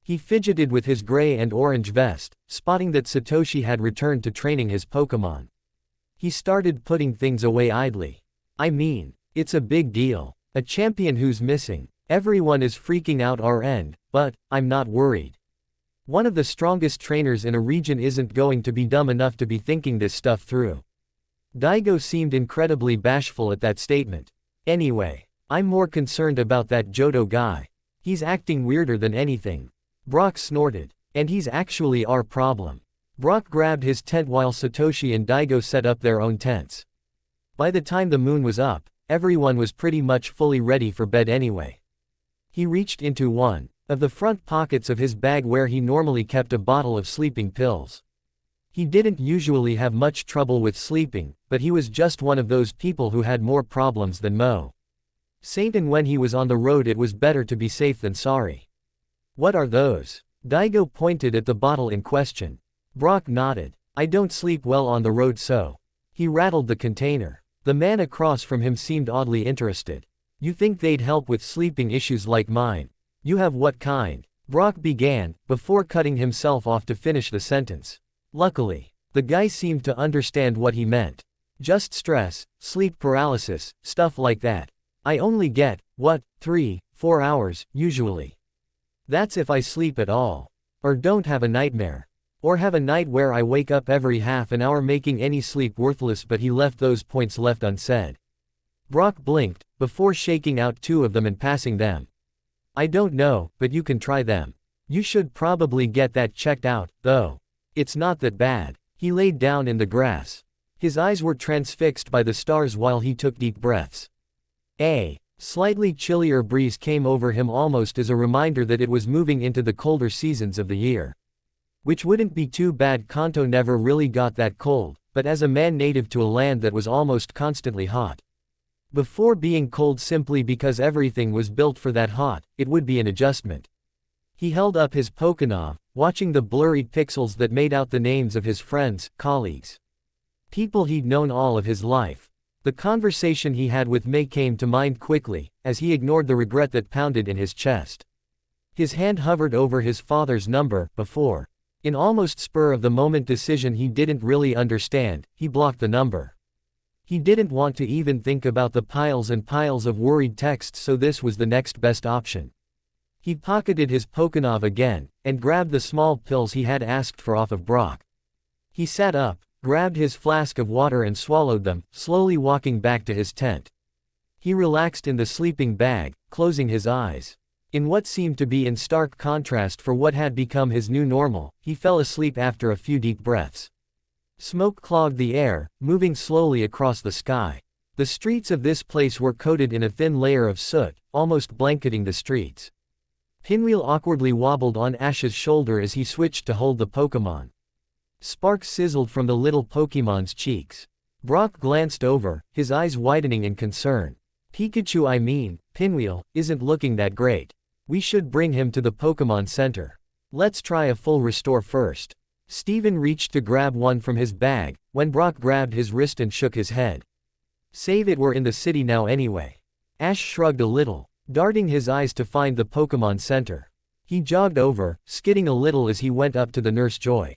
A: He fidgeted with his gray and orange vest, spotting that Satoshi had returned to training his Pokémon. He started putting things away idly. I mean, it's a big deal. A champion who's missing. Everyone is freaking out our end, but I'm not worried. One of the strongest trainers in a region isn't going to be dumb enough to be thinking this stuff through. Daigo seemed incredibly bashful at that statement. Anyway, I'm more concerned about that Johto guy. He's acting weirder than anything. Brock snorted. And he's actually our problem. Brock grabbed his tent while Satoshi and Daigo set up their own tents. By the time the moon was up, everyone was pretty much fully ready for bed anyway. He reached into one of the front pockets of his bag where he normally kept a bottle of sleeping pills. He didn't usually have much trouble with sleeping, but he was just one of those people who had more problems than Mo. Saint, and when he was on the road it was better to be safe than sorry. What are those? Daigo pointed at the bottle in question. Brock nodded. I don't sleep well on the road, so. He rattled the container. The man across from him seemed oddly interested. You think they'd help with sleeping issues like mine? You have what kind? Brock began, before cutting himself off to finish the sentence. Luckily, the guy seemed to understand what he meant. Just stress, sleep paralysis, stuff like that. I only get, 3-4 hours, usually. That's if I sleep at all. Or don't have a nightmare. Or have a night where I wake up every half an hour making any sleep worthless, but he left those points left unsaid. Brock blinked, before shaking out 2 of them and passing them. I don't know, but you can try them. You should probably get that checked out, though. It's not that bad. He laid down in the grass. His eyes were transfixed by the stars while he took deep breaths. A slightly chillier breeze came over him, almost as a reminder that it was moving into the colder seasons of the year. Which wouldn't be too bad. Kanto never really got that cold, but as a man native to a land that was almost constantly hot. Before being cold simply because everything was built for that hot, it would be an adjustment. He held up his Pokémon, watching the blurry pixels that made out the names of his friends, colleagues. People he'd known all of his life. The conversation he had with May came to mind quickly, as he ignored the regret that pounded in his chest. His hand hovered over his father's number, before. In almost spur-of-the-moment decision he didn't really understand, he blocked the number. He didn't want to even think about the piles and piles of worried texts, so this was the next best option. He pocketed his Pokémon again, and grabbed the small pills he had asked for off of Brock. He sat up, grabbed his flask of water and swallowed them, slowly walking back to his tent. He relaxed in the sleeping bag, closing his eyes. In what seemed to be in stark contrast for what had become his new normal, he fell asleep after a few deep breaths. Smoke clogged the air, moving slowly across the sky. The streets of this place were coated in a thin layer of soot, almost blanketing the streets. Pinwheel awkwardly wobbled on Ash's shoulder as he switched to hold the Pokémon. Sparks sizzled from the little Pokémon's cheeks. Brock glanced over, his eyes widening in concern. Pikachu, I mean, Pinwheel, isn't looking that great. We should bring him to the Pokémon Center. Let's try a full restore first. Steven reached to grab one from his bag, when Brock grabbed his wrist and shook his head. Save it, we're in the city now anyway. Ash shrugged a little, darting his eyes to find the Pokémon Center. He jogged over, skidding a little as he went up to the Nurse Joy.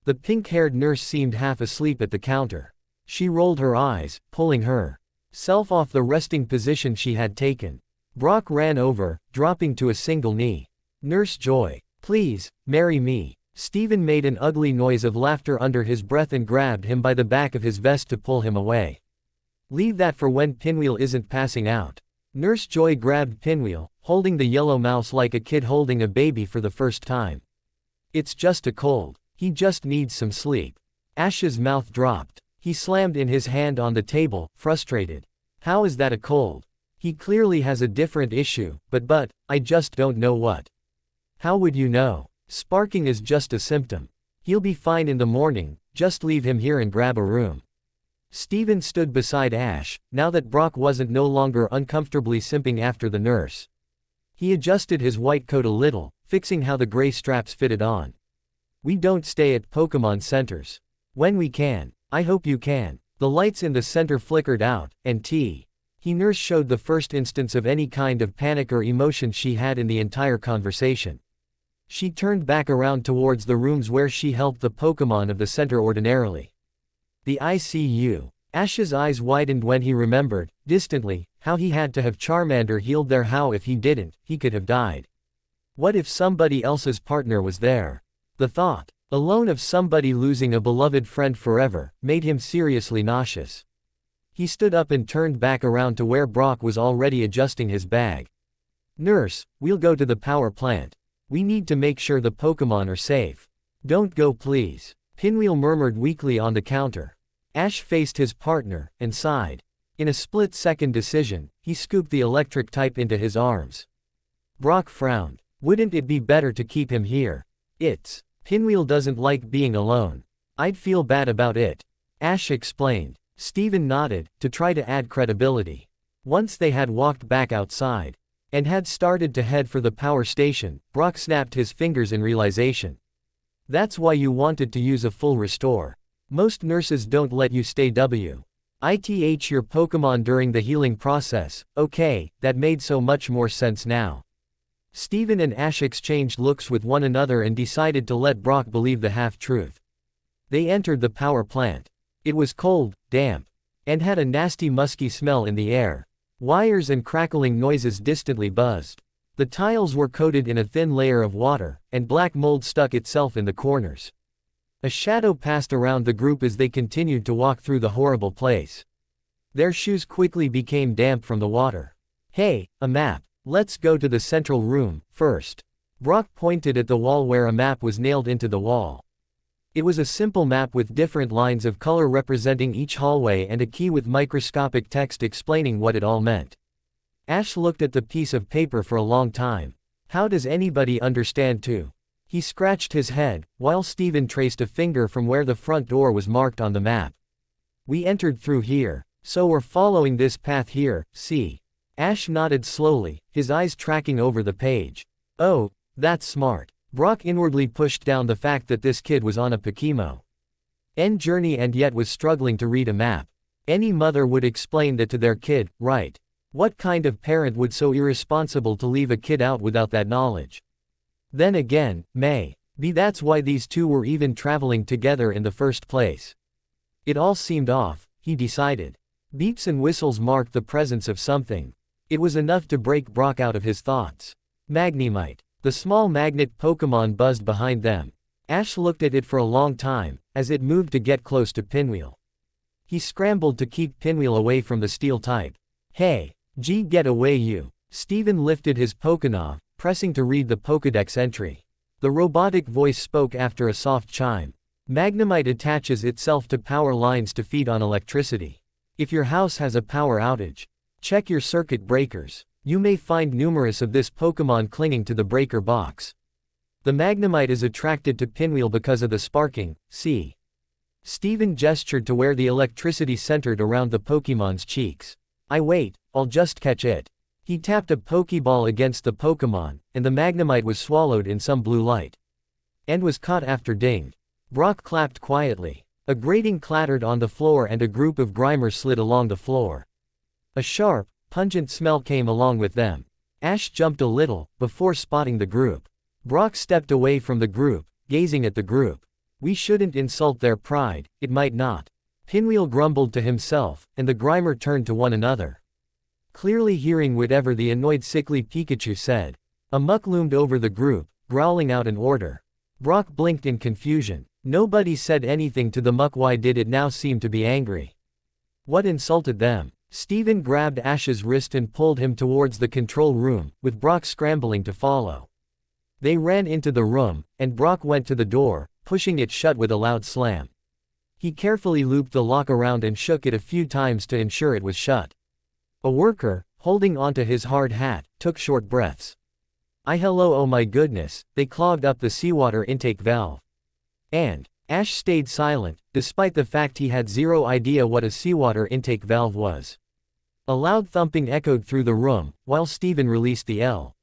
A: The pink-haired nurse seemed half asleep at the counter. She rolled her eyes, pulling herself off the resting position she had taken. Brock ran over, dropping to a single knee. Nurse Joy, please, marry me. Steven made an ugly noise of laughter under his breath and grabbed him by the back of his vest to pull him away. Leave that for when Pinwheel isn't passing out. Nurse Joy grabbed Pinwheel, holding the yellow mouse like a kid holding a baby for the first time. It's just a cold. He just needs some sleep. Ash's mouth dropped. He slammed in his hand on the table, frustrated. How is that a cold? He clearly has a different issue, but, I just don't know what. How would you know? Sparking is just a symptom. He'll be fine in the morning, just leave him here and grab a room. Steven stood beside Ash, now that Brock wasn't no longer uncomfortably simping after the nurse. He adjusted his white coat a little, fixing how the gray straps fitted on. We don't stay at Pokémon centers. When we can. I hope you can. The lights in the center flickered out, and Nurse showed the first instance of any kind of panic or emotion she had in the entire conversation. She turned back around towards the rooms where she helped the Pokémon of the center ordinarily. The ICU. Ash's eyes widened when he remembered, distantly, how he had to have Charmander healed there. How if he didn't, he could have died. What if somebody else's partner was there? The thought, alone, of somebody losing a beloved friend forever, made him seriously nauseous. He stood up and turned back around to where Brock was already adjusting his bag. Nurse, we'll go to the power plant. We need to make sure the Pokémon are safe. Don't go, please. Pinwheel murmured weakly on the counter. Ash faced his partner, and sighed. In a split-second decision, he scooped the electric type into his arms. Brock frowned. Wouldn't it be better to keep him here? Pinwheel doesn't like being alone. I'd feel bad about it. Ash explained. Steven nodded, to try to add credibility. Once they had walked back outside, and had started to head for the power station, Brock snapped his fingers in realization. That's why you wanted to use a full restore. Most nurses don't let you stay with your Pokémon during the healing process. Okay, that made so much more sense now. Steven and Ash exchanged looks with one another and decided to let Brock believe the half-truth. They entered the power plant. It was cold, damp, and had a nasty musky smell in the air. Wires and crackling noises distantly buzzed. The tiles were coated in a thin layer of water, and black mold stuck itself in the corners. A shadow passed around the group as they continued to walk through the horrible place. Their shoes quickly became damp from the water. Hey, a map. Let's go to the central room, first. Brock pointed at the wall where a map was nailed into the wall. It was a simple map with different lines of color representing each hallway and a key with microscopic text explaining what it all meant. Ash looked at the piece of paper for a long time. How does anybody understand too? He scratched his head, while Steven traced a finger from where the front door was marked on the map. We entered through here, so we're following this path here, see? Ash nodded slowly, his eyes tracking over the page. Oh, that's smart. Brock inwardly pushed down the fact that this kid was on a Pokémon journey and yet was struggling to read a map. Any mother would explain that to their kid, right? What kind of parent would so irresponsible to leave a kid out without that knowledge? Then again, maybe that's why these two were even traveling together in the first place. It all seemed off, he decided. Beeps and whistles marked the presence of something. It was enough to break Brock out of his thoughts. Magnemite. The small magnet Pokémon buzzed behind them. Ash looked at it for a long time, as it moved to get close to Pinwheel. He scrambled to keep Pinwheel away from the steel type. Hey, get away you. Steven lifted his Pokémon, pressing to read the Pokédex entry. The robotic voice spoke after a soft chime. Magnemite attaches itself to power lines to feed on electricity. If your house has a power outage, check your circuit breakers. You may find numerous of this Pokémon clinging to the breaker box. The Magnemite is attracted to Pinwheel because of the sparking, see? Steven gestured to where the electricity centered around the Pokémon's cheeks. I'll just catch it. He tapped a Pokéball against the Pokémon, and the Magnemite was swallowed in some blue light. And was caught after dinged. Brock clapped quietly. A grating clattered on the floor and a group of Grimers slid along the floor. A sharp, pungent smell came along with them. Ash jumped a little, before spotting the group. Brock stepped away from the group, gazing at the group. We shouldn't insult their pride, it might not. Pinwheel grumbled to himself, and the Grimer turned to one another. Clearly hearing whatever the annoyed sickly Pikachu said. A muck loomed over the group, growling out an order. Brock blinked in confusion. Nobody said anything to the muck. Why did it now seem to be angry? What insulted them? Steven grabbed Ash's wrist and pulled him towards the control room, with Brock scrambling to follow. They ran into the room, and Brock went to the door, pushing it shut with a loud slam. He carefully looped the lock around and shook it a few times to ensure it was shut. A worker, holding onto his hard hat, took short breaths. Hello, oh my goodness, they clogged up the seawater intake valve. And Ash stayed silent, despite the fact he had zero idea what a seawater intake valve was. A loud thumping echoed through the room, while Steven released the L.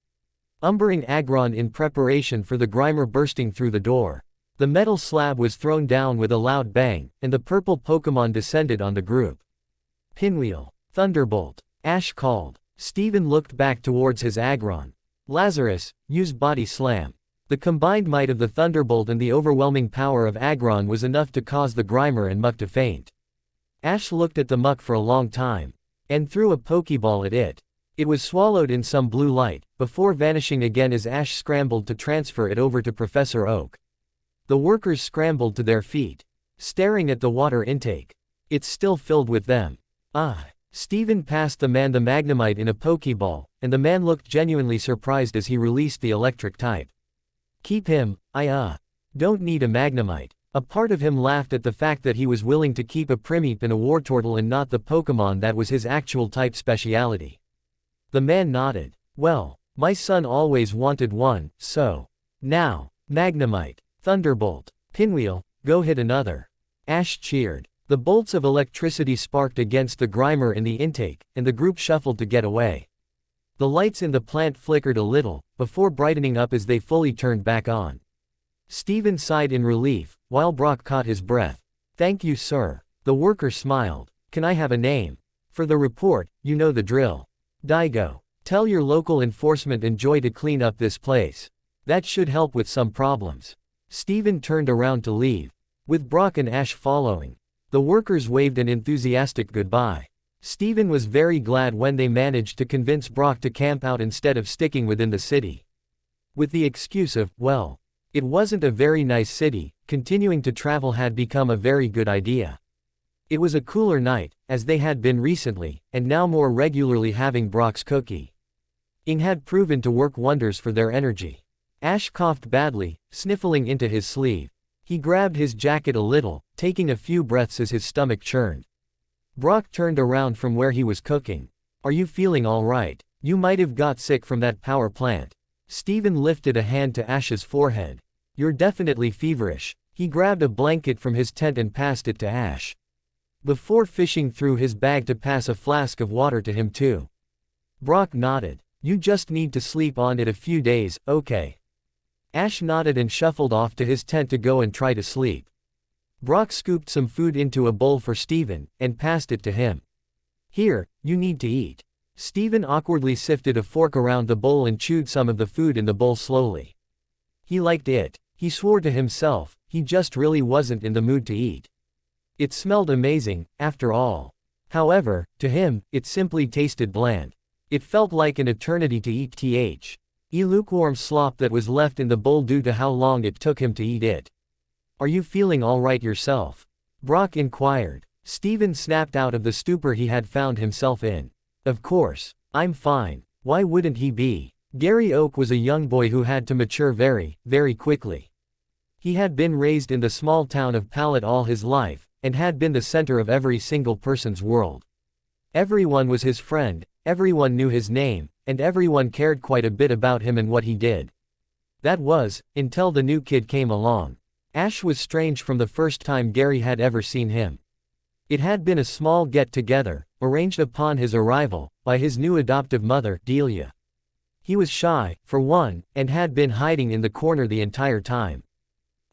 A: Umbering Aggron in preparation for the Grimer bursting through the door. The metal slab was thrown down with a loud bang, and the purple Pokémon descended on the group. Pinwheel. Thunderbolt. Ash called. Steven looked back towards his Aggron. Lazarus, use Body Slam. The combined might of the Thunderbolt and the overwhelming power of Aggron was enough to cause the Grimer and Muck to faint. Ash looked at the Muck for a long time, and threw a Pokeball at it. It was swallowed in some blue light, before vanishing again as Ash scrambled to transfer it over to Professor Oak. The workers scrambled to their feet, staring at the water intake. It's still filled with them. Steven passed the man the Magnemite in a Pokeball, and the man looked genuinely surprised as he released the electric type. Keep him, don't need a Magnemite. A part of him laughed at the fact that he was willing to keep a Primeape and a Wartortle and not the Pokemon that was his actual type speciality. The man nodded. Well, my son always wanted one, so. Now, Magnemite. Thunderbolt. Pinwheel, go hit another. Ash cheered. The bolts of electricity sparked against the Grimer in the intake, and the group shuffled to get away. The lights in the plant flickered a little, before brightening up as they fully turned back on. Steven sighed in relief, while Brock caught his breath. Thank you, sir. The worker smiled. Can I have a name? For the report, you know the drill. Daigo. Tell your local enforcement and Joy to clean up this place. That should help with some problems. Steven turned around to leave, with Brock and Ash following. The workers waved an enthusiastic goodbye. Steven was very glad when they managed to convince Brock to camp out instead of sticking within the city. With the excuse of, well, it wasn't a very nice city, continuing to travel had become a very good idea. It was a cooler night, as they had been recently, and now more regularly having Brock's cookie. Ing had proven to work wonders for their energy. Ash coughed badly, sniffling into his sleeve. He grabbed his jacket a little, taking a few breaths as his stomach churned. Brock turned around from where he was cooking. Are you feeling all right? You might have got sick from that power plant. Steven lifted a hand to Ash's forehead. You're definitely feverish. He grabbed a blanket from his tent and passed it to Ash, before fishing through his bag to pass a flask of water to him too. Brock nodded. You just need to sleep on it a few days, okay? Ash nodded and shuffled off to his tent to go and try to sleep. Brock scooped some food into a bowl for Steven, and passed it to him. Here, you need to eat. Steven awkwardly sifted a fork around the bowl and chewed some of the food in the bowl slowly. He liked it. He swore to himself, he just really wasn't in the mood to eat. It smelled amazing, after all. However, to him, it simply tasted bland. It felt like an eternity to eat lukewarm slop that was left in the bowl due to how long it took him to eat it. Are you feeling all right yourself? Brock inquired. Steven snapped out of the stupor he had found himself in. Of course, I'm fine. Why wouldn't he be? Gary Oak was a young boy who had to mature very, very quickly. He had been raised in the small town of Pallet all his life, and had been the center of every single person's world. Everyone was his friend, everyone knew his name, and everyone cared quite a bit about him and what he did. That was, until the new kid came along. Ash was strange from the first time Gary had ever seen him. It had been a small get-together, arranged upon his arrival, by his new adoptive mother, Delia. He was shy, for one, and had been hiding in the corner the entire time.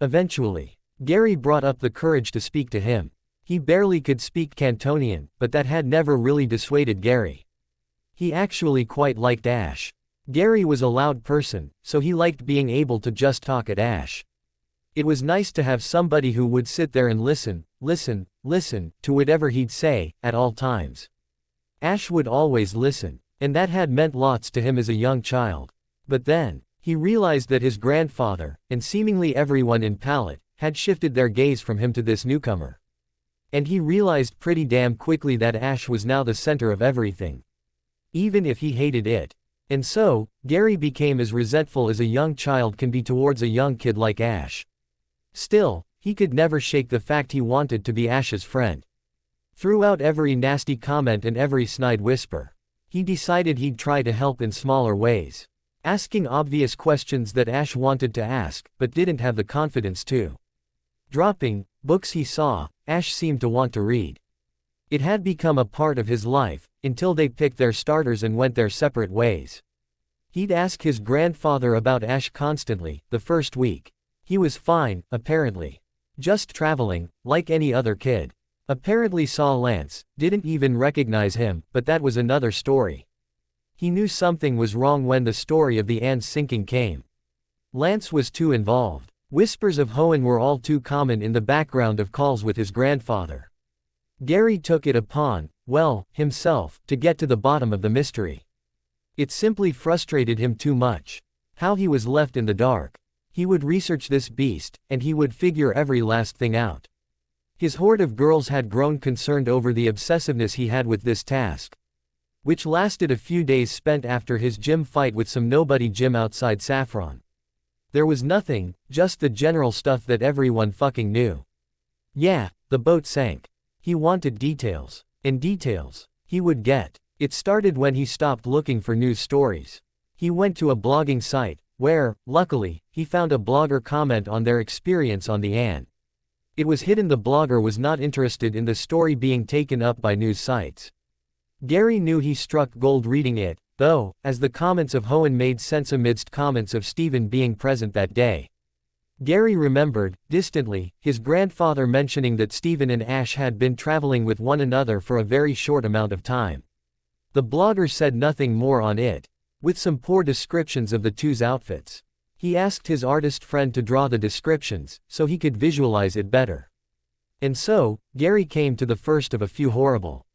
A: Eventually, Gary brought up the courage to speak to him. He barely could speak Cantonian, but that had never really dissuaded Gary. He actually quite liked Ash. Gary was a loud person, so he liked being able to just talk at Ash. It was nice to have somebody who would sit there and listen to whatever he'd say, at all times. Ash would always listen, and that had meant lots to him as a young child. But then, he realized that his grandfather, and seemingly everyone in Pallet, had shifted their gaze from him to this newcomer. And he realized pretty damn quickly that Ash was now the center of everything. Even if he hated it. And so, Gary became as resentful as a young child can be towards a young kid like Ash. Still, he could never shake the fact he wanted to be Ash's friend. Throughout every nasty comment and every snide whisper, he decided he'd try to help in smaller ways. Asking obvious questions that Ash wanted to ask, but didn't have the confidence to. Dropping books he saw, Ash seemed to want to read. It had become a part of his life, until they picked their starters and went their separate ways. He'd ask his grandfather about Ash constantly, the first week. He was fine, apparently. Just traveling, like any other kid. Apparently saw Lance, didn't even recognize him, but that was another story. He knew something was wrong when the story of the ants sinking came. Lance was too involved. Whispers of Hoenn were all too common in the background of calls with his grandfather. Gary took it upon, well, himself, to get to the bottom of the mystery. It simply frustrated him too much. How he was left in the dark. He would research this beast, and he would figure every last thing out. His horde of girls had grown concerned over the obsessiveness he had with this task, which lasted a few days spent after his gym fight with some nobody gym outside Saffron. There was nothing, just the general stuff that everyone fucking knew. Yeah, the boat sank. He wanted details. And details he would get. It started when he stopped looking for news stories. He went to a blogging site, where, luckily, he found a blogger comment on their experience on the Anne. It was hidden the blogger was not interested in the story being taken up by news sites. Gary knew he struck gold reading it, though, as the comments of Hoenn made sense amidst comments of Steven being present that day. Gary remembered, distantly, his grandfather mentioning that Steven and Ash had been traveling with one another for a very short amount of time. The blogger said nothing more on it, with some poor descriptions of the two's outfits. He asked his artist friend to draw the descriptions, so he could visualize it better. And so, Gary came to the first of a few horrible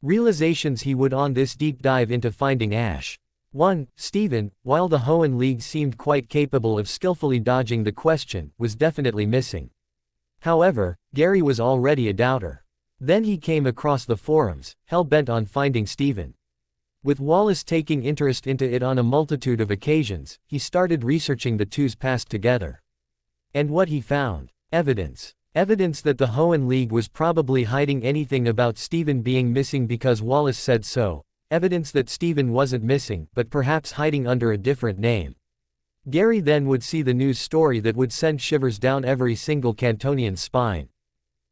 A: realizations he would on this deep dive into finding Ash. 1. Steven, while the Hoenn League seemed quite capable of skillfully dodging the question, was definitely missing. However, Gary was already a doubter. Then he came across the forums, hell-bent on finding Steven. With Wallace taking interest into it on a multitude of occasions, he started researching the two's past together. And what he found? Evidence. Evidence that the Hoenn League was probably hiding anything about Steven being missing because Wallace said so. Evidence that Steven wasn't missing, but perhaps hiding under a different name. Gary then would see the news story that would send shivers down every single Cantonian's spine.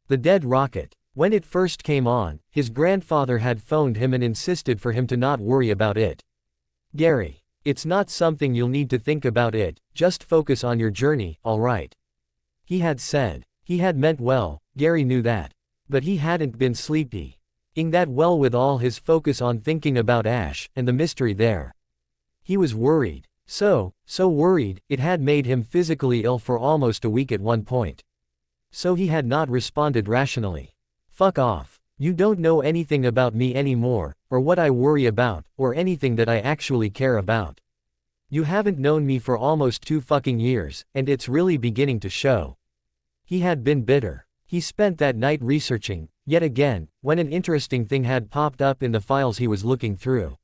A: The dead rocket. When it first came on, his grandfather had phoned him and insisted for him to not worry about it. Gary, it's not something you'll need to think about it, just focus on your journey, alright? He had said. He had meant well, Gary knew that. But he hadn't been sleepy. Ing that well with all his focus on thinking about Ash, and the mystery there. He was worried. So worried, it had made him physically ill for almost a week at one point. So he had not responded rationally. Fuck off. You don't know anything about me anymore, or what I worry about, or anything that I actually care about. You haven't known me for almost 2 fucking years, and it's really beginning to show. He had been bitter. He spent that night researching, yet again, when an interesting thing had popped up in the files he was looking through.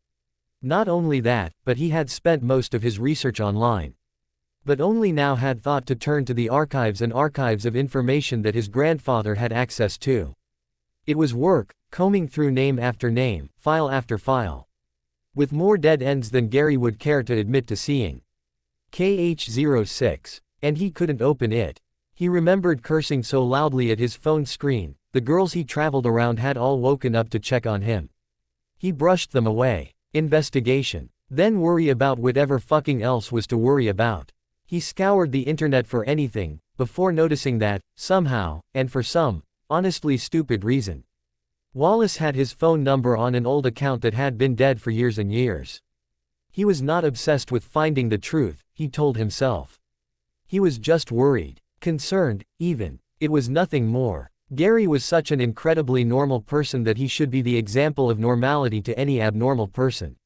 A: Not only that, but he had spent most of his research online. But only now had thought to turn to the archives and archives of information that his grandfather had access to. It was work, combing through name after name, file after file. With more dead ends than Gary would care to admit to seeing. KH06. And he couldn't open it. He remembered cursing so loudly at his phone screen, the girls he traveled around had all woken up to check on him. He brushed them away. Investigation. Then worry about whatever fucking else was to worry about. He scoured the internet for anything, before noticing that, somehow, and for some, honestly stupid reason, Wallace had his phone number on an old account that had been dead for years and years. He was not obsessed with finding the truth, he told himself. He was just worried. Concerned, even. It was nothing more. Gary was such an incredibly normal person that he should be the example of normality to any abnormal person.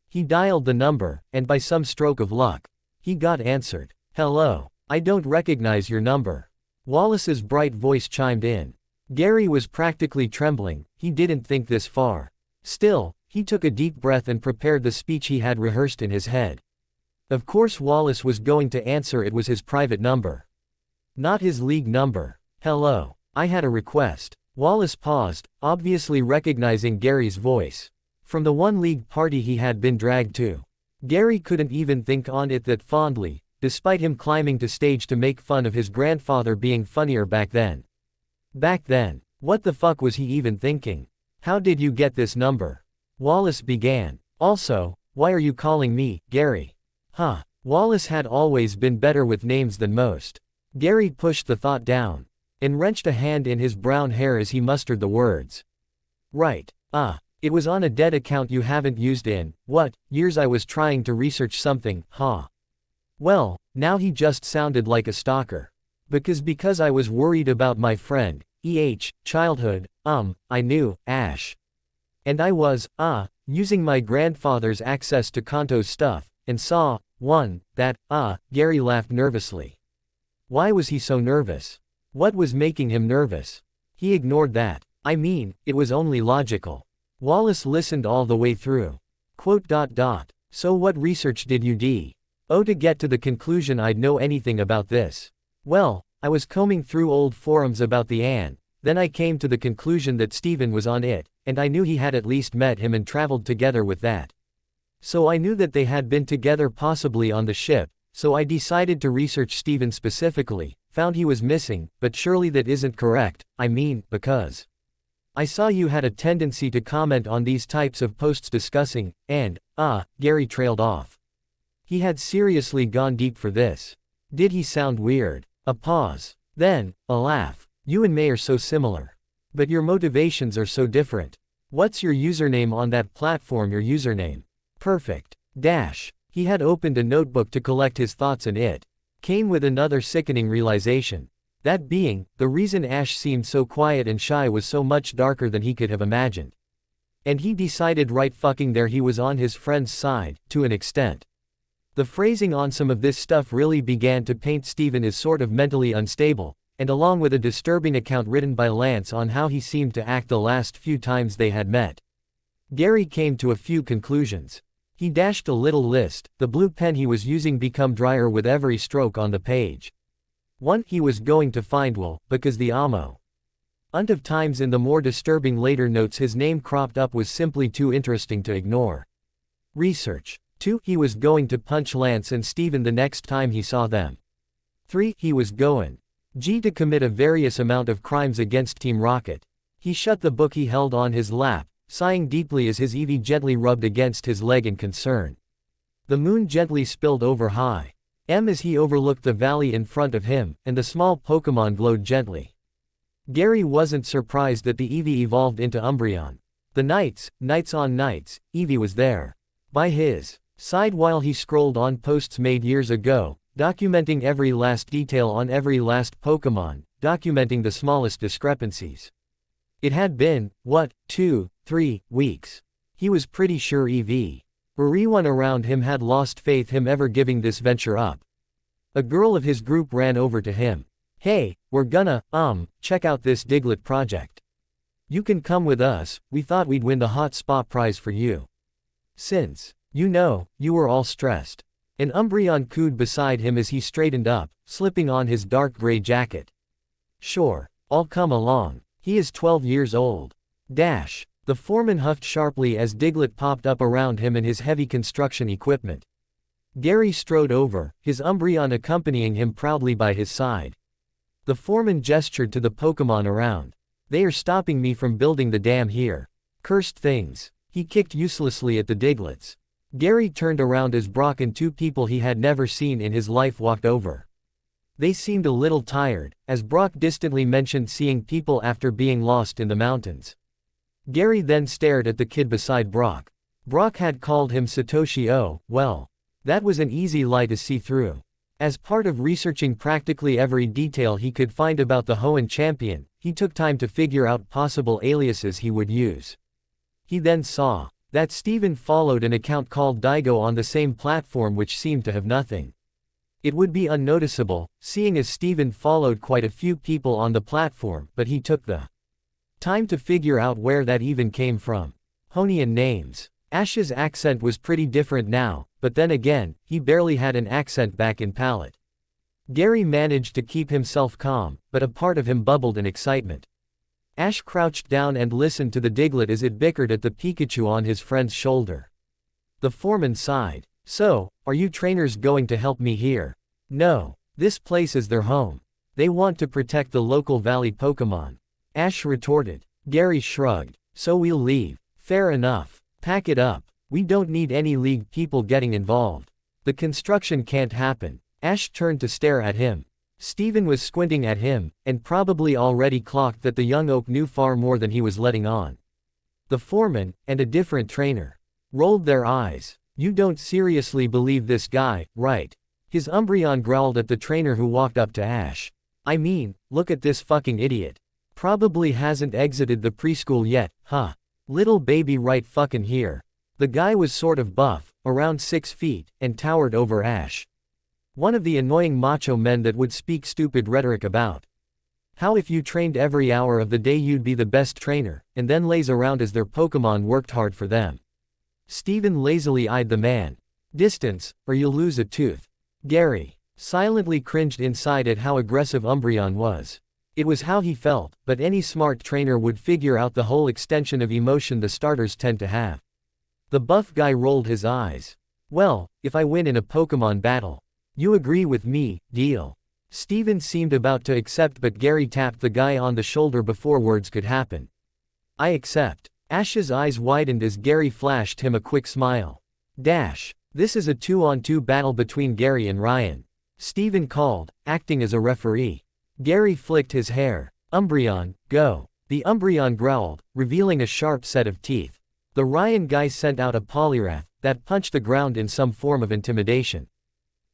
A: He dialed the number, and by some stroke of luck, he got answered. Hello. I don't recognize your number. Wallace's bright voice chimed in. Gary was practically trembling, he didn't think this far. Still, he took a deep breath and prepared the speech he had rehearsed in his head. Of course Wallace was going to answer it was his private number. Not his league number. Hello. I had a request. Wallace paused, obviously recognizing Gary's voice. From the one league party he had been dragged to. Gary couldn't even think on it that fondly, despite him climbing to stage to make fun of his grandfather being funnier back then. Back then, what the fuck was he even thinking? How did you get this number? Wallace began. Also, why are you calling me, Gary? Wallace had always been better with names than most. Gary pushed the thought down, and wrenched a hand in his brown hair as he mustered the words. Right. It was on a dead account you haven't used in, what, years. I was trying to research something, huh? Well, now he just sounded like a stalker. Because I was worried about my friend, childhood, I knew, Ash. And I was, using my grandfather's access to Kanto's stuff, and saw, Gary laughed nervously. Why was he so nervous? What was making him nervous? He ignored that. I mean, it was only logical. Wallace listened all the way through. So what research did you do? To get to the conclusion I'd know anything about this. Well, I was combing through old forums about the Anne, then I came to the conclusion that Steven was on it, and I knew he had at least met him and traveled together with that. So I knew that they had been together possibly on the ship, so I decided to research Steven specifically, found he was missing, but surely that isn't correct, I mean, because I saw you had a tendency to comment on these types of posts discussing, and, Gary trailed off. He had seriously gone deep for this. Did he sound weird? A pause. Then, a laugh. You and May are so similar. But your motivations are so different. What's your username on that platform? Your username. Perfect. He had opened a notebook to collect his thoughts and it came with another sickening realization. That being, the reason Ash seemed so quiet and shy was so much darker than he could have imagined. And he decided right fucking there he was on his friend's side, to an extent. The phrasing on some of this stuff really began to paint Steven as sort of mentally unstable, and along with a disturbing account written by Lance on how he seemed to act the last few times they had met. Gary came to a few conclusions. He dashed a little list, the blue pen he was using become drier with every stroke on the page. 1. He was going to find Will, because the ammo. Of times in the more disturbing later notes his name cropped up was simply too interesting to ignore. Research. 2. He was going to punch Lance and Steven the next time he saw them. 3. He was going to commit a various amount of crimes against Team Rocket. He shut the book he held on his lap, sighing deeply as his Eevee gently rubbed against his leg in concern. The moon gently spilled over high. As he overlooked the valley in front of him, and the small Pokémon glowed gently. Gary wasn't surprised that the Eevee evolved into Umbreon. The nights on nights, Eevee was there. By his side while he scrolled on posts made years ago, documenting every last detail on every last Pokémon, documenting the smallest discrepancies. It had been, 2-3 weeks. He was pretty sure everyone around him had lost faith him ever giving this venture up. A girl of his group ran over to him. Hey, we're gonna, check out this Diglett project. You can come with us, we thought we'd win the hot spot prize for you. Since, you were all stressed. An Umbreon cooed beside him as he straightened up, slipping on his dark gray jacket. Sure, I'll come along. He is 12 years old. The foreman huffed sharply as Diglett popped up around him and his heavy construction equipment. Gary strode over, his Umbreon accompanying him proudly by his side. The foreman gestured to the Pokémon around. They are stopping me from building the dam here. Cursed things. He kicked uselessly at the Digletts. Gary turned around as Brock and 2 people he had never seen in his life walked over. They seemed a little tired, as Brock distantly mentioned seeing people after being lost in the mountains. Gary then stared at the kid beside Brock. Brock had called him Satoshi. Oh, well. That was an easy lie to see through. As part of researching practically every detail he could find about the Hoenn Champion, he took time to figure out possible aliases he would use. He then saw that Steven followed an account called Daigo on the same platform which seemed to have nothing. It would be unnoticeable, seeing as Steven followed quite a few people on the platform, but he took the time to figure out where that even came from. Hoenn names. Ash's accent was pretty different now, but then again, he barely had an accent back in Palette. Gary managed to keep himself calm, but a part of him bubbled in excitement. Ash crouched down and listened to the Diglett as it bickered at the Pikachu on his friend's shoulder. The foreman sighed. So, are you trainers going to help me here? No. This place is their home. They want to protect the local valley Pokémon. Ash retorted. Gary shrugged. So we'll leave. Fair enough. Pack it up. We don't need any league people getting involved. The construction can't happen. Ash turned to stare at him. Steven was squinting at him, and probably already clocked that the young oak knew far more than he was letting on. The foreman, and a different trainer, rolled their eyes. You don't seriously believe this guy, right? His Umbreon growled at the trainer who walked up to Ash. I mean, look at this fucking idiot. Probably hasn't exited the preschool yet, huh? Little baby right fucking here. The guy was sort of buff, around 6 feet, and towered over Ash. One of the annoying macho men that would speak stupid rhetoric about how if you trained every hour of the day you'd be the best trainer, and then lays around as their Pokemon worked hard for them. Steven lazily eyed the man. Distance, or you'll lose a tooth. Gary silently cringed inside at how aggressive Umbreon was. It was how he felt, but any smart trainer would figure out the whole extension of emotion the starters tend to have. The buff guy rolled his eyes. Well, if I win in a Pokemon battle, you agree with me, deal. Steven seemed about to accept, but Gary tapped the guy on the shoulder before words could happen. I accept. Ash's eyes widened as Gary flashed him a quick smile. Dash. This is a 2-on-2 battle between Gary and Ryan. Steven called, acting as a referee. Gary flicked his hair. Umbreon, go. The Umbreon growled, revealing a sharp set of teeth. The Ryan guy sent out a Poliwrath that punched the ground in some form of intimidation.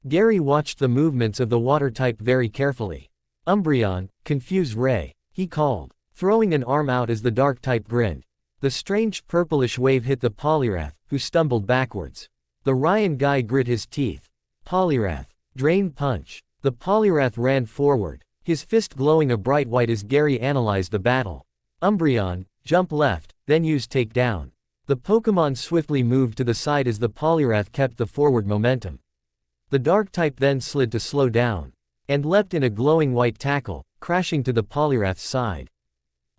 A: Gary watched the movements of the water type very carefully. Umbreon, confuse Ray, he called, throwing an arm out as the dark type grinned. The strange purplish wave hit the Poliwrath, who stumbled backwards. The Ryan guy grit his teeth. Poliwrath, drain punch. The Poliwrath ran forward, his fist glowing a bright white as Gary analyzed the battle. Umbreon, jump left, then use takedown. The Pokemon swiftly moved to the side as the Poliwrath kept the forward momentum. The dark type then slid to slow down, and leapt in a glowing white tackle, crashing to the Poliwrath's side.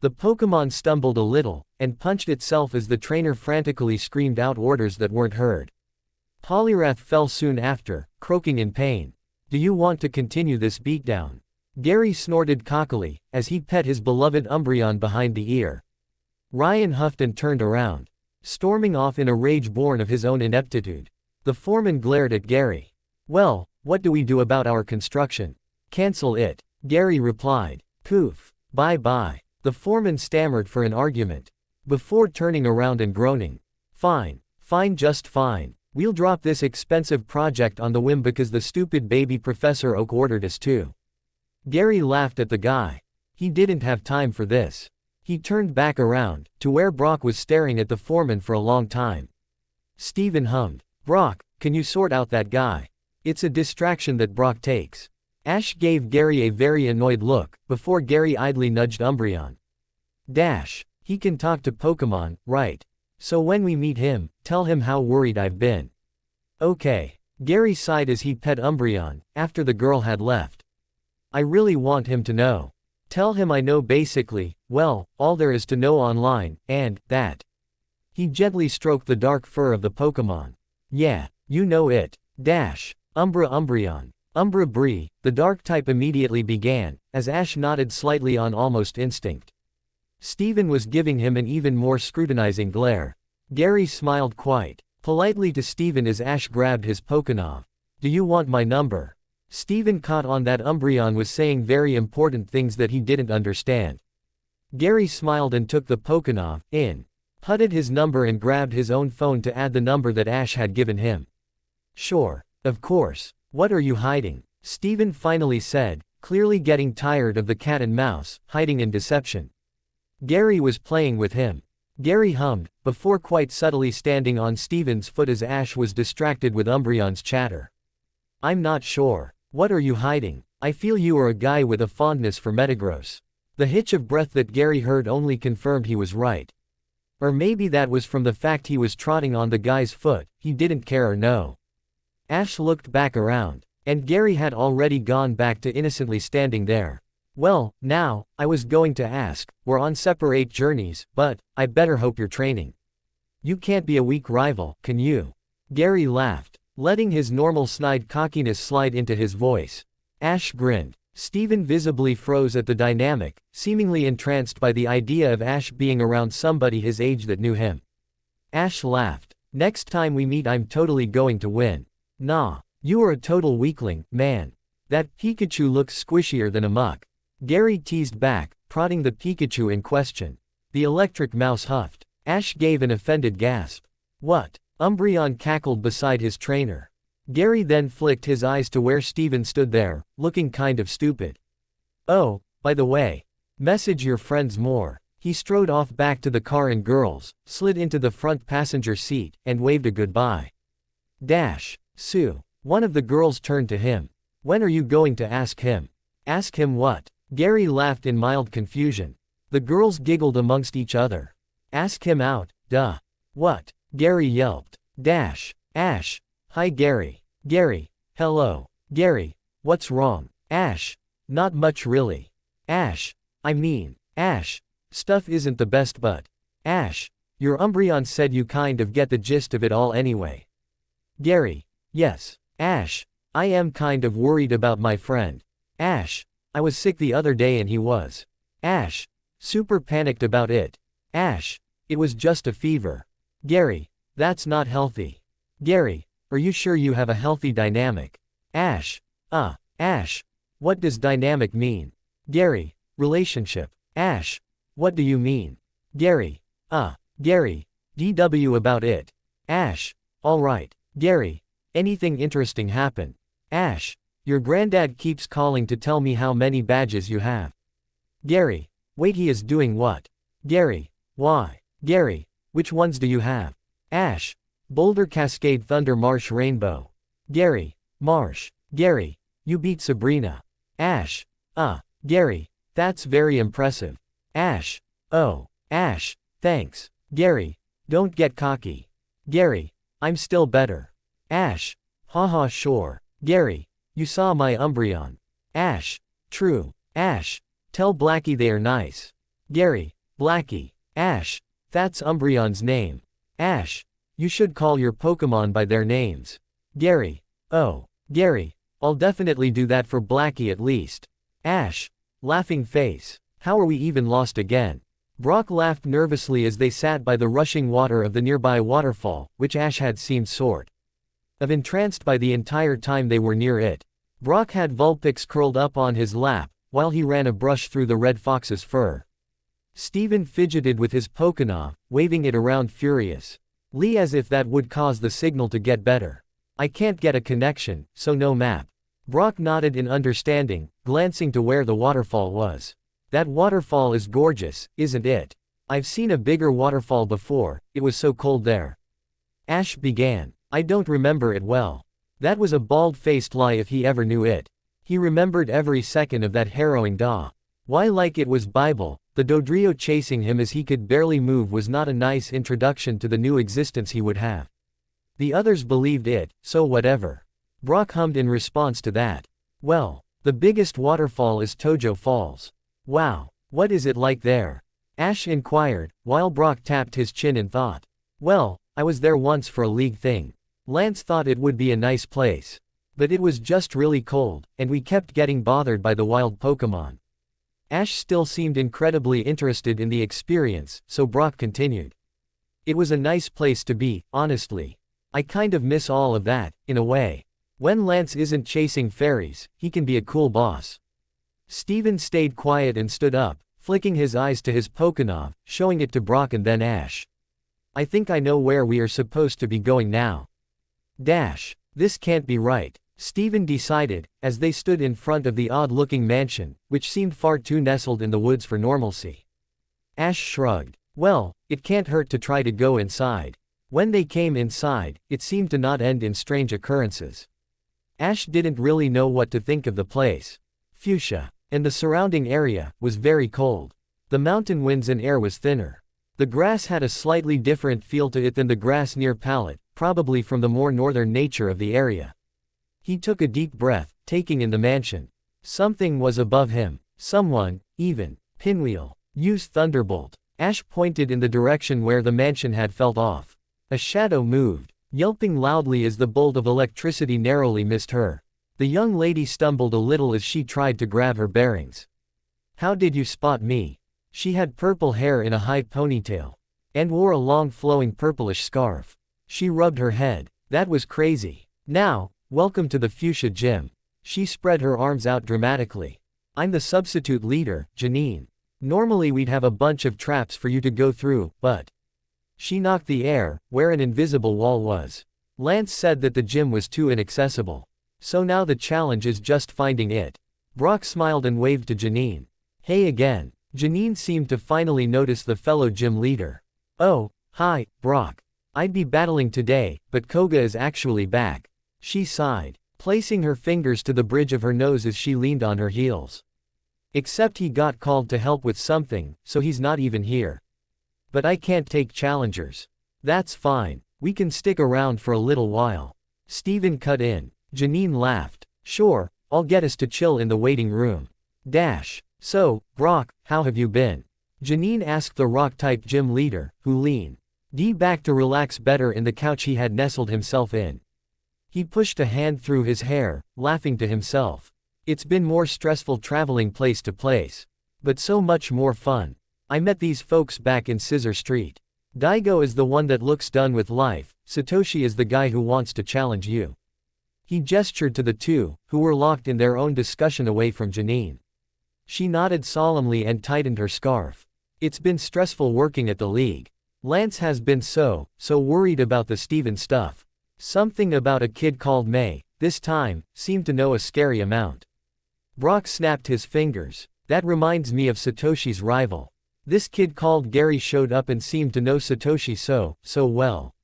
A: The Pokemon stumbled a little, and punched itself as the trainer frantically screamed out orders that weren't heard. Poliwrath fell soon after, croaking in pain. Do you want to continue this beatdown? Gary snorted cockily, as he pet his beloved Umbreon behind the ear. Ryan huffed and turned around, storming off in a rage born of his own ineptitude. The foreman glared at Gary. Well, what do we do about our construction? Cancel it, Gary replied. Poof. Bye-bye. The foreman stammered for an argument, before turning around and groaning. Fine. Fine, just fine. We'll drop this expensive project on the whim because the stupid baby Professor Oak ordered us to. Gary laughed at the guy. He didn't have time for this. He turned back around, to where Brock was staring at the foreman for a long time. Steven hummed. Brock, can you sort out that guy? It's a distraction that Brock takes. Ash gave Gary a very annoyed look, before Gary idly nudged Umbreon. Dash. He can talk to Pokemon, right? So when we meet him, tell him how worried I've been. Okay. Gary sighed as he pet Umbreon, after the girl had left. I really want him to know. Tell him I know basically, well, all there is to know online, and that. He gently stroked the dark fur of the Pokemon. Yeah, you know it. Dash. Umbreon. Umbra Bree, the dark type immediately began, as Ash nodded slightly on almost instinct. Steven was giving him an even more scrutinizing glare. Gary smiled quite politely to Steven as Ash grabbed his Pokénov. Do you want my number? Steven caught on that Umbreon was saying very important things that he didn't understand. Gary smiled and took the Pokénov in, putted his number and grabbed his own phone to add the number that Ash had given him. Sure. Of course. What are you hiding? Steven finally said, clearly getting tired of the cat and mouse, hiding in deception. Gary was playing with him. Gary hummed, before quite subtly standing on Steven's foot as Ash was distracted with Umbreon's chatter. I'm not sure. What are you hiding? I feel you are a guy with a fondness for Metagross. The hitch of breath that Gary heard only confirmed he was right. Or maybe that was from the fact he was trotting on the guy's foot, he didn't care or know. Ash looked back around, and Gary had already gone back to innocently standing there. Well, now, I was going to ask, we're on separate journeys, but, I better hope you're training. You can't be a weak rival, can you? Gary laughed, letting his normal snide cockiness slide into his voice. Ash grinned. Steven visibly froze at the dynamic, seemingly entranced by the idea of Ash being around somebody his age that knew him. Ash laughed. Next time we meet I'm totally going to win. Nah. You are a total weakling, man. That Pikachu looks squishier than a muck. Gary teased back, prodding the Pikachu in question. The electric mouse huffed. Ash gave an offended gasp. What? Umbreon cackled beside his trainer. Gary then flicked his eyes to where Steven stood there, looking kind of stupid. Oh, by the way. Message your friends more. He strode off back to the car and girls, slid into the front passenger seat, and waved a goodbye. Sue. One of the girls turned to him. When are you going to ask him? Ask him what? Gary laughed in mild confusion. The girls giggled amongst each other. Ask him out, duh. What? Gary yelped. Ash. Hi Gary. Gary. Hello. Gary. What's wrong? Ash. Not much really. Ash. Ash. Stuff isn't the best but. Ash. Your Umbreon said you kind of get the gist of it all anyway. Gary. Yes. Ash. I am kind of worried about my friend. Ash. I was sick the other day and he was. Ash. Super panicked about it. Ash. It was just a fever. Gary. That's not healthy. Gary. Are you sure you have a healthy dynamic? Ash. Ash. What does dynamic mean? Gary. Relationship. Ash. What do you mean? Gary. Gary. DW about it. Ash. Alright. Gary. Anything interesting happen? Ash. Your granddad keeps calling to tell me how many badges you have. Gary. Wait, he is doing what? Gary. Why? Gary. Which ones do you have? Ash. Boulder Cascade Thunder Marsh Rainbow. Gary. Marsh. Gary. You beat Sabrina. Ash. Gary. That's very impressive. Ash. Oh. Ash. Thanks. Gary. Don't get cocky. Gary. I'm still better. Ash. Haha sure. Gary. You saw my Umbreon. Ash. True. Ash. Tell Blackie they are nice. Gary. Blackie. Ash. That's Umbreon's name. Ash. You should call your Pokemon by their names. Gary. Oh. Gary. I'll definitely do that for Blackie at least. Ash. Laughing face. How are we even lost again? Brock laughed nervously as they sat by the rushing water of the nearby waterfall, which Ash had seemed sort of entranced by the entire time they were near it. Brock had Vulpix curled up on his lap, while he ran a brush through the red fox's fur. Steven fidgeted with his Pokénav, waving it around furious. Lee as if that would cause the signal to get better. I can't get a connection, so no map. Brock nodded in understanding, glancing to where the waterfall was. That waterfall is gorgeous, isn't it? I've seen a bigger waterfall before, it was so cold there. Ash began. I don't remember it well. That was a bald-faced lie if he ever knew it. He remembered every second of that harrowing daw. Why, like it was Bible, the Dodrio chasing him as he could barely move was not a nice introduction to the new existence he would have. The others believed it, so whatever. Brock hummed in response to that. Well, the biggest waterfall is Tojo Falls. Wow, what is it like there? Ash inquired, while Brock tapped his chin in thought. Well, I was there once for a league thing. Lance thought it would be a nice place. But it was just really cold, and we kept getting bothered by the wild Pokemon. Ash still seemed incredibly interested in the experience, so Brock continued. It was a nice place to be, honestly. I kind of miss all of that, in a way. When Lance isn't chasing fairies, he can be a cool boss. Steven stayed quiet and stood up, flicking his eyes to his Pokénav, showing it to Brock and then Ash. I think I know where we are supposed to be going now. This can't be right, Steven decided, as they stood in front of the odd-looking mansion, which seemed far too nestled in the woods for normalcy. Ash shrugged. Well, it can't hurt to try to go inside. When they came inside, it seemed to not end in strange occurrences. Ash didn't really know what to think of the place. Fuchsia, and the surrounding area, was very cold. The mountain winds and air was thinner. The grass had a slightly different feel to it than the grass near Pallet, probably from the more northern nature of the area. He took a deep breath, taking in the mansion. Something was above him. Someone, even. Pinwheel. Use Thunderbolt. Ash pointed in the direction where the mansion had felt off. A shadow moved, yelping loudly as the bolt of electricity narrowly missed her. The young lady stumbled a little as she tried to grab her bearings. How did you spot me? She had purple hair in a high ponytail. And wore a long flowing purplish scarf. She rubbed her head. That was crazy. Now, welcome to the Fuchsia Gym. She spread her arms out dramatically. I'm the substitute leader, Janine. Normally we'd have a bunch of traps for you to go through, but... She knocked the air, where an invisible wall was. Lance said that the gym was too inaccessible. So now the challenge is just finding it. Brock smiled and waved to Janine. Hey again. Janine seemed to finally notice the fellow gym leader. Oh, hi, Brock. I'd be battling today, but Koga is actually back. She sighed, placing her fingers to the bridge of her nose as she leaned on her heels. Except he got called to help with something, so he's not even here. But I can't take challengers. That's fine, we can stick around for a little while. Steven cut in. Janine laughed. Sure, I'll get us to chill in the waiting room. So, Brock, how have you been? Janine asked the rock-type gym leader, who leaned back to relax better in the couch he had nestled himself in. He pushed a hand through his hair, laughing to himself. It's been more stressful traveling place to place. But so much more fun. I met these folks back in Scissor Street. Daigo is the one that looks done with life, Satoshi is the guy who wants to challenge you. He gestured to the two, who were locked in their own discussion away from Janine. She nodded solemnly and tightened her scarf. It's been stressful working at the league. Lance has been so worried about the Steven stuff. Something about a kid called May, this time, seemed to know a scary amount. Brock snapped his fingers. That reminds me of Satoshi's rival. This kid called Gary showed up and seemed to know Satoshi so well.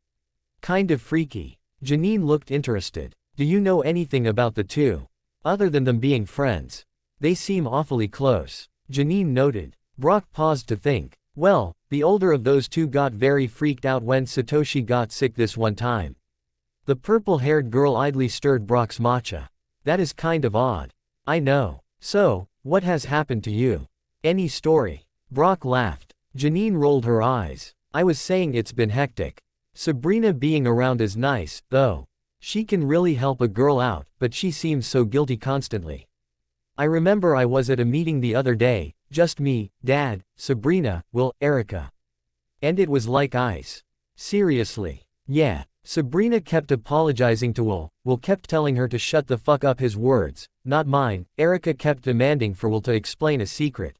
A: Kind of freaky. Janine looked interested. Do you know anything about the two? Other than them being friends. They seem awfully close. Janine noted. Brock paused to think. Well, the older of those two got very freaked out when Satoshi got sick this one time. The purple-haired girl idly stirred Brock's matcha. That is kind of odd. I know. So, what has happened to you? Any story? Brock laughed. Janine rolled her eyes. I was saying it's been hectic. Sabrina being around is nice, though. She can really help a girl out, but she seems so guilty constantly. I remember I was at a meeting the other day, just me, Dad, Sabrina, Will, Erica. And it was like ice. Seriously. Yeah. Sabrina kept apologizing to Will. Will kept telling her to shut the fuck up, his words, not mine. Erica kept demanding for Will to explain a secret.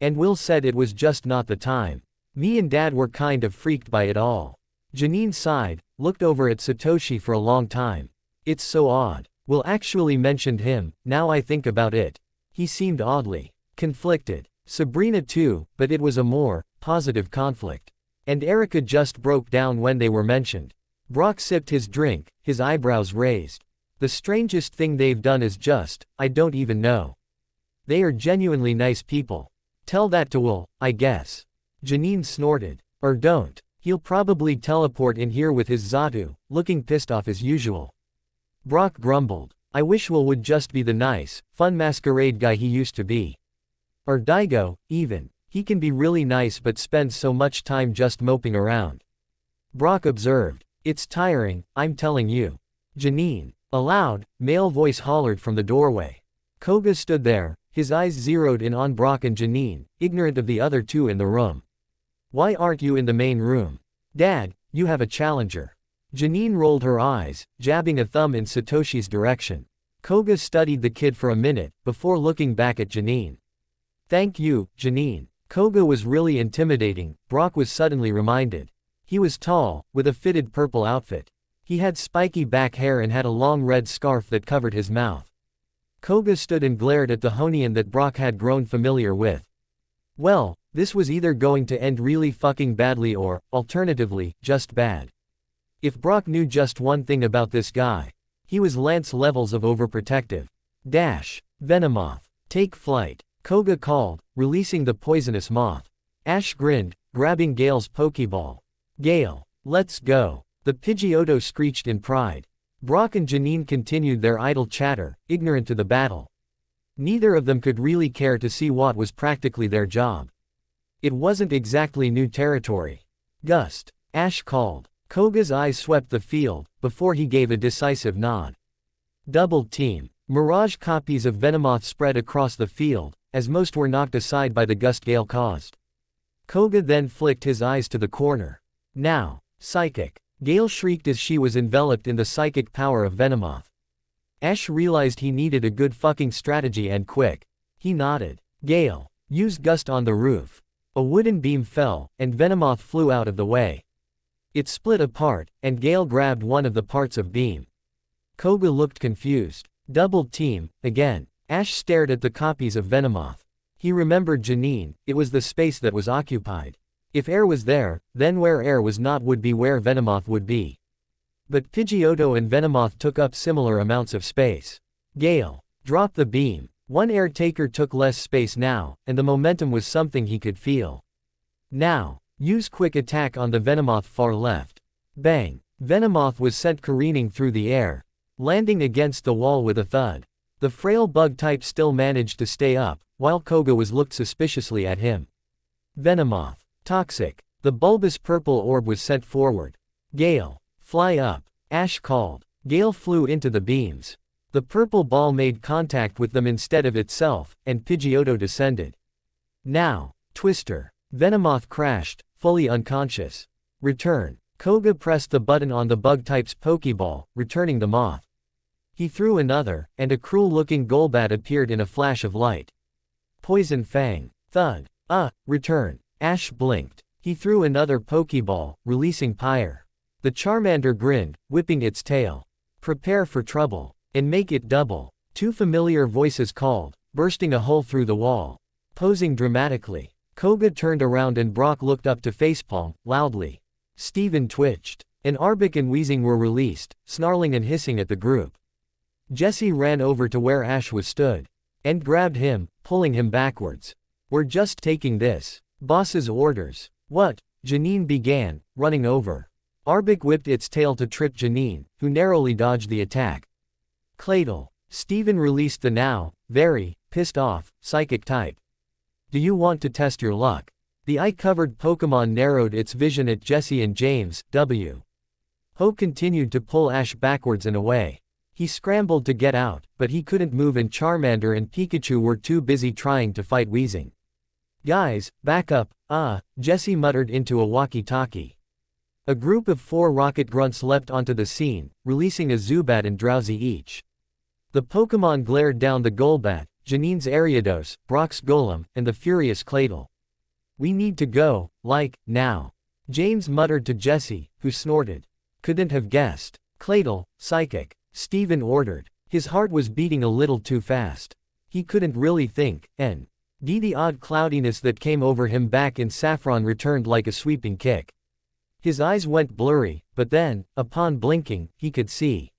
A: And Will said it was just not the time. Me and Dad were kind of freaked by it all. Janine sighed, looked over at Satoshi for a long time. It's so odd. Will actually mentioned him, now I think about it. He seemed oddly conflicted. Sabrina too, but it was a more positive conflict. And Erica just broke down when they were mentioned. Brock sipped his drink, his eyebrows raised. The strangest thing they've done is just, I don't even know. They are genuinely nice people. Tell that to Will, I guess. Janine snorted. Or don't. He'll probably teleport in here with his Zatu, looking pissed off as usual. Brock grumbled. I wish Will would just be the nice, fun masquerade guy he used to be. Or Daigo, even. He can be really nice but spends so much time just moping around. Brock observed. It's tiring, I'm telling you. Janine. A loud, male voice hollered from the doorway. Koga stood there, his eyes zeroed in on Brock and Janine, ignorant of the other two in the room. Why aren't you in the main room? Dad, you have a challenger. Janine rolled her eyes, jabbing a thumb in Satoshi's direction. Koga studied the kid for a minute, before looking back at Janine. Thank you, Janine. Koga was really intimidating, Brock was suddenly reminded. He was tall, with a fitted purple outfit. He had spiky back hair and had a long red scarf that covered his mouth. Koga stood and glared at the Hoenn that Brock had grown familiar with. Well, this was either going to end really fucking badly or, alternatively, just bad. If Brock knew just one thing about this guy, he was Lance levels of overprotective. Venomoth. Take flight. Koga called, releasing the poisonous moth. Ash grinned, grabbing Gale's Pokeball. Gale. Let's go. The Pidgeotto screeched in pride. Brock and Janine continued their idle chatter, ignorant to the battle. Neither of them could really care to see what was practically their job. It wasn't exactly new territory. Gust. Ash called. Koga's eyes swept the field, before he gave a decisive nod. Double team. Mirage copies of Venomoth spread across the field, as most were knocked aside by the gust Gale caused. Koga then flicked his eyes to the corner. Now. Psychic. Gale shrieked as she was enveloped in the psychic power of Venomoth. Ash realized he needed a good fucking strategy and quick. He nodded. Gale. Used Gust on the roof. A wooden beam fell, and Venomoth flew out of the way. It split apart, and Gale grabbed one of the parts of beam. Koga looked confused. Double team, again. Ash stared at the copies of Venomoth. He remembered Janine, it was the space that was occupied. If air was there, then where air was not would be where Venomoth would be. But Pidgeotto and Venomoth took up similar amounts of space. Gale. Drop the beam. One air taker took less space now, and the momentum was something he could feel. Now. Use quick attack on the Venomoth far left. Bang. Venomoth was sent careening through the air, landing against the wall with a thud. The frail bug type still managed to stay up, while Koga looked suspiciously at him. Venomoth. Toxic. The bulbous purple orb was sent forward. Gale. Fly up. Ash called. Gale flew into the beams. The purple ball made contact with them instead of itself, and Pidgeotto descended. Now. Twister. Venomoth crashed, fully unconscious. Return. Koga pressed the button on the bug type's Pokeball, returning the moth. He threw another, and a cruel-looking Golbat appeared in a flash of light. Poison Fang. Thud. Return. Ash blinked. He threw another Pokeball, releasing Pyre. The Charmander grinned, whipping its tail. Prepare for trouble. And make it double. Two familiar voices called, bursting a hole through the wall. Posing dramatically. Koga turned around and Brock looked up to facepalm, loudly. Steven twitched. And Arbok and Weezing were released, snarling and hissing at the group. Jessie ran over to where Ash was stood. And grabbed him, pulling him backwards. We're just taking this. Boss's orders. What? Janine began, running over. Arbok whipped its tail to trip Janine, who narrowly dodged the attack. Claydol. Steven released the now, very, pissed off, psychic type. Do you want to test your luck? The eye-covered Pokemon narrowed its vision at Jessie and James, W. Ho continued to pull Ash backwards and away. He scrambled to get out, but he couldn't move and Charmander and Pikachu were too busy trying to fight Weezing. Guys, back up, Jessie muttered into a walkie-talkie. A group of 4 rocket grunts leapt onto the scene, releasing a Zubat and Drowsy each. The Pokemon glared down the Golbat, Janine's Ariados, Brock's Golem, and the furious Claydol. We need to go, now. James muttered to Jessie, who snorted. Couldn't have guessed. Claydol, psychic. Steven ordered. His heart was beating a little too fast. He couldn't really think, the odd cloudiness that came over him back in Saffron returned like a sweeping kick. His eyes went blurry, but then, upon blinking, he could see.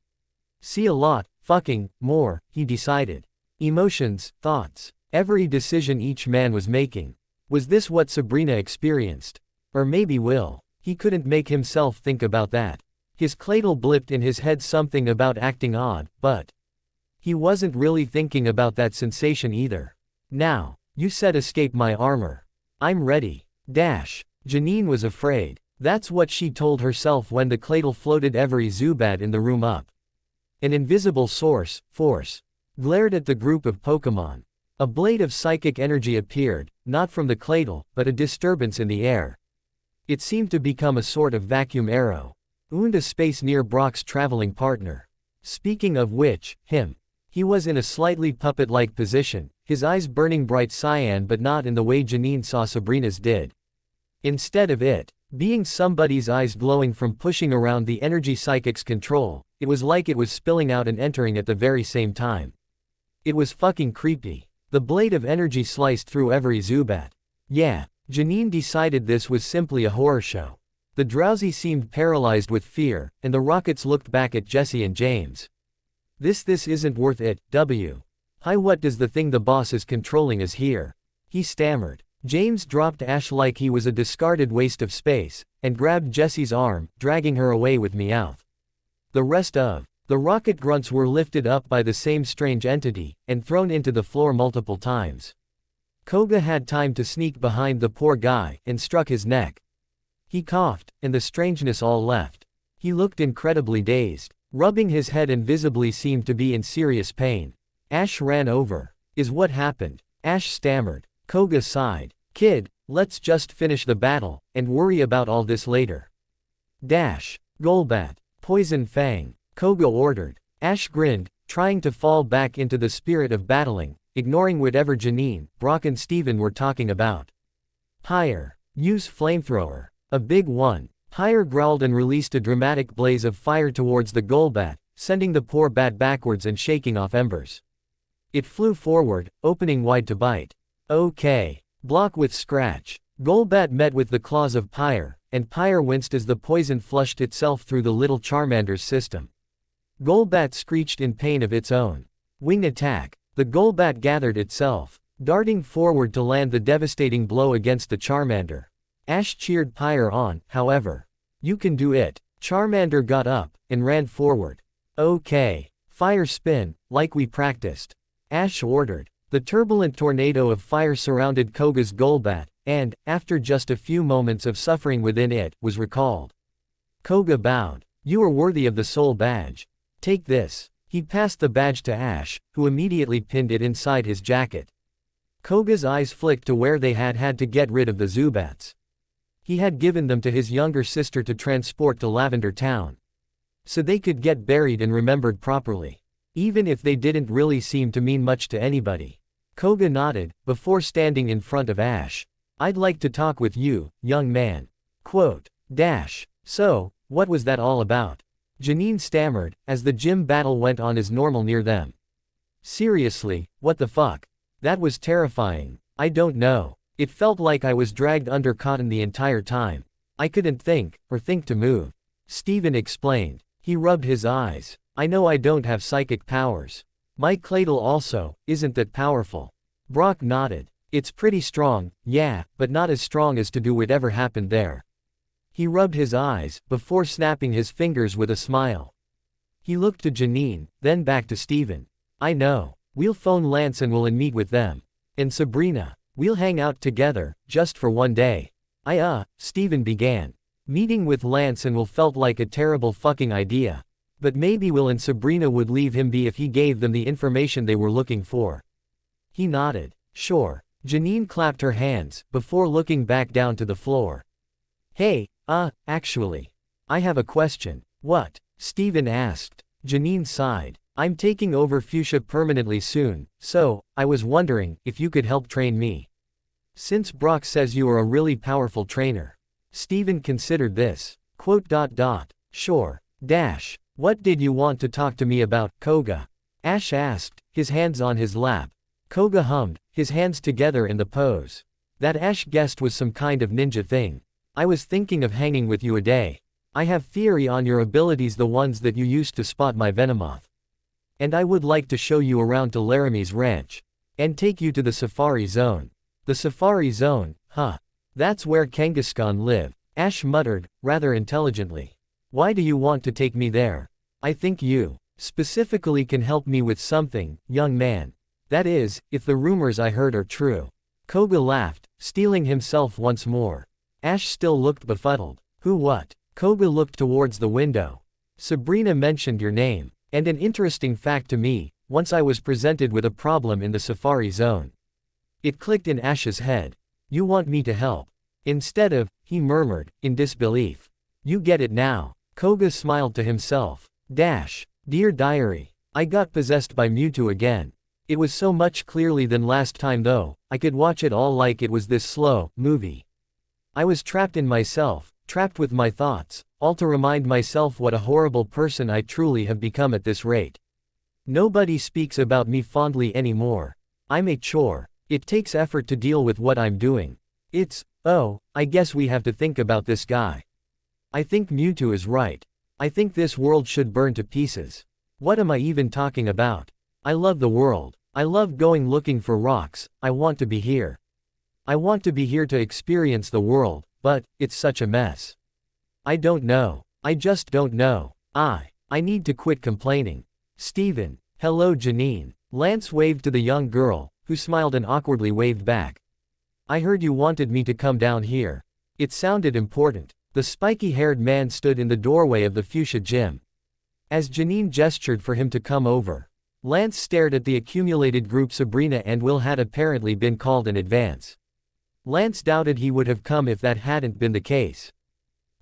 A: See a lot, fucking, more, he decided. Emotions, thoughts, every decision each man was making. Was this what Sabrina experienced? Or maybe Will? He couldn't make himself think about that. His Claydol blipped in his head something about acting odd, but he wasn't really thinking about that sensation either. Now, you said escape my armor. I'm ready. Dash. Janine was afraid. That's what she told herself when the Claydol floated every Zubat in the room up. An invisible force, glared at the group of Pokemon. A blade of psychic energy appeared, not from the Claydol, but a disturbance in the air. It seemed to become a sort of vacuum arrow. Ooned a space near Brock's traveling partner. Speaking of which, he was in a slightly puppet-like position, his eyes burning bright cyan but not in the way Janine saw Sabrina's did. Instead of it being somebody's eyes glowing from pushing around the energy psychic's control, it was like it was spilling out and entering at the very same time. It was fucking creepy. The blade of energy sliced through every Zubat. Yeah, Janine decided this was simply a horror show. The Drowsy seemed paralyzed with fear, and the Rockets looked back at Jessie and James. This isn't worth it, W. Hi, what does the thing the boss is controlling is here? He stammered. James dropped Ash like he was a discarded waste of space, and grabbed Jessie's arm, dragging her away with Meowth. The rest of the rocket grunts were lifted up by the same strange entity, and thrown into the floor multiple times. Koga had time to sneak behind the poor guy, and struck his neck. He coughed, and the strangeness all left. He looked incredibly dazed, rubbing his head and visibly seemed to be in serious pain. Ash ran over. Is what happened? Ash stammered. Koga sighed. Kid, let's just finish the battle, and worry about all this later. Dash. Golbat. Poison Fang. Koga ordered. Ash grinned, trying to fall back into the spirit of battling, ignoring whatever Janine, Brock and Steven were talking about. Higher. Use flamethrower. A big one. Higher growled and released a dramatic blaze of fire towards the Golbat, sending the poor bat backwards and shaking off embers. It flew forward, opening wide to bite. Okay. Block with scratch. Golbat met with the claws of Pyre, and Pyre winced as the poison flushed itself through the little Charmander's system. Golbat screeched in pain of its own. Wing attack. The Golbat gathered itself, darting forward to land the devastating blow against the Charmander. Ash cheered Pyre on, however. You can do it. Charmander got up, and ran forward. Okay. Fire spin, like we practiced. Ash ordered. The turbulent tornado of fire surrounded Koga's Golbat, and, after just a few moments of suffering within it, was recalled. Koga bowed. You are worthy of the soul badge. Take this. He passed the badge to Ash, who immediately pinned it inside his jacket. Koga's eyes flicked to where they had to get rid of the Zubats. He had given them to his younger sister to transport to Lavender Town, so they could get buried and remembered properly, even if they didn't really seem to mean much to anybody. Koga nodded, before standing in front of Ash. I'd like to talk with you, young man. Quote. So, what was that all about? Janine stammered, as the gym battle went on as normal near them. Seriously, what the fuck? That was terrifying. I don't know. It felt like I was dragged under cotton the entire time. I couldn't think, or think to move. Steven explained. He rubbed his eyes. I know I don't have psychic powers. My Cladle also, isn't that powerful. Brock nodded. It's pretty strong, yeah, but not as strong as to do whatever happened there. He rubbed his eyes, before snapping his fingers with a smile. He looked to Janine, then back to Steven. I know. We'll phone Lance and we'll meet with them. And Sabrina. We'll hang out together, just for one day. Steven began. Meeting with Lance and Will felt like a terrible fucking idea. But maybe Will and Sabrina would leave him be if he gave them the information they were looking for. He nodded. Sure. Janine clapped her hands, before looking back down to the floor. Hey, actually. I have a question. What? Steven asked. Janine sighed. I'm taking over Fuchsia permanently soon, so, I was wondering, if you could help train me. Since Brock says you are a really powerful trainer. Steven considered this. Sure. What did you want to talk to me about, Koga? Ash asked, his hands on his lap. Koga hummed, his hands together in the pose. That Ash guessed was some kind of ninja thing. I was thinking of hanging with you a day. I have theory on your abilities, the ones that you used to spot my Venomoth. And I would like to show you around to Laramie's ranch. And take you to the Safari Zone. The Safari Zone, huh? That's where Kangaskhan live, Ash muttered, rather intelligently. Why do you want to take me there? I think you, specifically can help me with something, young man. That is, if the rumors I heard are true. Koga laughed, steeling himself once more. Ash still looked befuddled. Who what? Koga looked towards the window. Sabrina mentioned your name. And an interesting fact to me, once I was presented with a problem in the Safari Zone. It clicked in Ash's head. You want me to help? Instead of, he murmured, in disbelief. You get it now. Koga smiled to himself. Dear diary. I got possessed by Mewtwo again. It was so much clearly than last time though, I could watch it all like it was this slow movie. I was trapped in myself, trapped with my thoughts, all to remind myself what a horrible person I truly have become at this rate. Nobody speaks about me fondly anymore. I'm a chore. It takes effort to deal with what I'm doing. I guess we have to think about this guy. I think Mewtwo is right. I think this world should burn to pieces. What am I even talking about? I love the world. I love going looking for rocks. I want to be here. I want to be here to experience the world, but, it's such a mess. I don't know. I just don't know. I need to quit complaining. Steven. Hello Janine. Lance waved to the young girl, who smiled and awkwardly waved back. I heard you wanted me to come down here. It sounded important. The spiky-haired man stood in the doorway of the Fuchsia gym. As Janine gestured for him to come over, Lance stared at the accumulated group Sabrina and Will had apparently been called in advance. Lance doubted he would have come if that hadn't been the case.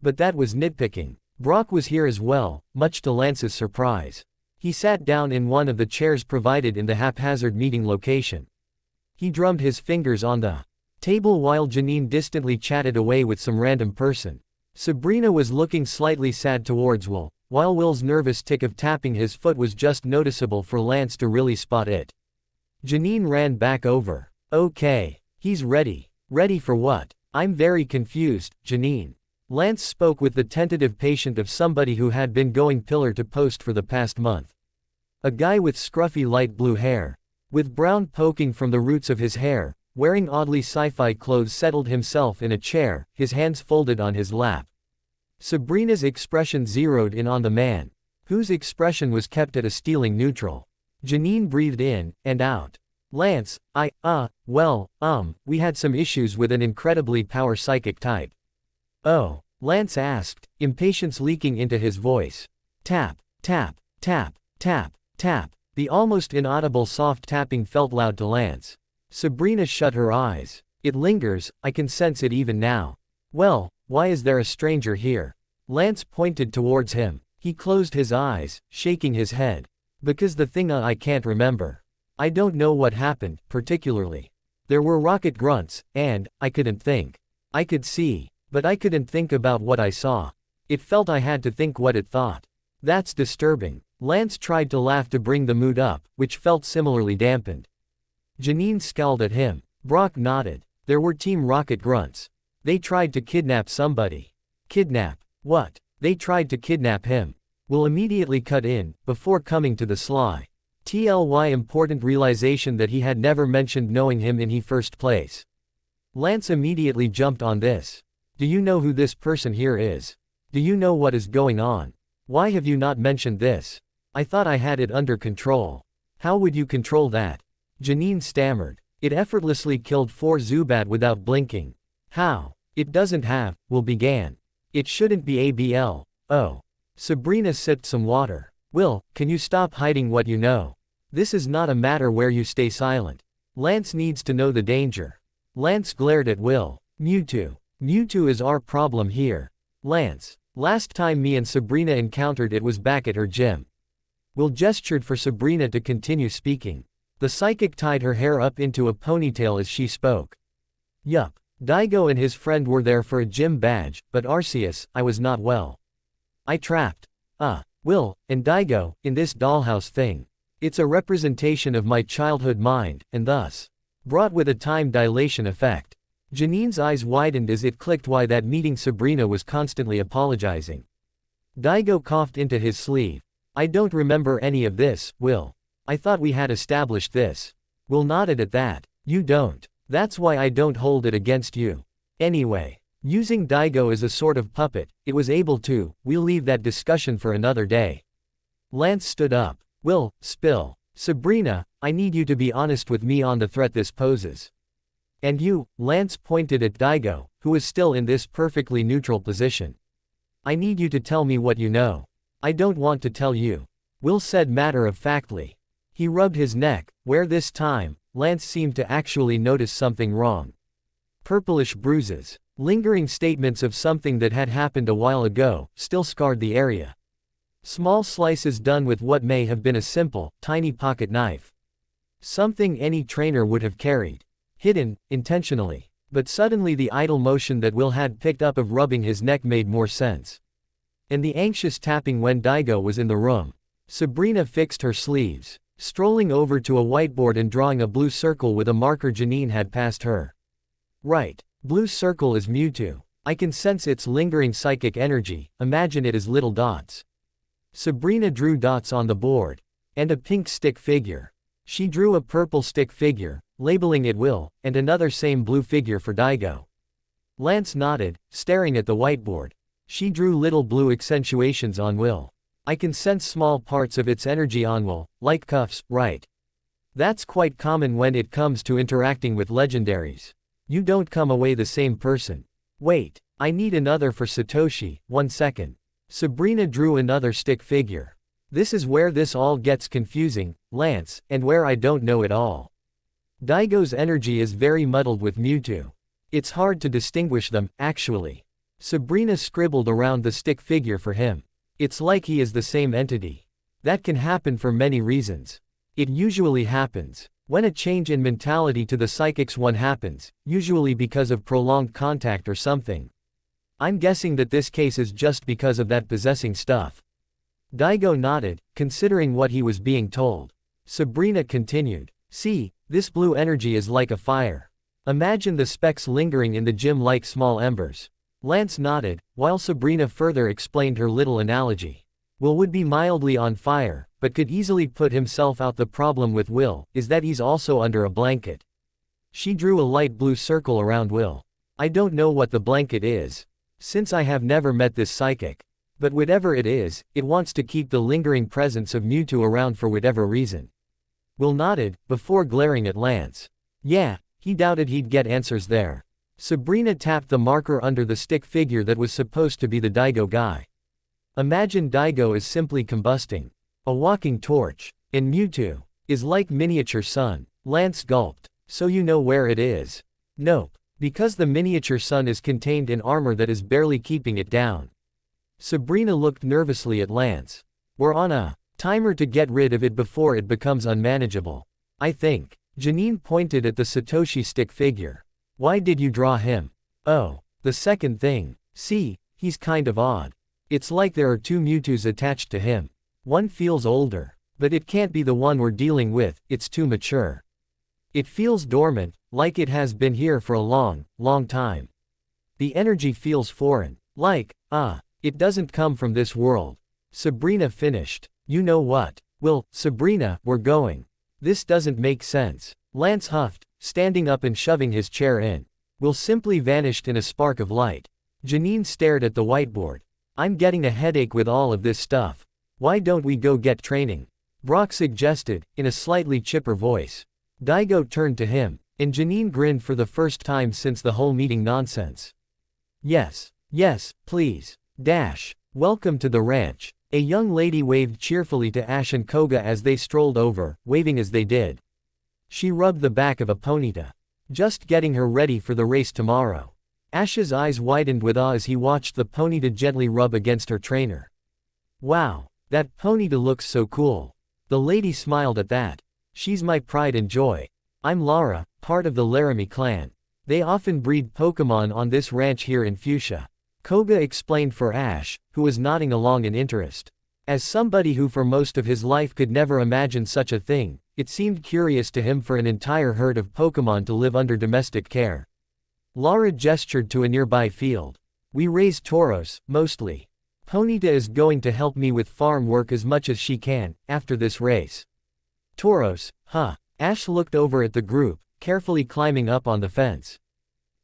A: But that was nitpicking. Brock was here as well, much to Lance's surprise. He sat down in one of the chairs provided in the haphazard meeting location. He drummed his fingers on the table while Janine distantly chatted away with some random person. Sabrina was looking slightly sad towards Will, while Will's nervous tick of tapping his foot was just noticeable for Lance to really spot it. Janine ran back over. Okay. He's ready. Ready for what? I'm very confused, Janine. Lance spoke with the tentative patience of somebody who had been going pillar to post for the past month. A guy with scruffy light blue hair, with brown poking from the roots of his hair, wearing oddly sci-fi clothes, settled himself in a chair, his hands folded on his lap. Sabrina's expression zeroed in on the man, whose expression was kept at a stealing neutral. Janine breathed in and out. Lance, we had some issues with an incredibly power psychic type. Oh, Lance asked, impatience leaking into his voice. Tap, tap, tap, tap, tap. The almost inaudible soft tapping felt loud to Lance. Sabrina shut her eyes. It lingers, I can sense it even now. Well, why is there a stranger here? Lance pointed towards him. He closed his eyes, shaking his head. Because the thing I can't remember. I don't know what happened, particularly. There were rocket grunts, and I couldn't think. I could see, but I couldn't think about what I saw. It felt I had to think what it thought. That's disturbing. Lance tried to laugh to bring the mood up, which felt similarly dampened. Janine scowled at him. Brock nodded. There were Team Rocket grunts. They tried to kidnap somebody. Kidnap? What? They tried to kidnap him. Will immediately cut in, before coming to the sly. TLY important realization that he had never mentioned knowing him in the first place. Lance immediately jumped on this. Do you know who this person here is? Do you know what is going on? Why have you not mentioned this? I thought I had it under control. How would you control that? Janine stammered. It effortlessly killed 4 Zubat without blinking. How? It doesn't have, Will began. It shouldn't be ABL. Oh. Sabrina sipped some water. Will, can you stop hiding what you know? This is not a matter where you stay silent. Lance needs to know the danger. Lance glared at Will. Mewtwo. Mewtwo is our problem here. Lance. Last time me and Sabrina encountered it was back at her gym. Will gestured for Sabrina to continue speaking. The psychic tied her hair up into a ponytail as she spoke. Yup. Daigo and his friend were there for a gym badge, but Arceus, I was not well. I trapped. Will, and Daigo, in this dollhouse thing. It's a representation of my childhood mind, and thus, brought with a time dilation effect. Janine's eyes widened as it clicked why that meeting Sabrina was constantly apologizing. Daigo coughed into his sleeve. I don't remember any of this, Will. I thought we had established this. Will nodded at that. You don't. That's why I don't hold it against you. Anyway. Using Daigo as a sort of puppet, it was able to. We'll leave that discussion for another day. Lance stood up. Will, spill. Sabrina, I need you to be honest with me on the threat this poses. And you, Lance pointed at Daigo, who is still in this perfectly neutral position. I need you to tell me what you know. I don't want to tell you. Will said matter-of-factly. He rubbed his neck, where this time, Lance seemed to actually notice something wrong. Purplish bruises. Lingering statements of something that had happened a while ago, still scarred the area. Small slices done with what may have been a simple, tiny pocket knife. Something any trainer would have carried. Hidden, intentionally. But suddenly the idle motion that Will had picked up of rubbing his neck made more sense. And the anxious tapping when Daigo was in the room. Sabrina fixed her sleeves, strolling over to a whiteboard and drawing a blue circle with a marker Janine had passed her. Right. Blue circle is Mewtwo. I can sense its lingering psychic energy, imagine it as little dots. Sabrina drew dots on the board. And a pink stick figure. She drew a purple stick figure, labeling it Will, and another same blue figure for Daigo. Lance nodded, staring at the whiteboard. She drew little blue accentuations on Will. I can sense small parts of its energy on Will, like cuffs, right? That's quite common when it comes to interacting with legendaries. You don't come away the same person. Wait, I need another for Satoshi, 1 second. Sabrina drew another stick figure. This is where this all gets confusing, Lance, and where I don't know it all. Daigo's energy is very muddled with Mewtwo. It's hard to distinguish them, actually. Sabrina scribbled around the stick figure for him. It's like he is the same entity. That can happen for many reasons. It usually happens when a change in mentality to the psychic's one happens, usually because of prolonged contact or something. I'm guessing that this case is just because of that possessing stuff. Daigo nodded, considering what he was being told. Sabrina continued. See, this blue energy is like a fire. Imagine the specks lingering in the gym like small embers. Lance nodded, while Sabrina further explained her little analogy. Will would be mildly on fire, but could easily put himself out. The problem with Will is that he's also under a blanket. She drew a light blue circle around Will. I don't know what the blanket is, since I have never met this psychic. But whatever it is, it wants to keep the lingering presence of Mewtwo around for whatever reason. Will nodded, before glaring at Lance. Yeah, he doubted he'd get answers there. Sabrina tapped the marker under the stick figure that was supposed to be the Daigo guy. Imagine Daigo is simply combusting. A walking torch. And Mewtwo is like miniature sun. Lance gulped. So you know where it is? Nope. Because the miniature sun is contained in armor that is barely keeping it down. Sabrina looked nervously at Lance. We're on a timer to get rid of it before it becomes unmanageable. I think. Janine pointed at the Satoshi stick figure. Why did you draw him? Oh, the second thing. See, he's kind of odd. It's like there are two Mewtwo's attached to him. One feels older. But it can't be the one we're dealing with, it's too mature. It feels dormant, like it has been here for a long, long time. The energy feels foreign. Like, it doesn't come from this world. Sabrina finished. You know what? Well, Sabrina, we're going. This doesn't make sense. Lance huffed, standing up and shoving his chair in. Will simply vanished in a spark of light. Janine stared at the whiteboard. I'm getting a headache with all of this stuff. Why don't we go get training? Brock suggested, in a slightly chipper voice. Daigo turned to him, and Janine grinned for the first time since the whole meeting nonsense. Yes, please. Welcome to the ranch. A young lady waved cheerfully to Ash and Koga as they strolled over, waving as they did. She rubbed the back of a Ponyta. Just getting her ready for the race tomorrow. Ash's eyes widened with awe as he watched the Ponyta gently rub against her trainer. Wow, that Ponyta looks so cool. The lady smiled at that. She's my pride and joy. I'm Lara, part of the Laramie clan. They often breed Pokemon on this ranch here in Fuchsia. Koga explained for Ash, who was nodding along in interest. As somebody who for most of his life could never imagine such a thing, it seemed curious to him for an entire herd of Pokemon to live under domestic care. Lara gestured to a nearby field. We raise Tauros, mostly. Ponyta is going to help me with farm work as much as she can, after this race. Tauros, huh? Ash looked over at the group, carefully climbing up on the fence.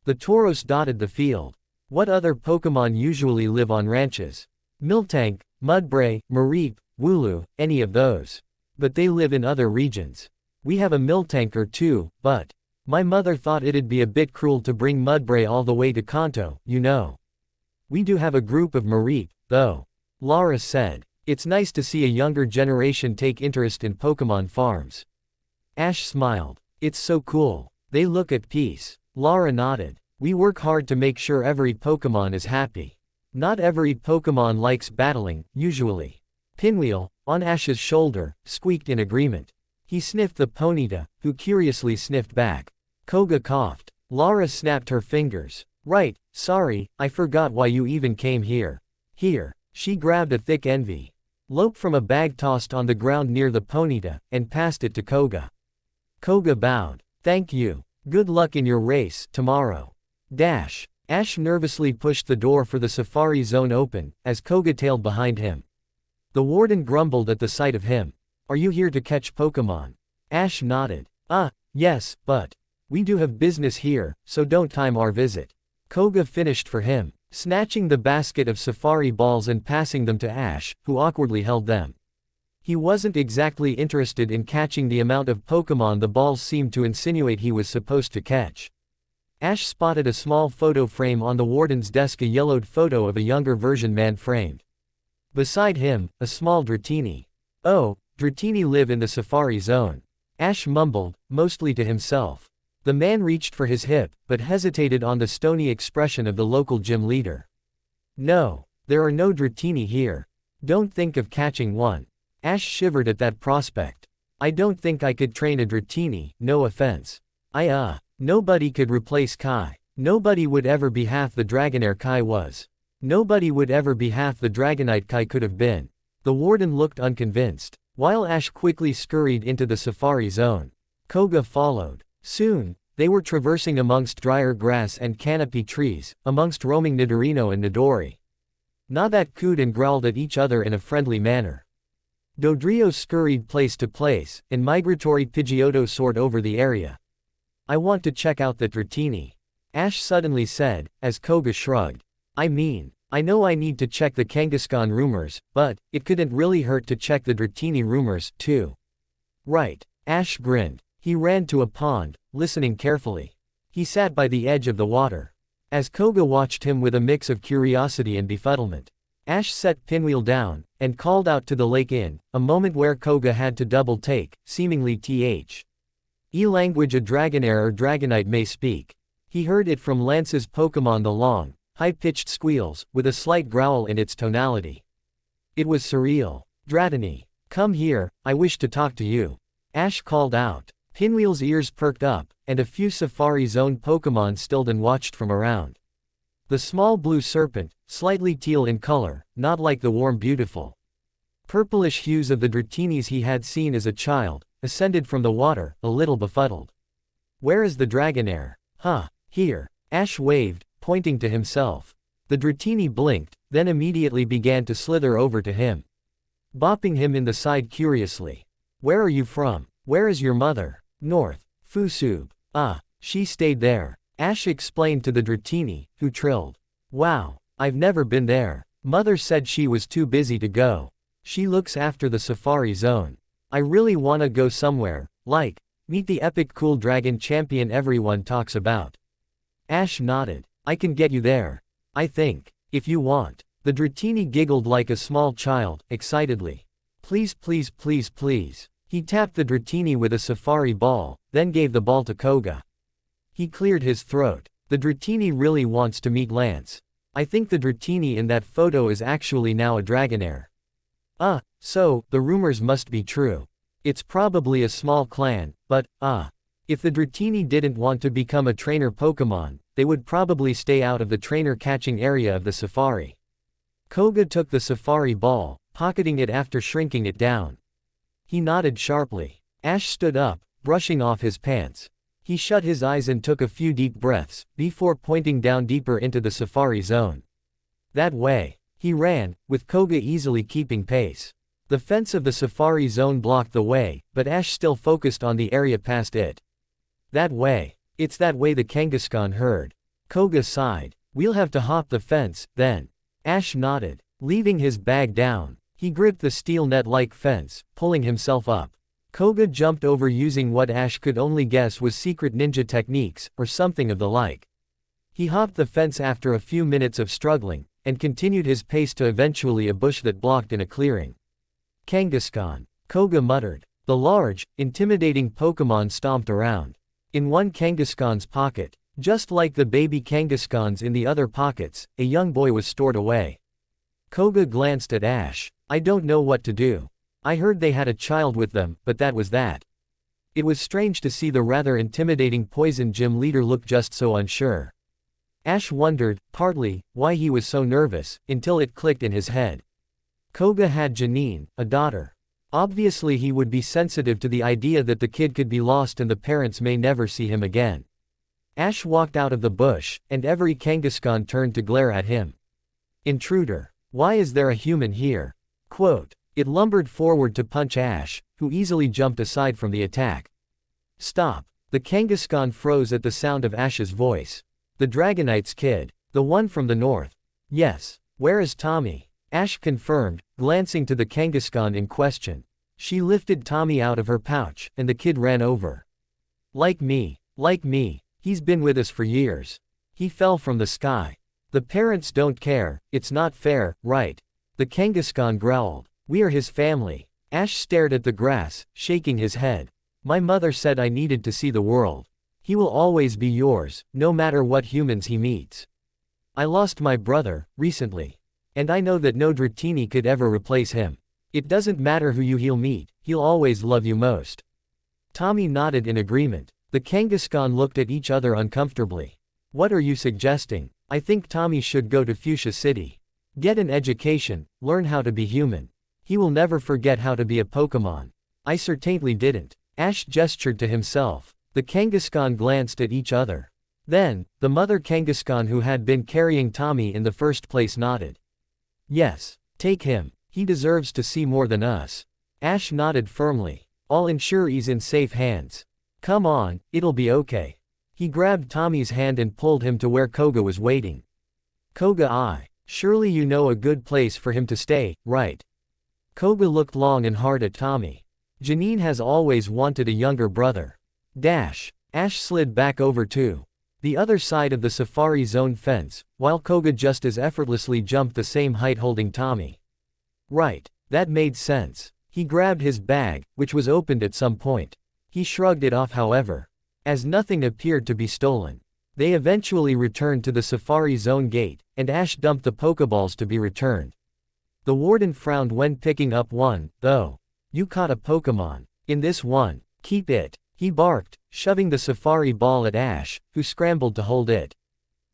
A: The Tauros dotted the field. What other Pokemon usually live on ranches? Miltank, Mudbray, Mareep, Wooloo, any of those. But they live in other regions. We have a Miltank or two, but my mother thought it'd be a bit cruel to bring Mudbray all the way to Kanto, you know. We do have a group of Mareep, though. Lara said. It's nice to see a younger generation take interest in Pokemon farms. Ash smiled. It's so cool. They look at peace. Lara nodded. We work hard to make sure every Pokemon is happy. Not every Pokemon likes battling, usually. Pinwheel, on Ash's shoulder, squeaked in agreement. He sniffed the Ponyta, who curiously sniffed back. Koga coughed. Lara snapped her fingers. Right, sorry, I forgot why you even came here. Here. She grabbed a thick envy lope from a bag tossed on the ground near the Ponyta, and passed it to Koga. Koga bowed. Thank you. Good luck in your race, tomorrow. Ash nervously pushed the door for the safari zone open, as Koga tailed behind him. The warden grumbled at the sight of him. Are you here to catch Pokemon? Ash nodded. Yes, but we do have business here, so don't time our visit. Koga finished for him, snatching the basket of safari balls and passing them to Ash, who awkwardly held them. He wasn't exactly interested in catching the amount of Pokemon the balls seemed to insinuate he was supposed to catch. Ash spotted a small photo frame on the warden's desk, a yellowed photo of a younger version man framed. Beside him, a small Dratini. Oh, Dratini live in the safari zone. Ash mumbled, mostly to himself. The man reached for his hip, but hesitated on the stony expression of the local gym leader. No, there are no Dratini here. Don't think of catching one. Ash shivered at that prospect. I don't think I could train a Dratini, no offense. Nobody could replace Kai. Nobody would ever be half the Dragonair Kai was. Nobody would ever be half the Dragonite Kai could have been. The warden looked unconvinced, while Ash quickly scurried into the safari zone. Koga followed. Soon, they were traversing amongst drier grass and canopy trees, amongst roaming Nidorino and Nidori. Nadat cooed and growled at each other in a friendly manner. Dodrio scurried place to place, and migratory Pidgeotto soared over the area. I want to check out that Dratini, Ash suddenly said, as Koga shrugged. I know I need to check the Kangaskhan rumors, but it couldn't really hurt to check the Dratini rumors, too. Right. Ash grinned. He ran to a pond, listening carefully. He sat by the edge of the water. As Koga watched him with a mix of curiosity and befuddlement, Ash set Pinwheel down, and called out to the lake in a moment where Koga had to double take, seemingly language a Dragonair or Dragonite may speak. He heard it from Lance's Pokémon the long, high-pitched squeals, with a slight growl in its tonality. It was surreal. Dratini, come here, I wish to talk to you. Ash called out. Pinwheel's ears perked up, and a few Safari Zone Pokémon stilled and watched from around. The small blue serpent, slightly teal in color, not like the warm beautiful purplish hues of the Dratinis he had seen as a child, ascended from the water, a little befuddled. Where is the Dragonair? Here. Ash waved, pointing to himself. The Dratini blinked, then immediately began to slither over to him, bopping him in the side curiously. Where are you from? Where is your mother? North. Fusub. She stayed there. Ash explained to the Dratini, who trilled. Wow, I've never been there. Mother said she was too busy to go. She looks after the Safari Zone. I really wanna go somewhere, like, meet the epic cool dragon champion everyone talks about. Ash nodded. I can get you there. I think. If you want. The Dratini giggled like a small child, excitedly. Please please please please. He tapped the Dratini with a safari ball, then gave the ball to Koga. He cleared his throat. The Dratini really wants to meet Lance. I think the Dratini in that photo is actually now a Dragonair. So, the rumors must be true. It's probably a small clan, but, if the Dratini didn't want to become a trainer Pokémon, they would probably stay out of the trainer catching area of the safari. Koga took the safari ball, pocketing it after shrinking it down. He nodded sharply. Ash stood up, brushing off his pants. He shut his eyes and took a few deep breaths, before pointing down deeper into the safari zone. That way. He ran, with Koga easily keeping pace. The fence of the safari zone blocked the way, but Ash still focused on the area past it. That way. It's that way the Kangaskhan heard. Koga sighed. We'll have to hop the fence, then. Ash nodded. Leaving his bag down, he gripped the steel net-like fence, pulling himself up. Koga jumped over using what Ash could only guess was secret ninja techniques, or something of the like. He hopped the fence after a few minutes of struggling, and continued his pace to eventually a bush that blocked in a clearing. Kangaskhan, Koga muttered. The large, intimidating Pokémon stomped around. In one Kangaskhan's pocket, just like the baby Kangaskhan's in the other pockets, a young boy was stored away. Koga glanced at Ash. I don't know what to do. I heard they had a child with them, but that was that. It was strange to see the rather intimidating Poison Gym leader look just so unsure. Ash wondered, partly, why he was so nervous, until it clicked in his head. Koga had Janine, a daughter. Obviously he would be sensitive to the idea that the kid could be lost and the parents may never see him again. Ash walked out of the bush, and every Kangaskhan turned to glare at him. Intruder. Why is there a human here? Quote. It lumbered forward to punch Ash, who easily jumped aside from the attack. Stop. The Kangaskhan froze at the sound of Ash's voice. The Dragonite's kid. The one from the north. Yes. Where is Tommy? Ash confirmed, glancing to the Kangaskhan in question. She lifted Tommy out of her pouch, and the kid ran over. Like me. He's been with us for years. He fell from the sky. The parents don't care, it's not fair, right? The Kangaskhan growled. We are his family. Ash stared at the grass, shaking his head. My mother said I needed to see the world. He will always be yours, no matter what humans he meets. I lost my brother, recently. And I know that no Dratini could ever replace him. It doesn't matter who he'll meet, he'll always love you most. Tommy nodded in agreement. The Kangaskhan looked at each other uncomfortably. What are you suggesting? I think Tommy should go to Fuchsia City. Get an education, learn how to be human. He will never forget how to be a Pokemon. I certainly didn't. Ash gestured to himself. The Kangaskhan glanced at each other. Then, the mother Kangaskhan who had been carrying Tommy in the first place nodded. Yes, take him. He deserves to see more than us. Ash nodded firmly. I'll ensure he's in safe hands. Come on, it'll be okay. He grabbed Tommy's hand and pulled him to where Koga was waiting. Koga, surely you know a good place for him to stay, right? Koga looked long and hard at Tommy. Janine has always wanted a younger brother. Ash slid back over to the other side of the Safari Zone fence, while Koga just as effortlessly jumped the same height holding Tommy. Right, that made sense. He grabbed his bag, which was opened at some point. He shrugged it off however, as nothing appeared to be stolen. They eventually returned to the Safari Zone gate, and Ash dumped the Pokeballs to be returned. The warden frowned when picking up one, though. You caught a Pokemon. In this one, keep it, he barked, shoving the Safari Ball at Ash, who scrambled to hold it.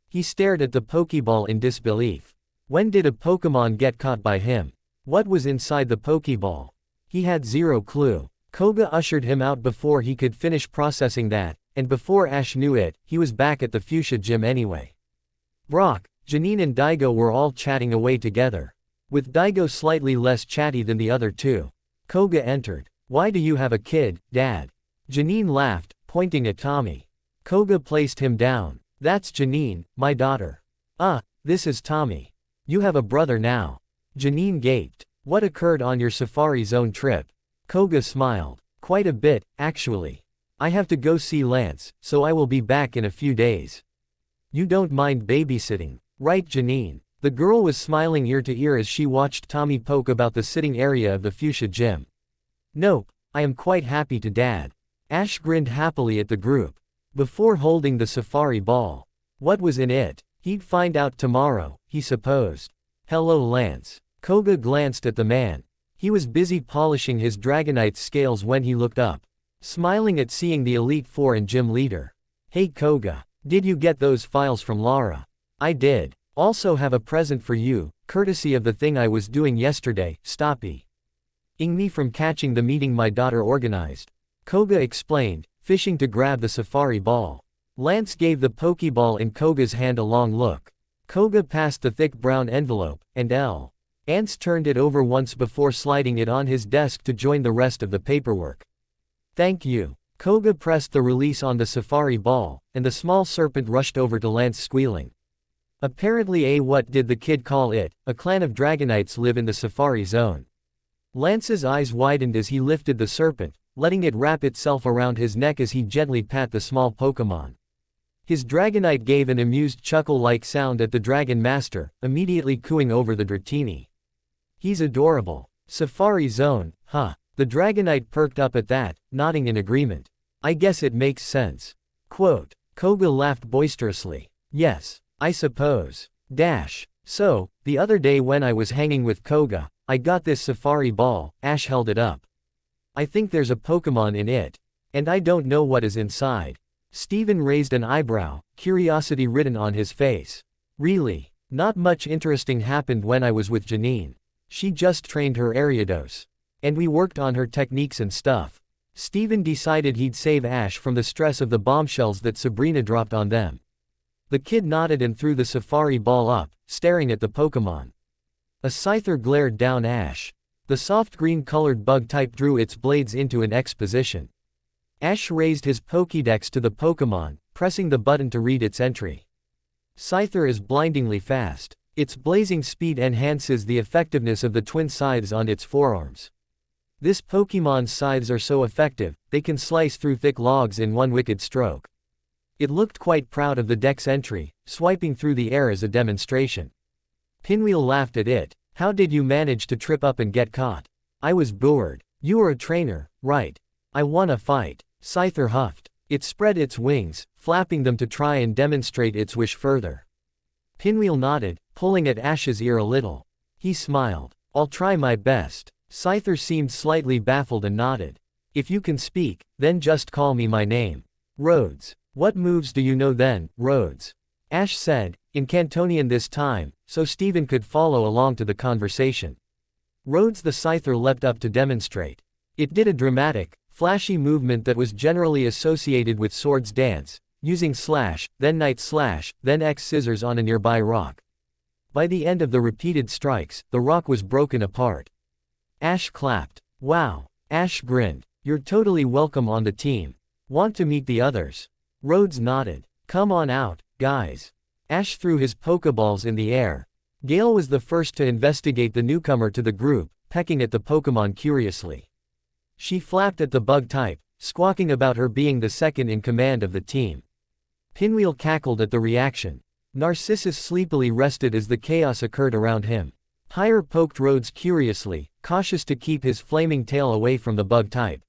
A: He stared at the Pokeball in disbelief. When did a Pokemon get caught by him? What was inside the Pokeball? He had zero clue. Koga ushered him out before he could finish processing that, and before Ash knew it, he was back at the Fuchsia Gym anyway. Brock, Janine and Daigo were all chatting away together. With Daigo slightly less chatty than the other two. Koga entered. Why do you have a kid, Dad? Janine laughed, pointing at Tommy. Koga placed him down. That's Janine, my daughter. This is Tommy. You have a brother now. Janine gaped. What occurred on your Safari Zone trip? Koga smiled. Quite a bit, actually. I have to go see Lance, so I will be back in a few days. You don't mind babysitting, right, Janine? The girl was smiling ear to ear as she watched Tommy poke about the sitting area of the Fuchsia Gym. Nope, I am quite happy to, Dad. Ash grinned happily at the group. Before holding the Safari Ball. What was in it? He'd find out tomorrow, he supposed. Hello, Lance. Koga glanced at the man. He was busy polishing his Dragonite scales when he looked up, smiling at seeing the Elite Four and gym leader. Hey Koga, did you get those files from Lara? I did. Also have a present for you, courtesy of the thing I was doing yesterday, stopping me from catching the meeting my daughter organized. Koga explained, fishing to grab the Safari Ball. Lance gave the Pokeball in Koga's hand a long look. Koga passed the thick brown envelope, and Ants turned it over once before sliding it on his desk to join the rest of the paperwork. Thank you. Koga pressed the release on the Safari Ball, and the small serpent rushed over to Lance squealing. Apparently what did the kid call it, a clan of Dragonites live in the Safari Zone. Lance's eyes widened as he lifted the serpent, letting it wrap itself around his neck as he gently pat the small Pokemon. His Dragonite gave an amused chuckle-like sound at the Dragon Master, immediately cooing over the Dratini. He's adorable. Safari Zone, huh? The Dragonite perked up at that, nodding in agreement. I guess it makes sense. Quote. Koga laughed boisterously. Yes, I suppose. So, the other day when I was hanging with Koga, I got this Safari Ball. Ash held it up. I think there's a Pokemon in it. And I don't know what is inside. Steven raised an eyebrow, curiosity written on his face. Really? Not much interesting happened when I was with Janine. She just trained her Ariados. And we worked on her techniques and stuff. Steven decided he'd save Ash from the stress of the bombshells that Sabrina dropped on them. The kid nodded and threw the Safari Ball up, staring at the Pokemon. A Scyther glared down Ash. The soft green-colored bug type drew its blades into an X position. Ash raised his Pokédex to the Pokemon, pressing the button to read its entry. Scyther is blindingly fast. Its blazing speed enhances the effectiveness of the twin scythes on its forearms. This Pokemon's scythes are so effective, they can slice through thick logs in one wicked stroke. It looked quite proud of the dex entry, swiping through the air as a demonstration. Pinwheel laughed at it. How did you manage to trip up and get caught? I was bored. You are a trainer, right? I wanna fight. Scyther huffed. It spread its wings, flapping them to try and demonstrate its wish further. Pinwheel nodded, pulling at Ash's ear a little. He smiled. I'll try my best. Scyther seemed slightly baffled and nodded. If you can speak, then just call me my name. Rhodes. What moves do you know then, Rhodes? Ash said, in Cantonian this time, so Steven could follow along to the conversation. Rhodes the Scyther leapt up to demonstrate. It did a dramatic, flashy movement that was generally associated with Swords Dance, using slash, then Night Slash, then X Scissors on a nearby rock. By the end of the repeated strikes, the rock was broken apart. Ash clapped. Wow. Ash grinned. You're totally welcome on the team. Want to meet the others? Rhodes nodded. Come on out, guys. Ash threw his Pokeballs in the air. Gale was the first to investigate the newcomer to the group, pecking at the Pokemon curiously. She flapped at the bug type, squawking about her being the second in command of the team. Pinwheel cackled at the reaction. Narcissus sleepily rested as the chaos occurred around him. Pyre poked Rhodes curiously, cautious to keep his flaming tail away from the bug type.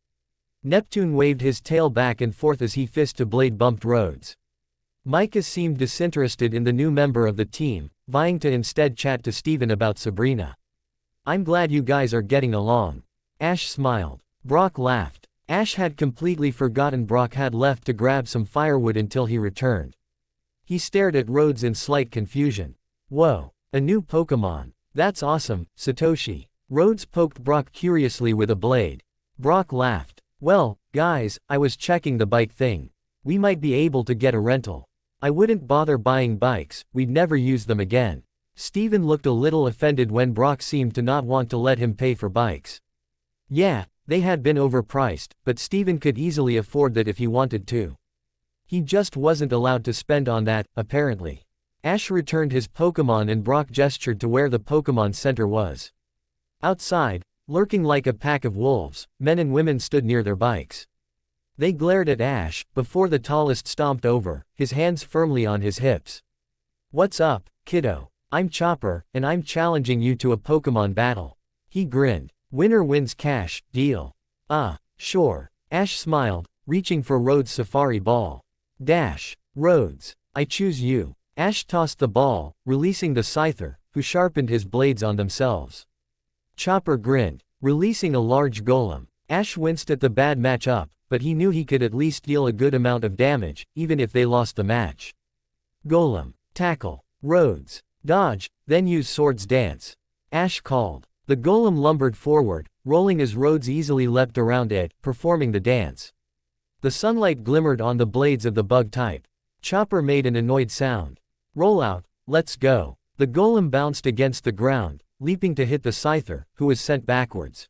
A: Neptune waved his tail back and forth as he fist-to-blade bumped Rhodes. Micah seemed disinterested in the new member of the team, vying to instead chat to Steven about Sabrina. I'm glad you guys are getting along. Ash smiled. Brock laughed. Ash had completely forgotten Brock had left to grab some firewood until he returned. He stared at Rhodes in slight confusion. Whoa, a new Pokemon. That's awesome, Satoshi. Rhodes poked Brock curiously with a blade. Brock laughed. Well, guys, I was checking the bike thing. We might be able to get a rental. I wouldn't bother buying bikes, we'd never use them again. Steven looked a little offended when Brock seemed to not want to let him pay for bikes. Yeah, they had been overpriced, but Steven could easily afford that if he wanted to. He just wasn't allowed to spend on that, apparently. Ash returned his Pokemon and Brock gestured to where the Pokemon Center was. Outside, lurking like a pack of wolves, men and women stood near their bikes. They glared at Ash, before the tallest stomped over, his hands firmly on his hips. What's up, kiddo? I'm Chopper, and I'm challenging you to a Pokemon battle. He grinned. Winner wins cash, deal. Sure. Ash smiled, reaching for Rhodes' Safari Ball. Dash. Rhodes. I choose you. Ash tossed the ball, releasing the Scyther, who sharpened his blades on themselves. Chopper grinned, releasing a large golem. Ash winced at the bad match-up, but he knew he could at least deal a good amount of damage, even if they lost the match. Golem. Tackle. Rhodes. Dodge, then use Swords Dance. Ash called. The golem lumbered forward, rolling as Rhodes easily leapt around it, performing the dance. The sunlight glimmered on the blades of the bug type. Chopper made an annoyed sound. Roll out, let's go. The golem bounced against the ground, leaping to hit the Scyther, who was sent backwards.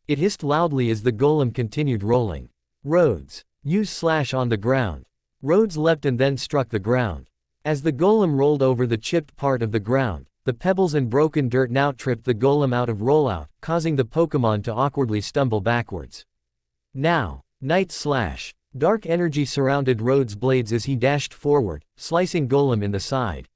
A: It hissed loudly as the golem continued rolling. Rhodes. Use slash on the ground. Rhodes leapt and then struck the ground. As the golem rolled over the chipped part of the ground, the pebbles and broken dirt now tripped the golem out of rollout, causing the Pokemon to awkwardly stumble backwards. Now, Night Slash. Dark energy surrounded Rhodes' blades as he dashed forward, slicing Golem in the side.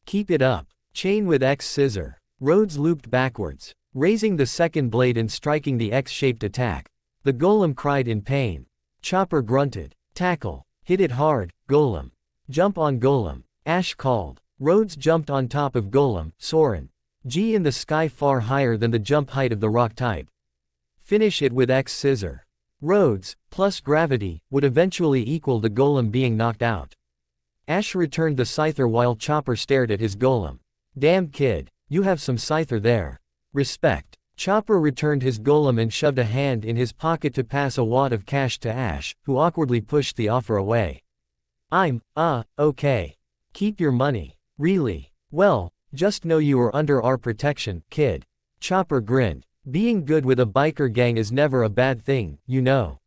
A: Keep it up. Chain with X Scissor. Rhodes looped backwards, raising the second blade and striking the X-shaped attack. The Golem cried in pain. Chopper grunted. Tackle. Hit it hard, Golem. Jump on Golem. Ash called. Rhodes jumped on top of Golem, Soren. G in the sky far higher than the jump height of the rock type. Finish it with X Scissor. Rhodes, plus gravity, would eventually equal the golem being knocked out. Ash returned the Scyther while Chopper stared at his golem. Damn kid, you have some Scyther there. Respect. Chopper returned his golem and shoved a hand in his pocket to pass a wad of cash to Ash, who awkwardly pushed the offer away. Okay. Keep your money. Really? Well, just know you are under our protection, kid. Chopper grinned. Being good with a biker gang is never a bad thing, you know.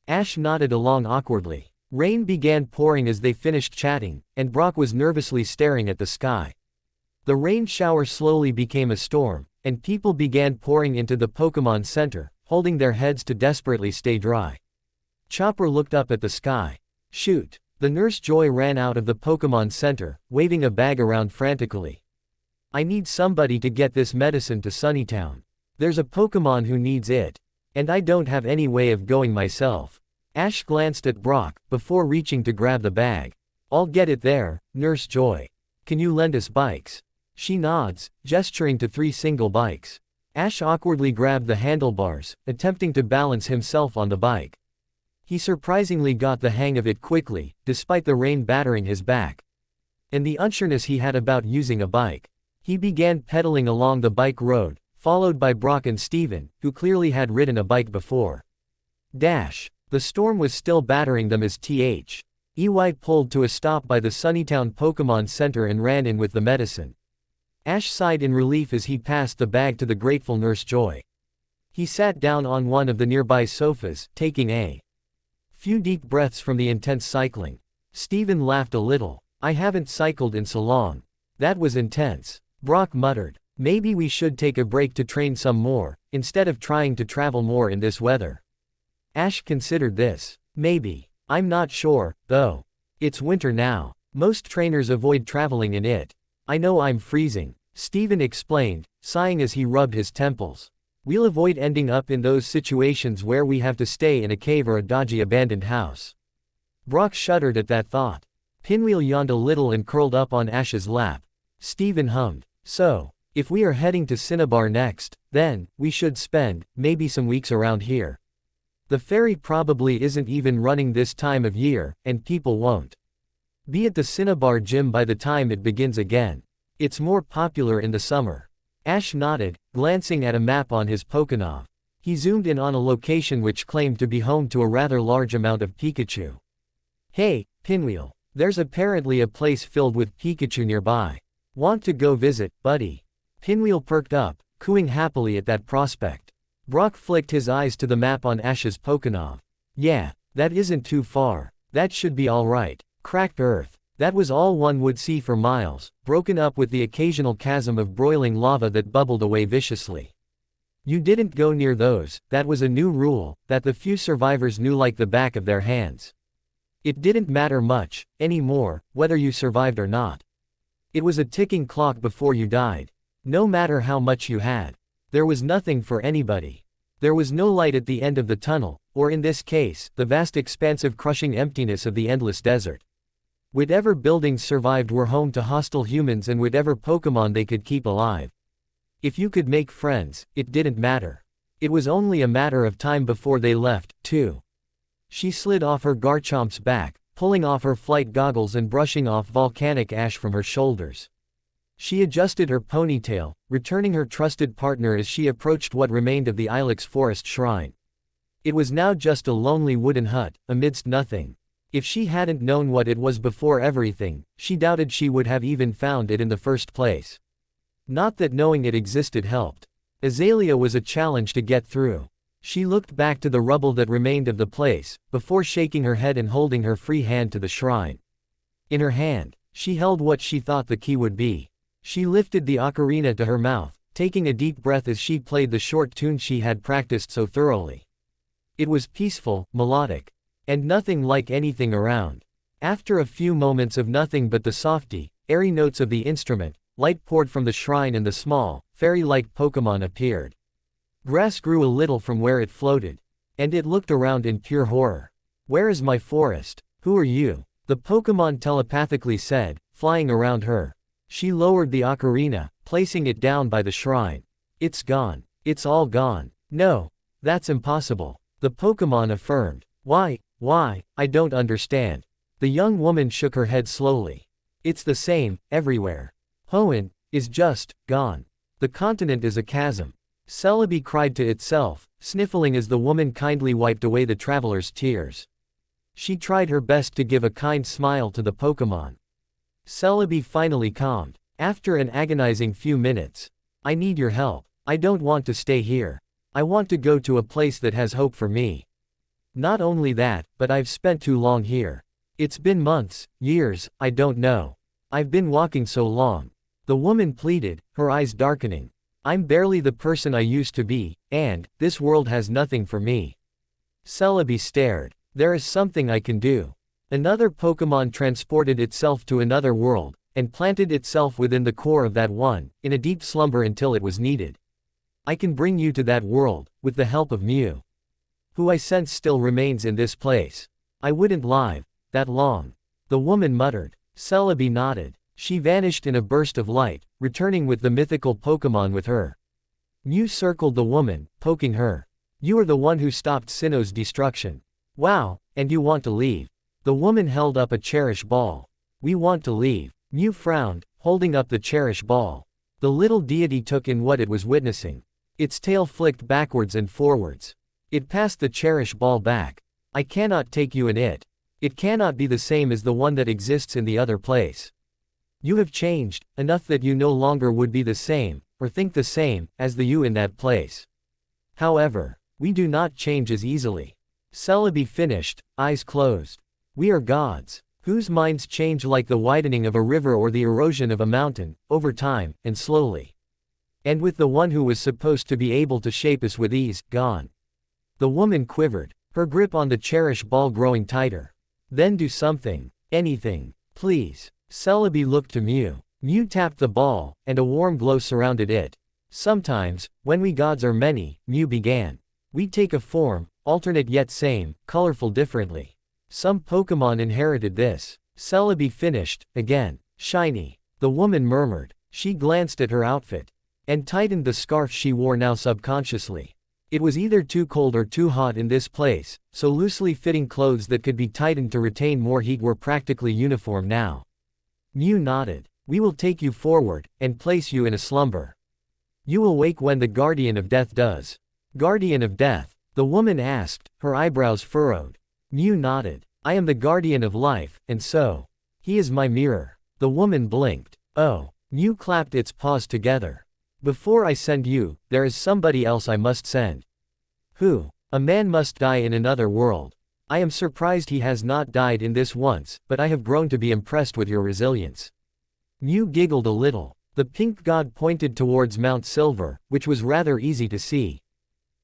A: Ash nodded along awkwardly. Rain began pouring as they finished chatting, and Brock was nervously staring at the sky. The rain shower slowly became a storm, and people began pouring into the Pokemon Center, holding their heads to desperately stay dry. Chopper looked up at the sky. Shoot. The Nurse Joy ran out of the Pokemon Center, waving a bag around frantically. I need somebody to get this medicine to Sunnytown. There's a Pokemon who needs it. And I don't have any way of going myself. Ash glanced at Brock, before reaching to grab the bag. I'll get it there, Nurse Joy. Can you lend us bikes? She nods, gesturing to 3 single bikes. Ash awkwardly grabbed the handlebars, attempting to balance himself on the bike. He surprisingly got the hang of it quickly, despite the rain battering his back. And the unsureness he had about using a bike. He began pedaling along the bike road, followed by Brock and Steven, who clearly had ridden a bike before. Dash. The storm was still battering them as EY pulled to a stop by the Sunnytown Pokemon Center and ran in with the medicine. Ash sighed in relief as he passed the bag to the grateful Nurse Joy. He sat down on one of the nearby sofas, taking a few deep breaths from the intense cycling. Steven laughed a little. I haven't cycled in so long. That was intense. Brock muttered. Maybe we should take a break to train some more, instead of trying to travel more in this weather. Ash considered this. Maybe. I'm not sure, though. It's winter now. Most trainers avoid traveling in it. I know I'm freezing, Steven explained, sighing as he rubbed his temples. We'll avoid ending up in those situations where we have to stay in a cave or a dodgy abandoned house. Brock shuddered at that thought. Pinwheel yawned a little and curled up on Ash's lap. Steven hummed. So, if we are heading to Cinnabar next, then, we should spend, maybe some weeks around here. The ferry probably isn't even running this time of year, and people won't be at the Cinnabar gym by the time it begins again. It's more popular in the summer. Ash nodded, glancing at a map on his Pokénav. He zoomed in on a location which claimed to be home to a rather large amount of Pikachu. Hey, Pinwheel, there's apparently a place filled with Pikachu nearby. Want to go visit, buddy? Pinwheel perked up, cooing happily at that prospect. Brock flicked his eyes to the map on Ash's Pokénav. Yeah, that isn't too far. That should be alright. Cracked earth. That was all one would see for miles, broken up with the occasional chasm of broiling lava that bubbled away viciously. You didn't go near those. That was a new rule, that the few survivors knew like the back of their hands. It didn't matter much, anymore, whether you survived or not. It was a ticking clock before you died. No matter how much you had. There was nothing for anybody. There was no light at the end of the tunnel, or in this case, the vast expansive crushing emptiness of the endless desert. Whatever buildings survived were home to hostile humans and whatever Pokemon they could keep alive. If you could make friends, it didn't matter. It was only a matter of time before they left, too. She slid off her Garchomp's back, pulling off her flight goggles and brushing off volcanic ash from her shoulders. She adjusted her ponytail, returning her trusted partner as she approached what remained of the Ilex Forest Shrine. It was now just a lonely wooden hut, amidst nothing. If she hadn't known what it was before everything, she doubted she would have even found it in the first place. Not that knowing it existed helped. Azalea was a challenge to get through. She looked back to the rubble that remained of the place, before shaking her head and holding her free hand to the shrine. In her hand, she held what she thought the key would be. She lifted the ocarina to her mouth, taking a deep breath as she played the short tune she had practiced so thoroughly. It was peaceful, melodic, and nothing like anything around. After a few moments of nothing but the softy, airy notes of the instrument, light poured from the shrine and the small, fairy-like Pokemon appeared. Grass grew a little from where it floated, and it looked around in pure horror. Where is my forest? Who are you? The Pokemon telepathically said, flying around her. She lowered the ocarina, placing it down by the shrine. It's gone. It's all gone. No. That's impossible. The Pokemon affirmed. Why, I don't understand. The young woman shook her head slowly. It's the same, everywhere. Hoenn is just gone. The continent is a chasm. Celebi cried to itself, sniffling as the woman kindly wiped away the traveler's tears. She tried her best to give a kind smile to the Pokemon. Celebi finally calmed. After an agonizing few minutes. I need your help. I don't want to stay here. I want to go to a place that has hope for me. Not only that, but I've spent too long here. It's been months, years, I don't know. I've been walking so long. The woman pleaded, her eyes darkening. I'm barely the person I used to be, and this world has nothing for me. Celebi stared. There is something I can do. Another Pokemon transported itself to another world, and planted itself within the core of that one, in a deep slumber until it was needed. I can bring you to that world, with the help of Mew. Who I sense still remains in this place. I wouldn't live that long. The woman muttered. Celebi nodded. She vanished in a burst of light, returning with the mythical Pokemon with her. Mew circled the woman, poking her. You are the one who stopped Sinnoh's destruction. Wow, and you want to leave. The woman held up a cherish ball. We want to leave. Mew frowned, holding up the cherish ball. The little deity took in what it was witnessing. Its tail flicked backwards and forwards. It passed the cherish ball back. I cannot take you in it. It cannot be the same as the one that exists in the other place. You have changed, enough that you no longer would be the same, or think the same, as the you in that place. However, we do not change as easily. Celebi finished, eyes closed. We are gods, whose minds change like the widening of a river or the erosion of a mountain, over time, and slowly. And with the one who was supposed to be able to shape us with ease, gone. The woman quivered, her grip on the cherish ball growing tighter. Then do something, anything, please. Celebi looked to Mew. Mew tapped the ball, and a warm glow surrounded it. Sometimes, when we gods are many, Mew began. We take a form, alternate yet same, colorful differently. Some Pokemon inherited this. Celebi finished, again. Shiny. The woman murmured. She glanced at her outfit. And tightened the scarf she wore now subconsciously. It was either too cold or too hot in this place, so loosely fitting clothes that could be tightened to retain more heat were practically uniform now. Mew nodded. We will take you forward, and place you in a slumber. You will wake when the Guardian of Death does. Guardian of Death? The woman asked, her eyebrows furrowed. Mew nodded. I am the Guardian of Life, and so. He is my mirror. The woman blinked. Oh. Mew clapped its paws together. Before I send you, there is somebody else I must send. Who? A man must die in another world. I am surprised he has not died in this once, but I have grown to be impressed with your resilience. Mew giggled a little. The pink god pointed towards Mount Silver, which was rather easy to see.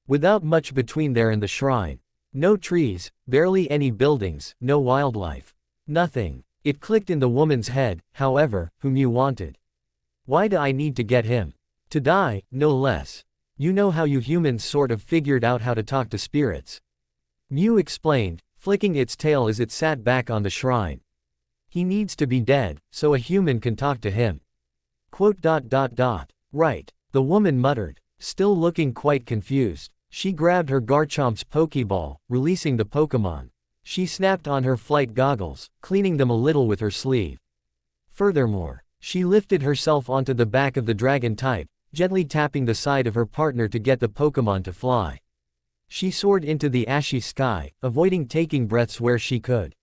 A: Without much between there and the shrine. No trees, barely any buildings, no wildlife. Nothing. It clicked in the woman's head, however, whom you wanted. Why do I need to get him? To die, no less. You know how you humans sort of figured out how to talk to spirits. Mew explained, flicking its tail as it sat back on the shrine. He needs to be dead, so a human can talk to him. Right, the woman muttered, still looking quite confused. She grabbed her Garchomp's Pokeball, releasing the Pokemon. She snapped on her flight goggles, cleaning them a little with her sleeve. Furthermore, she lifted herself onto the back of the dragon type, gently tapping the side of her partner to get the Pokemon to fly. She soared into the ashy sky, avoiding taking breaths where she could.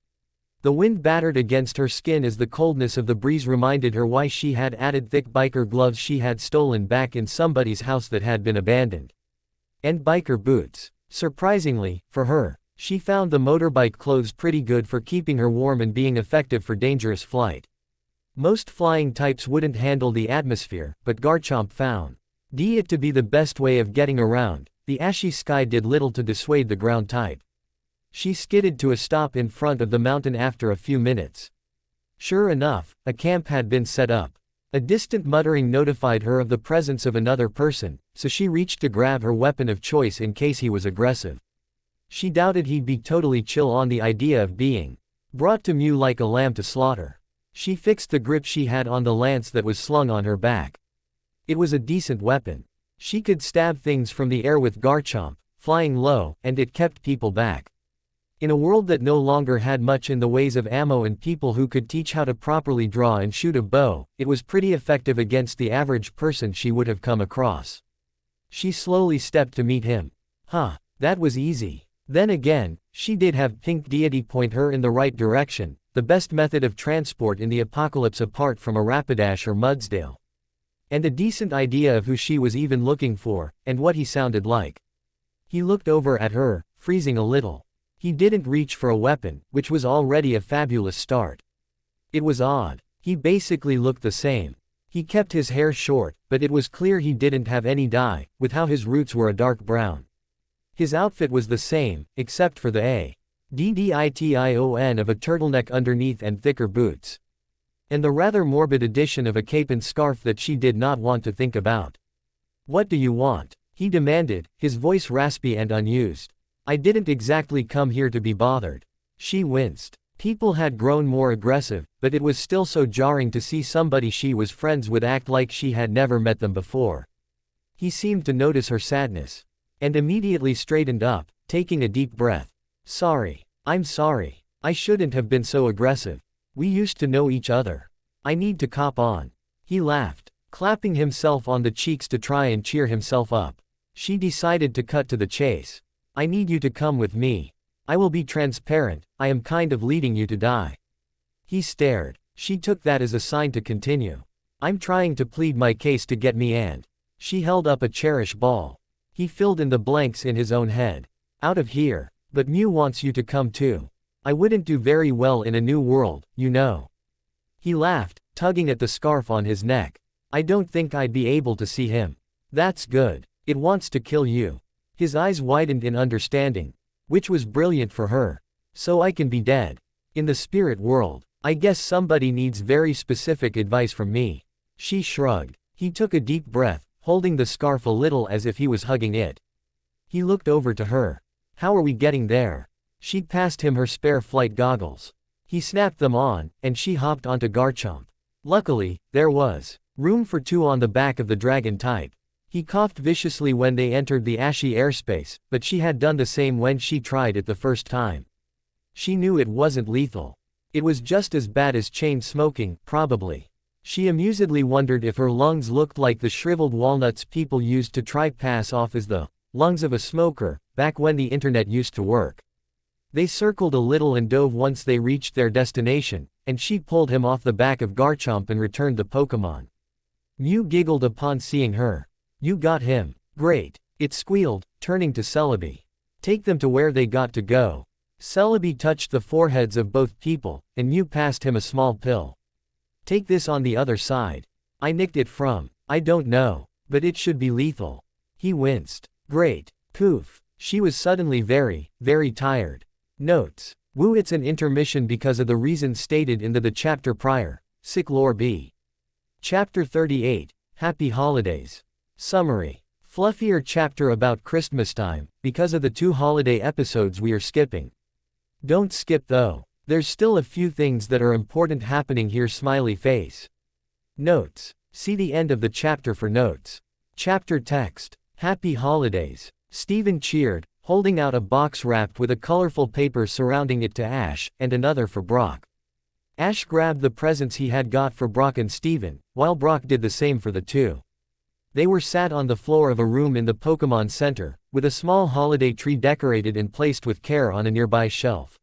A: The wind battered against her skin as the coldness of the breeze reminded her why she had added thick biker gloves she had stolen back in somebody's house that had been abandoned. And biker boots. Surprisingly, for her, she found the motorbike clothes pretty good for keeping her warm and being effective for dangerous flight. Most flying types wouldn't handle the atmosphere, but Garchomp found it to be the best way of getting around. The ashy sky did little to dissuade the ground type. She skidded to a stop in front of the mountain after a few minutes. Sure enough, a camp had been set up. A distant muttering notified her of the presence of another person, so she reached to grab her weapon of choice in case he was aggressive. She doubted he'd be totally chill on the idea of being brought to Mew like a lamb to slaughter. She fixed the grip she had on the lance that was slung on her back. It was a decent weapon. She could stab things from the air with Garchomp, flying low, and it kept people back. In a world that no longer had much in the ways of ammo and people who could teach how to properly draw and shoot a bow, it was pretty effective against the average person she would have come across. She slowly stepped to meet him. That was easy. Then again, she did have Pink Deity point her in the right direction, the best method of transport in the apocalypse apart from a Rapidash or Mudsdale. And a decent idea of who she was even looking for, and what he sounded like. He looked over at her, freezing a little. He didn't reach for a weapon, which was already a fabulous start. It was odd. He basically looked the same. He kept his hair short, but it was clear he didn't have any dye, with how his roots were a dark brown. His outfit was the same, except for the ADDITION of a turtleneck underneath and thicker boots. And the rather morbid addition of a cape and scarf that she did not want to think about. What do you want? He demanded, his voice raspy and unused. I didn't exactly come here to be bothered. She winced. People had grown more aggressive, but it was still so jarring to see somebody she was friends with act like she had never met them before. He seemed to notice her sadness. And immediately straightened up, taking a deep breath. Sorry. I'm sorry. I shouldn't have been so aggressive. We used to know each other. I need to cop on. He laughed, clapping himself on the cheeks to try and cheer himself up. She decided to cut to the chase. I need you to come with me. I will be transparent, I am kind of leading you to die. He stared. She took that as a sign to continue. I'm trying to plead my case to get me and. She held up a cherished ball. He filled in the blanks in his own head. Out of here. But Mew wants you to come too. I wouldn't do very well in a new world, you know. He laughed, tugging at the scarf on his neck. I don't think I'd be able to see him. That's good. It wants to kill you. His eyes widened in understanding. Which was brilliant for her. So I can be dead. In the spirit world, I guess somebody needs very specific advice from me. She shrugged. He took a deep breath, holding the scarf a little as if he was hugging it. He looked over to her. How are we getting there? She passed him her spare flight goggles. He snapped them on, and she hopped onto Garchomp. Luckily, there was room for two on the back of the dragon type. He coughed viciously when they entered the ashy airspace, but she had done the same when she tried it the first time. She knew it wasn't lethal. It was just as bad as chain smoking, probably. She amusedly wondered if her lungs looked like the shriveled walnuts people used to try pass off as the lungs of a smoker, back when the internet used to work. They circled a little and dove once they reached their destination, and she pulled him off the back of Garchomp and returned the Pokémon. Mew giggled upon seeing her. You got him. Great. It squealed, turning to Celebi. Take them to where they got to go. Celebi touched the foreheads of both people, and Mew passed him a small pill. Take this on the other side. I nicked it from, I don't know, but it should be lethal. He winced. Great. Poof. She was suddenly very, very tired. Notes. Woo, it's an intermission because of the reasons stated in the chapter prior. Sick lore B. Chapter 38. Happy Holidays. Summary. Fluffier chapter about Christmas time, because of the 2 holiday episodes we are skipping. Don't skip though. There's still a few things that are important happening here. Smiley face. Notes. See the end of the chapter for notes. Chapter text. Happy Holidays. Steven cheered, holding out a box wrapped with a colorful paper surrounding it to Ash, and another for Brock. Ash grabbed the presents he had got for Brock and Steven, while Brock did the same for the two. They were sat on the floor of a room in the Pokémon Center, with a small holiday tree decorated and placed with care on a nearby shelf.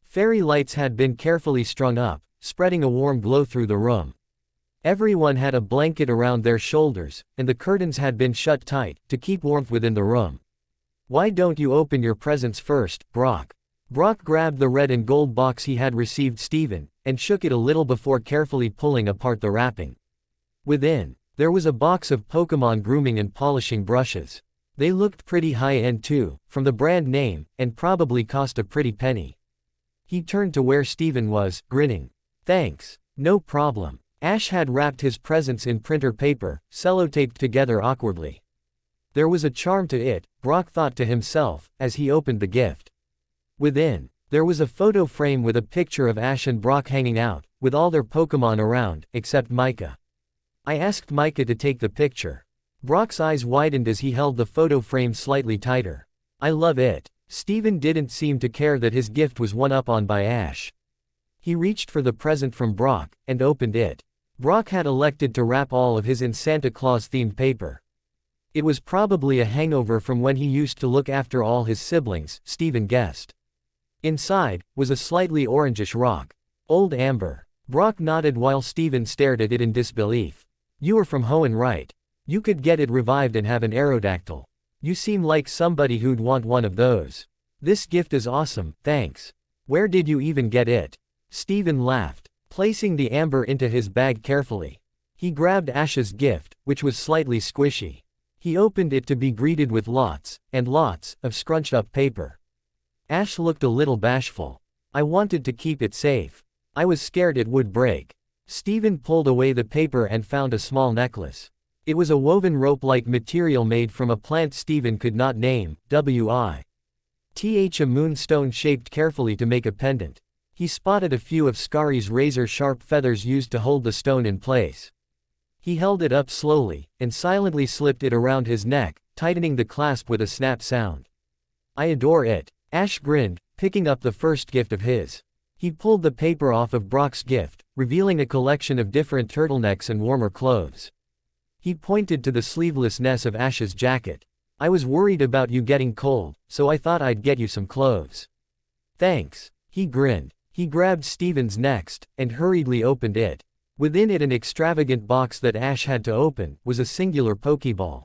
A: Fairy lights had been carefully strung up, spreading a warm glow through the room. Everyone had a blanket around their shoulders, and the curtains had been shut tight, to keep warmth within the room. Why don't you open your presents first, Brock? Brock grabbed the red and gold box he had received Steven, and shook it a little before carefully pulling apart the wrapping. Within, there was a box of Pokémon grooming and polishing brushes. They looked pretty high-end too, from the brand name, and probably cost a pretty penny. He turned to where Steven was, grinning. Thanks. No problem. Ash had wrapped his presents in printer paper, sellotaped together awkwardly. There was a charm to it, Brock thought to himself, as he opened the gift. Within, there was a photo frame with a picture of Ash and Brock hanging out, with all their Pokémon around, except Micah. I asked Micah to take the picture. Brock's eyes widened as he held the photo frame slightly tighter. I love it. Steven didn't seem to care that his gift was one up on by Ash. He reached for the present from Brock, and opened it. Brock had elected to wrap all of his in Santa Claus-themed paper. It was probably a hangover from when he used to look after all his siblings, Steven guessed. Inside, was a slightly orangish rock. Old Amber. Brock nodded while Steven stared at it in disbelief. You are from Hoenn, right? You could get it revived and have an Aerodactyl. You seem like somebody who'd want one of those. This gift is awesome, thanks. Where did you even get it? Steven laughed, placing the amber into his bag carefully. He grabbed Ash's gift, which was slightly squishy. He opened it to be greeted with lots, and lots, of scrunched up paper. Ash looked a little bashful. I wanted to keep it safe. I was scared it would break. Steven pulled away the paper and found a small necklace. It was a woven rope-like material made from a plant Steven could not name, a moonstone shaped carefully to make a pendant. He spotted a few of Scari's razor-sharp feathers used to hold the stone in place. He held it up slowly, and silently slipped it around his neck, tightening the clasp with a snap sound. I adore it. Ash grinned, picking up the first gift of his. He pulled the paper off of Brock's gift, revealing a collection of different turtlenecks and warmer clothes. He pointed to the sleevelessness of Ash's jacket. I was worried about you getting cold, so I thought I'd get you some clothes. Thanks. He grinned. He grabbed Steven's next, and hurriedly opened it. Within it, an extravagant box that Ash had to open, was a singular Pokeball.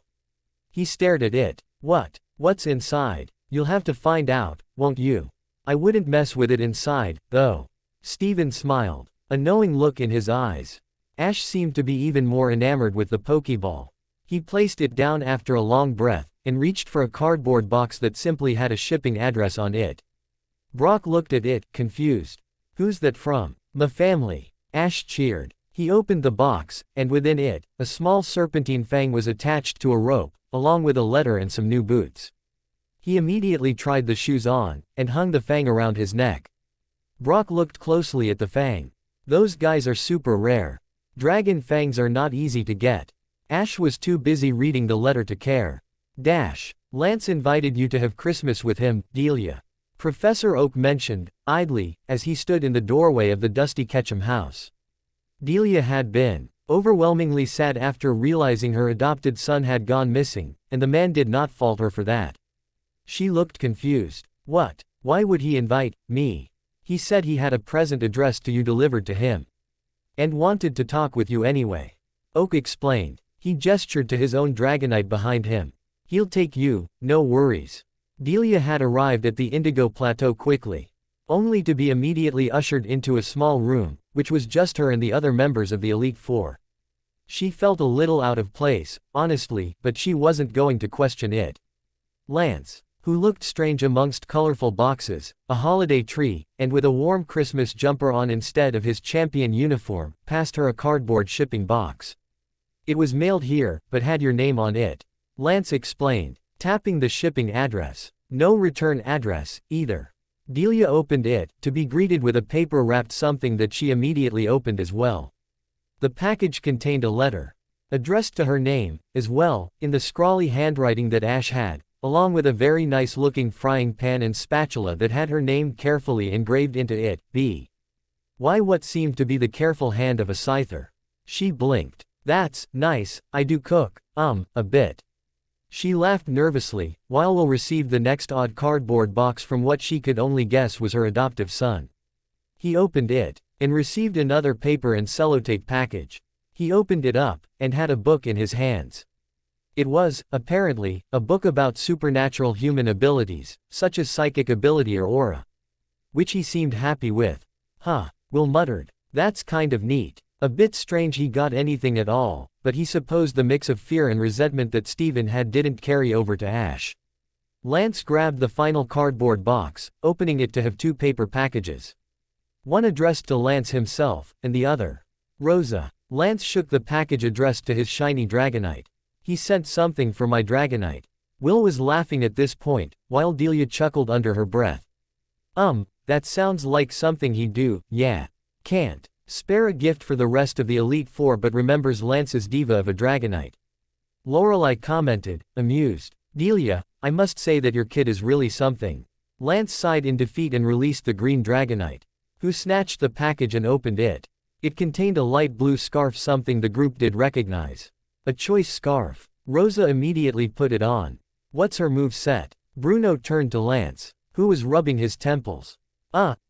A: He stared at it. What's inside? You'll have to find out, won't you? I wouldn't mess with it inside, though. Steven smiled, a knowing look in his eyes. Ash seemed to be even more enamored with the Pokeball. He placed it down after a long breath, and reached for a cardboard box that simply had a shipping address on it. Brock looked at it, confused. Who's that from? My family. Ash cheered. He opened the box, and within it, a small serpentine fang was attached to a rope, along with a letter and some new boots. He immediately tried the shoes on, and hung the fang around his neck. Brock looked closely at the fang. Those guys are super rare. Dragon fangs are not easy to get. Ash was too busy reading the letter to care. Lance invited you to have Christmas with him, Delia. Professor Oak mentioned, idly, as he stood in the doorway of the dusty Ketchum house. Delia had been overwhelmingly sad after realizing her adopted son had gone missing, and the man did not fault her for that. She looked confused. What? Why would he invite me? He said he had a present addressed to you delivered to him. And wanted to talk with you anyway. Oak explained. He gestured to his own Dragonite behind him. He'll take you, no worries. Delia had arrived at the Indigo Plateau quickly. Only to be immediately ushered into a small room, which was just her and the other members of the Elite Four. She felt a little out of place, honestly, but she wasn't going to question it. Lance, who looked strange amongst colorful boxes, a holiday tree, and with a warm Christmas jumper on instead of his champion uniform, passed her a cardboard shipping box. It was mailed here, but had your name on it. Lance explained, tapping the shipping address. No return address, either. Delia opened it, to be greeted with a paper-wrapped something that she immediately opened as well. The package contained a letter, addressed to her name, as well, in the scrawly handwriting that Ash had, along with a very nice-looking frying pan and spatula that had her name carefully engraved into it, by what seemed to be the careful hand of a scyther. She blinked. That's nice, I do cook, a bit. She laughed nervously, while Will received the next odd cardboard box from what she could only guess was her adoptive son. He opened it, and received another paper and sellotape package. He opened it up, and had a book in his hands. It was, apparently, a book about supernatural human abilities, such as psychic ability or aura. Which he seemed happy with. Will muttered. That's kind of neat. A bit strange he got anything at all, but he supposed the mix of fear and resentment that Steven had didn't carry over to Ash. Lance grabbed the final cardboard box, opening it to have two paper packages. One addressed to Lance himself, and the other. Rosa. Lance shook the package addressed to his shiny Dragonite. He sent something for my Dragonite. Will was laughing at this point, while Delia chuckled under her breath. That sounds like something he'd do, yeah. Can't spare a gift for the rest of the Elite Four but remembers Lance's diva of a Dragonite. Lorelei commented, amused. Delia, I must say that your kid is really something. Lance sighed in defeat and released the green Dragonite, who snatched the package and opened it. It contained a light blue scarf, something the group did recognize. A choice scarf. Rosa immediately put it on. What's her move set? Bruno turned to Lance, who was rubbing his temples.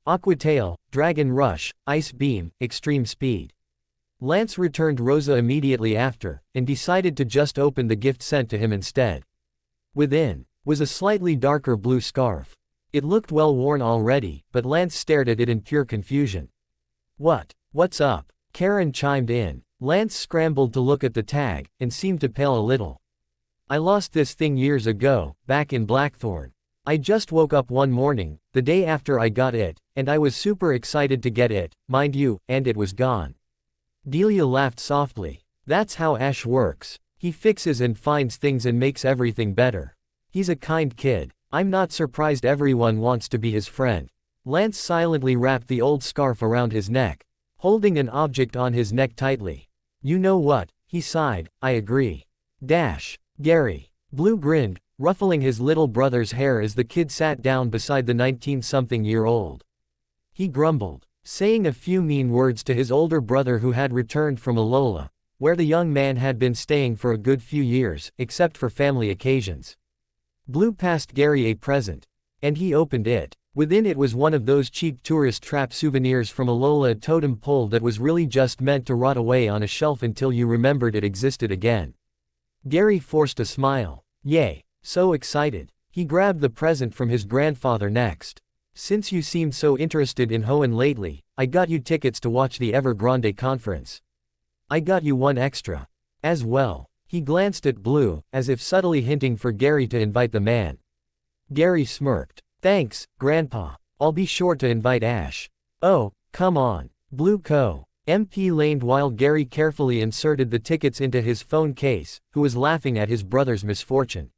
A: Aqua Tail, Dragon Rush, Ice Beam, Extreme Speed. Lance returned Rosa immediately after, and decided to just open the gift sent to him instead. Within was a slightly darker blue scarf. It looked well worn already, but Lance stared at it in pure confusion. What's up? Karen chimed in. Lance scrambled to look at the tag, and seemed to pale a little. I lost this thing years ago, back in Blackthorn. I just woke up one morning, the day after I got it, and I was super excited to get it, mind you, and it was gone. Delia laughed softly. That's how Ash works. He fixes and finds things and makes everything better. He's a kind kid. I'm not surprised everyone wants to be his friend. Lance silently wrapped the old scarf around his neck, holding an object on his neck tightly. You know what? He sighed, I agree. Gary. Blue grinned, ruffling his little brother's hair as the kid sat down beside the 19-something-year-old. He grumbled, saying a few mean words to his older brother who had returned from Alola, where the young man had been staying for a good few years, except for family occasions. Blue passed Gary a present, and he opened it. Within it was one of those cheap tourist trap souvenirs from Alola, a totem pole that was really just meant to rot away on a shelf until you remembered it existed again. Gary forced a smile. Yay. So excited. He grabbed the present from his grandfather next. Since you seemed so interested in Hoenn lately, I got you tickets to watch the Evergrande conference. I got you one extra. As well. He glanced at Blue, as if subtly hinting for Gary to invite the man. Gary smirked. Thanks, Grandpa. I'll be sure to invite Ash. Oh, come on. Blue MP laned while Gary carefully inserted the tickets into his phone case, who was laughing at his brother's misfortune.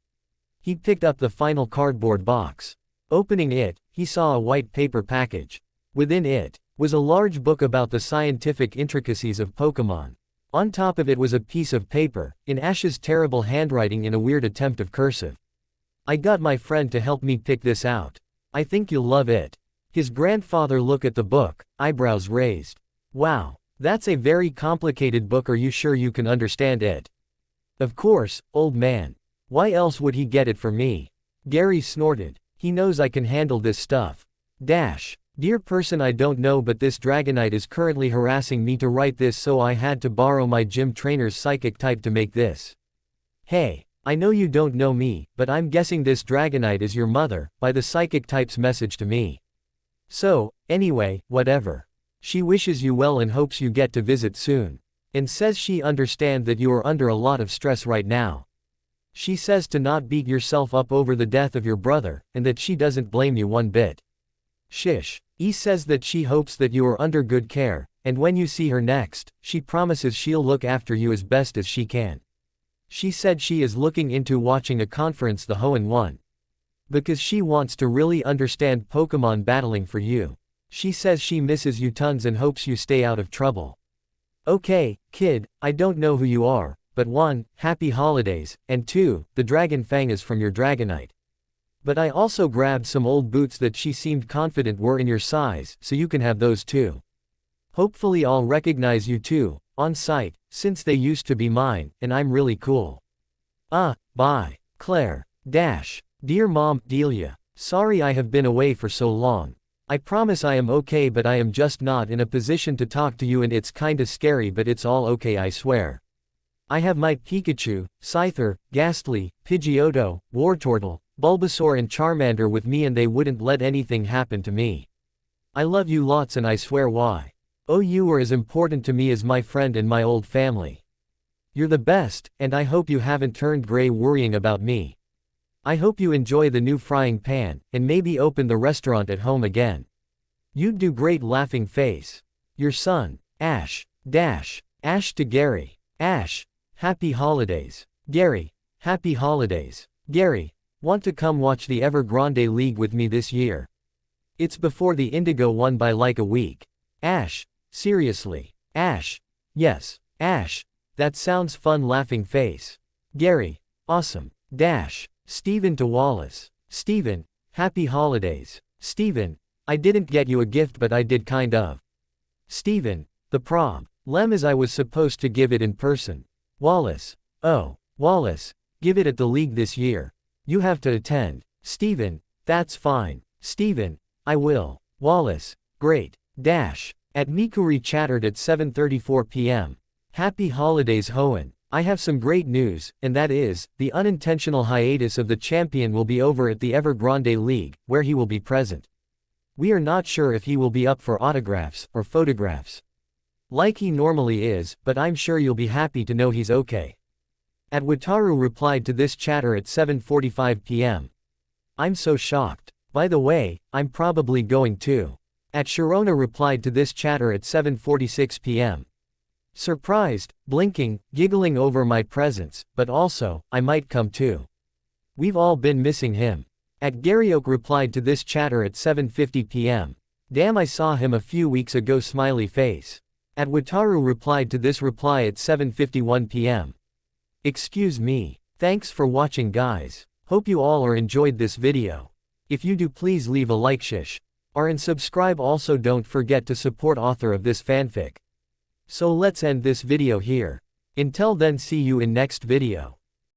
A: He picked up the final cardboard box. Opening it, he saw a white paper package. Within it was a large book about the scientific intricacies of Pokémon. On top of it was a piece of paper, in Ash's terrible handwriting in a weird attempt of cursive. I got my friend to help me pick this out. I think you'll love it. His grandfather looked at the book, eyebrows raised. Wow, that's a very complicated book. Are you sure you can understand it? Of course, old man. Why else would he get it for me? Gary snorted. He knows I can handle this stuff. Dear person, I don't know, but this Dragonite is currently harassing me to write this, so I had to borrow my gym trainer's psychic type to make this. Hey, I know you don't know me, but I'm guessing this Dragonite is your mother, by the psychic type's message to me. So, anyway, whatever. She wishes you well and hopes you get to visit soon. And says she understands that you are under a lot of stress right now. She says to not beat yourself up over the death of your brother, and that she doesn't blame you one bit. Shish. Says that she hopes that you are under good care, and when you see her next, she promises she'll look after you as best as she can. She said she is looking into watching a conference, the Hoenn one. Because she wants to really understand Pokémon battling for you. She says she misses you tons and hopes you stay out of trouble. Okay, kid, I don't know who you are, but 1, happy holidays, and 2, the dragon fang is from your Dragonite. But I also grabbed some old boots that she seemed confident were in your size, so you can have those too. Hopefully I'll recognize you too, on sight, since they used to be mine, and I'm really cool. Bye. Claire. Dear Mom, Delia. Sorry I have been away for so long. I promise I am okay, but I am just not in a position to talk to you, and it's kinda scary, but it's all okay, I swear. I have my Pikachu, Scyther, Ghastly, Pidgeotto, Wartortle, Bulbasaur and Charmander with me, and they wouldn't let anything happen to me. I love you lots, and I swear why. Oh, you are as important to me as my friend and my old family. You're the best, and I hope you haven't turned gray worrying about me. I hope you enjoy the new frying pan, and maybe open the restaurant at home again. You'd do great, laughing face. Your son, Ash. Ash to Gary. Ash. Happy holidays. Gary. Happy holidays. Gary. Want to come watch the Evergrande League with me this year? It's before the Indigo one by like a week. Ash. Seriously. Ash. Yes. Ash. That sounds fun, laughing face. Gary. Awesome. Steven to Wallace. Steven. Happy holidays. Steven. I didn't get you a gift, but I did kind of. Steven. The prom. As I was supposed to give it in person. Wallace. Oh. Wallace. Give it at the league this year. You have to attend. Steven. That's fine. Steven. I will. Wallace. Great. At Mikuri chattered at 7:34 p.m. Happy holidays, Hoenn. I have some great news, and that is, the unintentional hiatus of the champion will be over at the Evergrande League, where he will be present. We are not sure if he will be up for autographs or photographs. Like he normally is, but I'm sure you'll be happy to know he's okay. At Wataru replied to this chatter at 7:45 p.m. I'm so shocked. By the way, I'm probably going too. At Sharona replied to this chatter at 7:46 p.m. Surprised, blinking, giggling over my presence, but also, I might come too. We've all been missing him. At Garyoke replied to this chatter at 7:50 p.m. Damn, I saw him a few weeks ago, smiley face. At Wataru replied to this reply at 7:51 p.m. Excuse me. Thanks for watching guys. Hope you all are enjoyed this video. If you do, please leave a like, and subscribe. Also don't forget to support author of this fanfic. So let's end this video here. Until then, see you in next video.